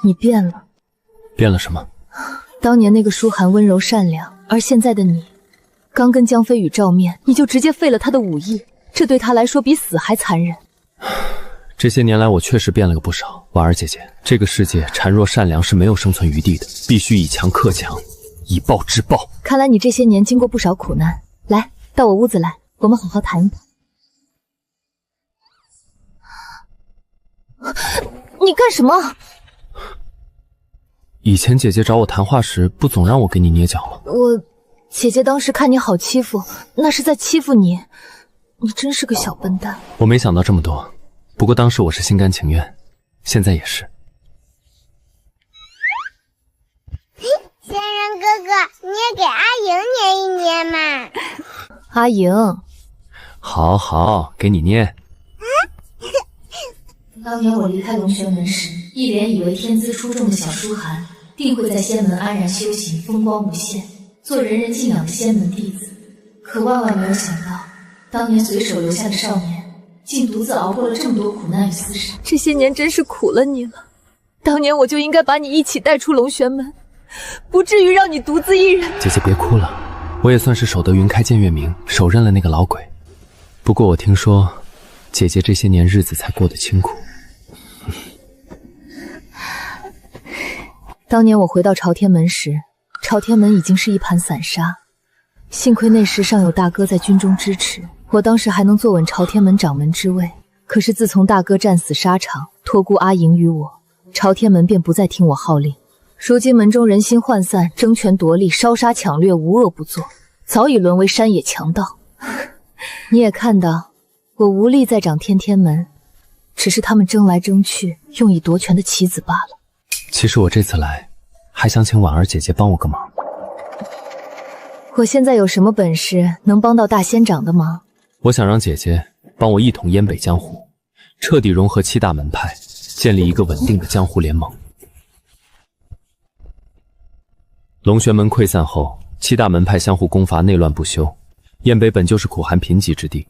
你变了。变了什么？当年那个舒寒温柔善良，而现在的你，刚跟江飞宇照面，你就直接废了他的武艺，这对他来说比死还残忍。这些年来，我确实变了个不少。婉儿姐姐，这个世界孱弱善良是没有生存余地的，必须以强克强，以暴制暴。看来你这些年经过不少苦难，来，到我屋子来，我们好好谈一谈。你干什么？以前姐姐找我谈话时，不总让我给你捏脚吗？姐姐当时看你好欺负，那是在欺负你。你真是个小笨蛋。我没想到这么多，不过当时我是心甘情愿，现在也是。仙人哥哥，你也给阿莹捏一捏嘛。阿莹，好好，给你捏。当年我离开龙玄门时，一脸以为天资出众的小舒涵定会在仙门安然修行，风光无限，做人人敬仰的仙门弟子。可万万没有想到，当年随手留下的少年，竟独自熬过了这么多苦难与厮杀。这些年真是苦了你了。当年我就应该把你一起带出龙玄门，不至于让你独自一人。姐姐别哭了，我也算是守得云开见月明，手刃了那个老鬼。不过我听说，姐姐这些年日子才过得清苦。当年我回到朝天门时，朝天门已经是一盘散沙。幸亏那时尚有大哥在军中支持，我当时还能坐稳朝天门掌门之位。可是自从大哥战死沙场，托孤阿莹于我，朝天门便不再听我号令。如今门中人心涣散，争权夺利，烧杀抢掠，无恶不作，早已沦为山野强盗。你也看到，我无力再掌天天门，只是他们争来争去，用以夺权的棋子罢了。其实我这次来，还想请婉儿姐姐帮我个忙。我现在有什么本事能帮到大仙长的忙？我想让姐姐帮我一统燕北江湖，彻底融合七大门派，建立一个稳定的江湖联盟。龙玄门溃散后，七大门派相互攻伐，内乱不休。燕北本就是苦寒贫瘠之地，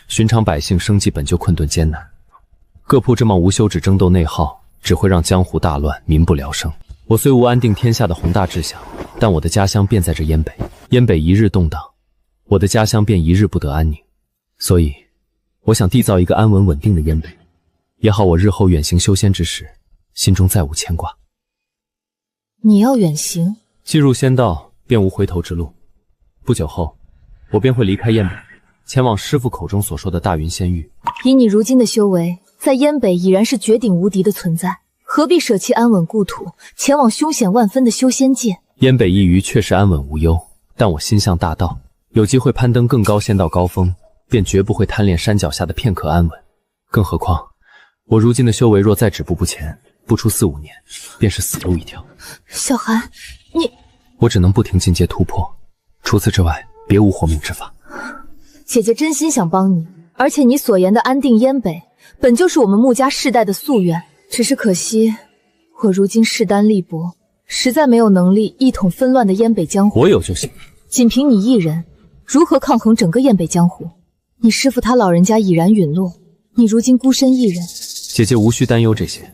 寻常百姓生计本就困顿艰难，各铺这么无休止争斗内耗，只会让江湖大乱，民不聊生。我虽无安定天下的宏大志向，但我的家乡便在这燕北，燕北一日动荡，我的家乡便一日不得安宁。所以我想缔造一个安稳稳定的燕北，也好我日后远行修仙之时，心中再无牵挂。你要远行？既入仙道，便无回头之路。不久后，我便会离开燕北，前往师父口中所说的大云仙域。以你如今的修为，在燕北已然是绝顶无敌的存在，何必舍弃安稳故土，前往凶险万分的修仙界？燕北一隅确实安稳无忧，但我心向大道，有机会攀登更高仙道高峰，便绝不会贪恋山脚下的片刻安稳。更何况，我如今的修为若再止步不前，不出4、5年，便是死路一条。小寒，我只能不停进阶突破，除此之外，别无活命之法。姐姐真心想帮你，而且你所言的安定燕北，本就是我们穆家世代的夙愿。只是可惜，我如今势单力薄，实在没有能力一统纷乱的燕北江湖。我有就行。仅凭你一人，如何抗衡整个燕北江湖？你师父他老人家已然陨落，你如今孤身一人。姐姐无需担忧这些，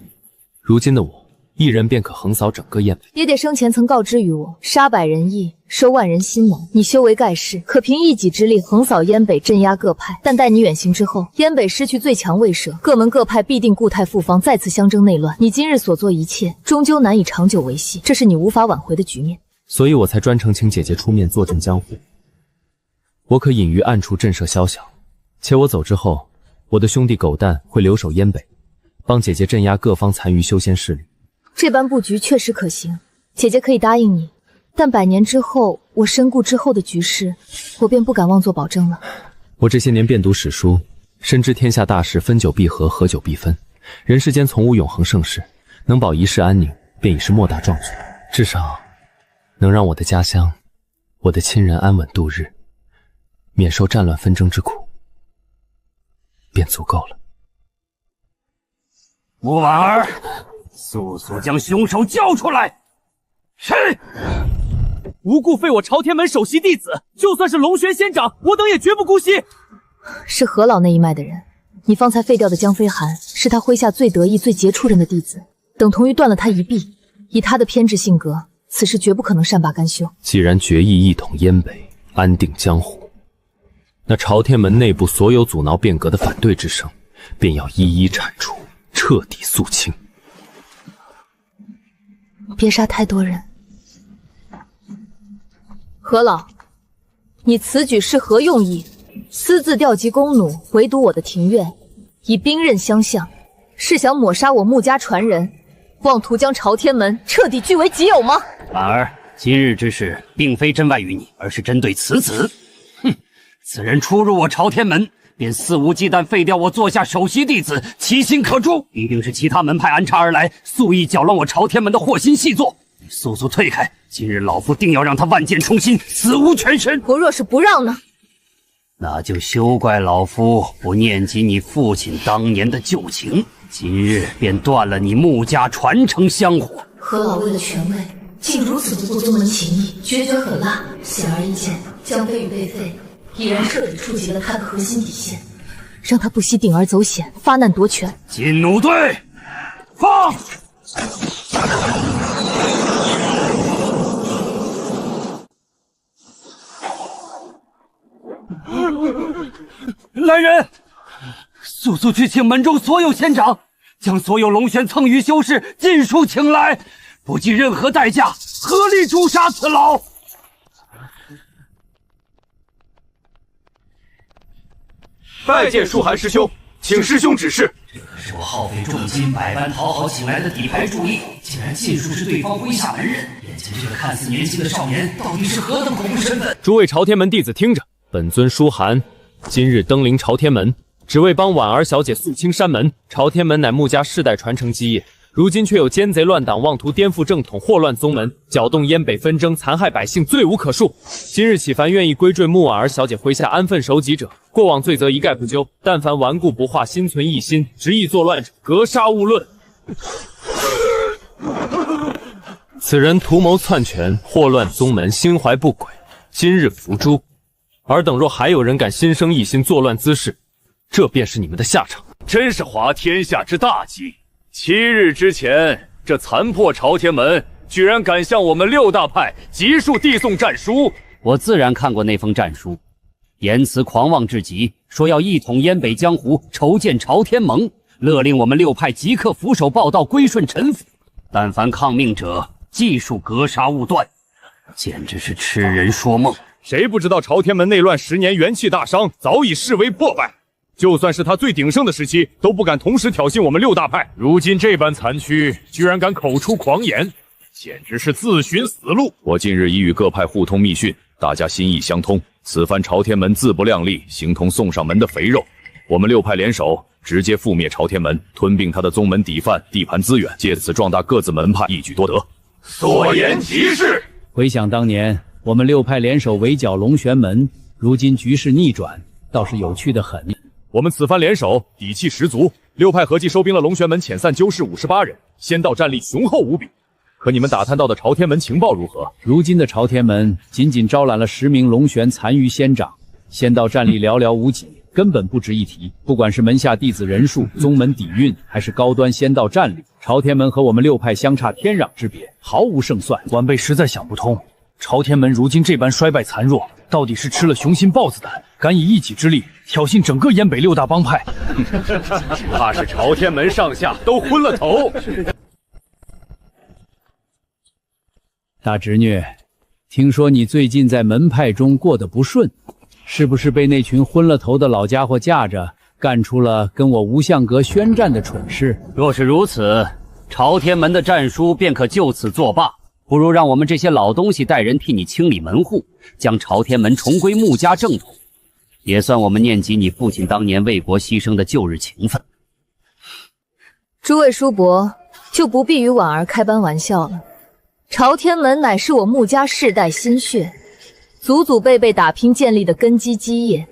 如今的我，一人便可横扫整个燕北。爹爹生前曾告知于我，杀百人义，收万人心难。你修为盖世，可凭一己之力横扫燕北，镇压各派。但待你远行之后，燕北失去最强卫歙，各门各派必定固态复方，再次相争内乱。你今日所做一切，终究难以长久维系，这是你无法挽回的局面。所以我才专程请姐姐出面坐镇江湖。我可隐于暗处震慑宵小，且我走之后，我的兄弟狗蛋会留守燕北，帮姐姐镇压各方残余修仙势力。这般布局确实可行，姐姐可以答应你，但100年之后我身故之后的局势，我便不敢妄作保证了。我这些年遍读史书，深知天下大事分久必合，合久必分。人世间从无永恒盛世，能保一世安宁，便已是莫大壮举。至少能让我的家乡，我的亲人安稳度日，免受战乱纷争之苦，便足够了。吴婉儿，速速将凶手交出来！是。无故废我朝天门首席弟子，就算是龙玄仙长，我等也绝不姑息。是何老那一脉的人，你方才废掉的江飞寒，是他麾下最得意、最杰出人的弟子，等同于断了他一臂。以他的偏执性格，此事绝不可能善罢甘休。既然决意一统燕北，安定江湖，那朝天门内部所有阻挠变革的反对之声，便要一一铲除，彻底肃清。别杀太多人。何老，你此举是何用意？私自调集弓弩，围堵我的庭院，以兵刃相向，是想抹杀我穆家传人，妄图将朝天门彻底据为己有吗？婉儿，今日之事并非针外于你，而是针对此子。哼，此人出入我朝天门，便肆无忌惮废掉我座下首席弟子，其心可诛。一定是其他门派安插而来，素意搅乱我朝天门的祸心细作。你速速退开！今日老夫定要让他万箭冲心，死无全身。我若是不让呢？那就休怪老夫不念及你父亲当年的旧情，今日便断了你穆家传承香火。何老为了权位，竟如此不顾宗门情谊，决绝狠辣。显而易见，江飞与贝费已然彻底触及了他的核心底线，让他不惜铤而走险，发难夺权。金弩队，放！来人，速速去请门中所有仙长，将所有龙玄蹭鱼修士尽数请来，不计任何代价，合力诛杀此老。拜见树寒师兄，请师兄指示。是我耗费重金百般讨好请来的底牌助力，竟然尽数是对方麾下门人。眼前这个看似年轻的少年，到底是何等恐怖身份？诸位朝天门弟子听着，本尊舒寒今日登临朝天门，只为帮婉儿小姐肃清山门。朝天门乃穆家世代传承基业，如今却有奸贼乱党妄图颠覆正统，祸乱宗门，搅动燕北纷争，残害百姓，罪无可恕。今日起，凡愿意归坠穆婉儿小姐麾下安分守己者，过往罪责一概不究；但凡顽固不化、心存异心、执意作乱者，格杀勿论。此人图谋篡权，祸乱宗门，心怀不轨，今日伏诛。尔等若还有人敢心生异心，作乱滋事，这便是你们的下场。真是滑天下之大稽！7日之前，这残破朝天门居然敢向我们6大派急速递送战书。我自然看过那封战书，言辞狂妄至极，说要一统燕北江湖，筹建朝天盟，勒令我们6派即刻俯首报道，归顺臣服。但凡抗命者，尽数格杀勿断，简直是痴人说梦。谁不知道朝天门内乱10年，元气大伤，早已势为破败。就算是他最鼎盛的时期，都不敢同时挑衅我们6大派。如今这般残躯，居然敢口出狂言，简直是自寻死路。我近日已与各派互通密讯，大家心意相通。此番朝天门自不量力，形同送上门的肥肉。我们6派联手，直接覆灭朝天门，吞并他的宗门底范、地盘资源，借此壮大各自门派，一举多得。所言极是。回想当年，我们6派联手围剿龙玄门，如今局势逆转，倒是有趣的很。我们此番联手，底气十足，6派合计收兵了龙玄门，遣散纠士58人，仙道战力雄厚无比。可你们打探到的朝天门情报如何？如今的朝天门仅仅招揽了10名龙玄残余仙长，仙道战力寥寥无几，根本不值一提。不管是门下弟子人数、宗门底蕴，还是高端仙道战力，朝天门和我们6派相差天壤之别，毫无胜算。晚辈实在想不通，朝天门如今这般衰败残弱，到底是吃了雄心豹子胆，敢以一己之力挑衅整个燕北6大帮派？怕是朝天门上下都昏了头。大侄女，听说你最近在门派中过得不顺，是不是被那群昏了头的老家伙架着，干出了跟我无相阁宣战的蠢事？若是如此，朝天门的战书便可就此作罢。不如让我们这些老东西带人替你清理门户，将朝天门重归穆家正统，也算我们念及你父亲当年为国牺牲的旧日情分。诸位叔伯，就不必与婉儿开般玩笑了。朝天门乃是我穆家世代心血，祖祖辈辈打拼建立的根基基业，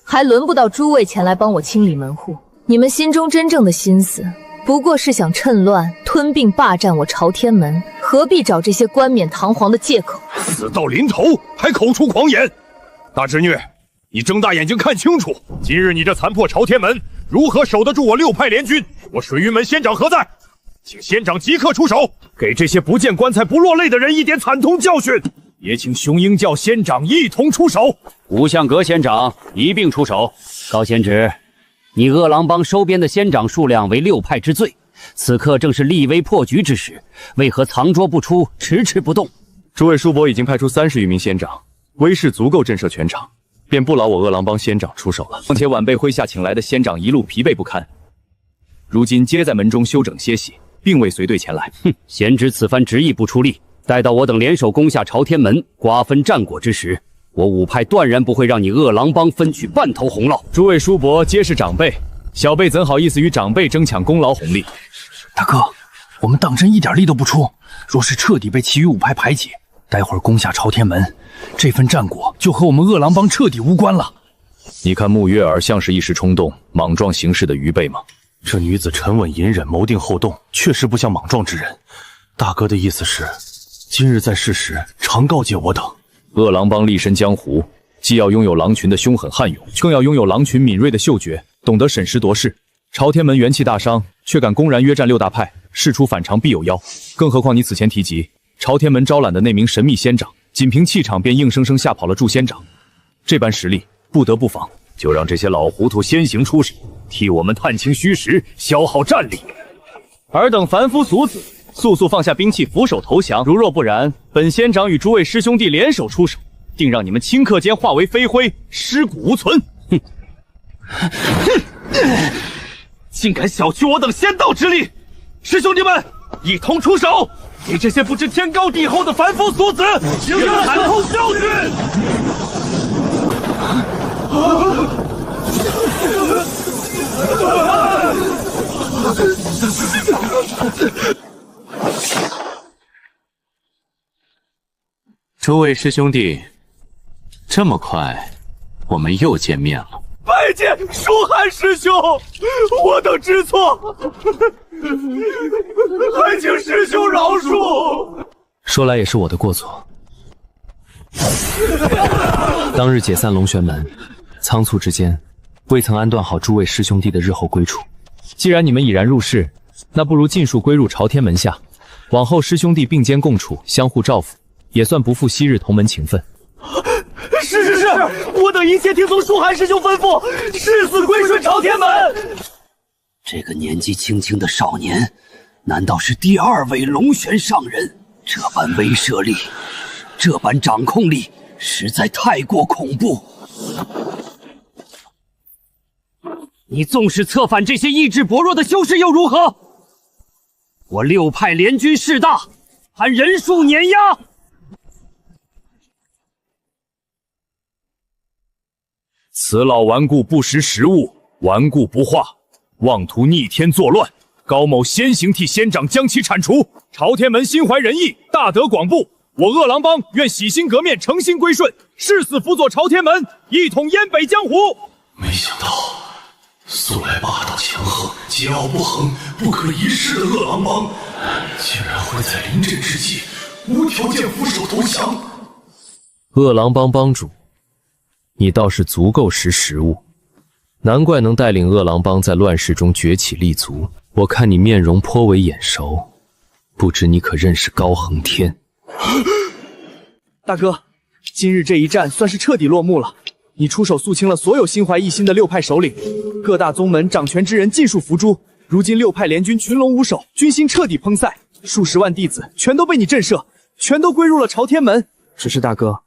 还轮不到诸位前来帮我清理门户。你们心中真正的心思，不过是想趁乱吞并霸占我朝天门，何必找这些冠冕堂皇的借口？死到临头还口出狂言！大侄女，你睁大眼睛看清楚，今日你这残破朝天门，如何守得住我6派联军？我水云门仙长何在？请仙长即刻出手，给这些不见棺材不落泪的人一点惨痛教训。也请雄鹰教仙长一同出手。无相阁仙长一并出手。高仙旨，你饿狼帮收编的仙长数量为6派之最，此刻正是立威破局之时，为何藏拙不出，迟迟不动？诸位叔伯已经派出30余名仙长，威势足够震慑全场，便不劳我恶狼帮仙长出手了。况且晚辈麾下请来的仙长一路疲惫不堪，如今皆在门中休整歇息，并未随队前来。哼，贤侄此番执意不出力，待到我等联手攻下朝天门，瓜分战果之时，我五派断然不会让你恶狼帮分取半头红烙。诸位叔伯皆是长辈，小辈怎好意思与长辈争抢功劳红利？大哥，我们当真一点力都不出，若是彻底被其余5派排挤，待会儿攻下朝天门，这份战果就和我们恶狼帮彻底无关了。你看穆月儿像是一时冲动、莽撞行事的愚辈吗？这女子沉稳隐忍、谋定后动，确实不像莽撞之人。大哥的意思是，今日在世时常告诫我等，恶狼帮立身江湖，既要拥有狼群的凶狠悍勇，更要拥有狼群敏锐的嗅觉，懂得审时度势。朝天门元气大伤，却敢公然约战6大派，事出反常必有妖。更何况你此前提及朝天门招揽的那名神秘仙长，仅凭气场便硬生生吓跑了祝仙长，这般实力不得不防。就让这些老糊涂先行出手，替我们探清虚实，消耗战力。尔等凡夫俗子，速速放下兵器，俯首投降！如若不然，本仙长与诸位师兄弟联手出手，定让你们顷刻间化为飞灰，尸骨无存！哼！竟敢小觑我等仙道之力！师兄弟们，一同出手，给这些不知天高地厚的凡夫俗子一个惨痛教训！诸位师兄弟，这么快，我们又见面了。拜见舒涵师兄，我等知错，还请师兄饶恕。说来也是我的过错，当日解散龙玄门，仓促之间未曾安顿好诸位师兄弟的日后归处。既然你们已然入世，那不如尽数归入朝天门下，往后师兄弟并肩共处，相互照拂，也算不负昔日同门情分。是，我等一切听从舒涵师兄吩咐，誓死归顺朝天门。这个年纪轻轻的少年，难道是第2位龙玄上人？这般威慑力，这般掌控力，实在太过恐怖。你纵使策反这些意志薄弱的修士又如何？我6派联军势大，还人数碾压。此老顽固不识时务，顽固不化，妄图逆天作乱。高某先行替仙长将其铲除。朝天门心怀仁义，大德广布，我恶狼帮愿洗心革面，诚心归顺，誓死辅佐朝天门，一统燕北江湖。没想到素来霸道强横、桀骜不衡、不可一世的恶狼帮，竟然会在临阵之际无条件俯首投降。恶狼帮帮主，你倒是足够识时务，难怪能带领恶狼帮在乱世中崛起立足。我看你面容颇为眼熟，不知你可认识高恒天？大哥，今日这一战算是彻底落幕了。你出手肃清了所有心怀异心的6派首领，各大宗门掌权之人尽数伏诛。如今6派联军群龙无首，军心彻底崩散，数十万弟子全都被你震慑，全都归入了朝天门。只是大哥，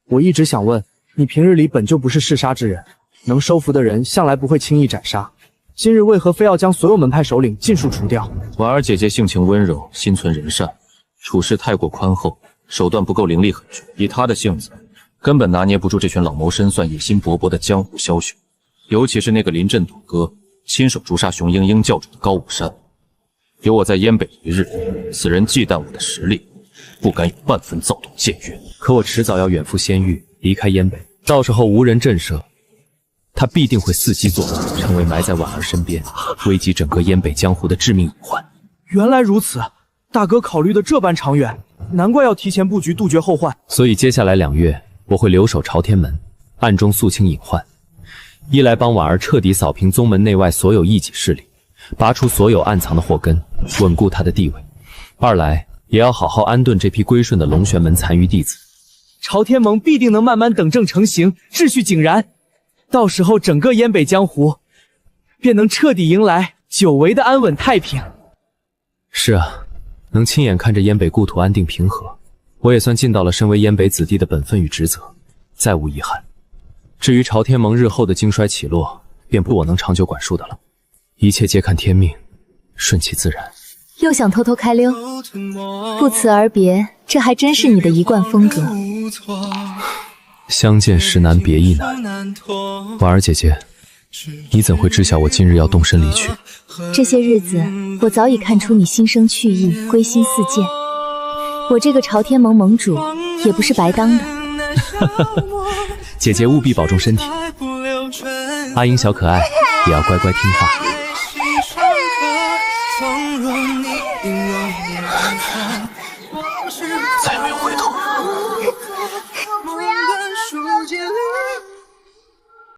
我一直想问，你平日里本就不是嗜杀之人，能收服的人向来不会轻易斩杀，今日为何非要将所有门派首领尽数除掉？婉儿姐姐性情温柔，心存仁善，处事太过宽厚，手段不够凌厉狠绝。以她的性子，根本拿捏不住这群老谋深算、野心勃勃的江湖枭雄。尤其是那个临阵躲歌、亲手诛杀熊莺莺教主的高武山，有我在燕北一日，此人忌惮我的实力，不敢有半分躁动僭越。可我迟早要远赴仙域，离开燕北，到时候无人震慑，他必定会伺机作乱，成为埋在婉儿身边，危及整个燕北江湖的致命隐患。原来如此，大哥考虑的这般长远，难怪要提前布局，杜绝后患。所以接下来2月，我会留守朝天门，暗中肃清隐患，一来帮婉儿彻底扫平宗门内外所有异己势力，拔除所有暗藏的祸根，稳固他的地位；二来也要好好安顿这批归顺的龙玄门残余弟子。朝天盟必定能慢慢等正成型，秩序井然，到时候整个燕北江湖便能彻底迎来久违的安稳太平。是啊，能亲眼看着燕北故土安定平和，我也算尽到了身为燕北子弟的本分与职责，再无遗憾。至于朝天盟日后的兴衰起落，便不我能长久管束的了，一切皆看天命，顺其自然。又想偷偷开溜？不辞而别，这还真是你的一贯风格。相见时难别亦难。婉儿姐姐，你怎会知晓我今日要动身离去？这些日子，我早已看出你心生去意，归心似箭。我这个朝天盟盟主也不是白当的。姐姐务必保重身体，阿英小可爱也要乖乖听话。再没有回头。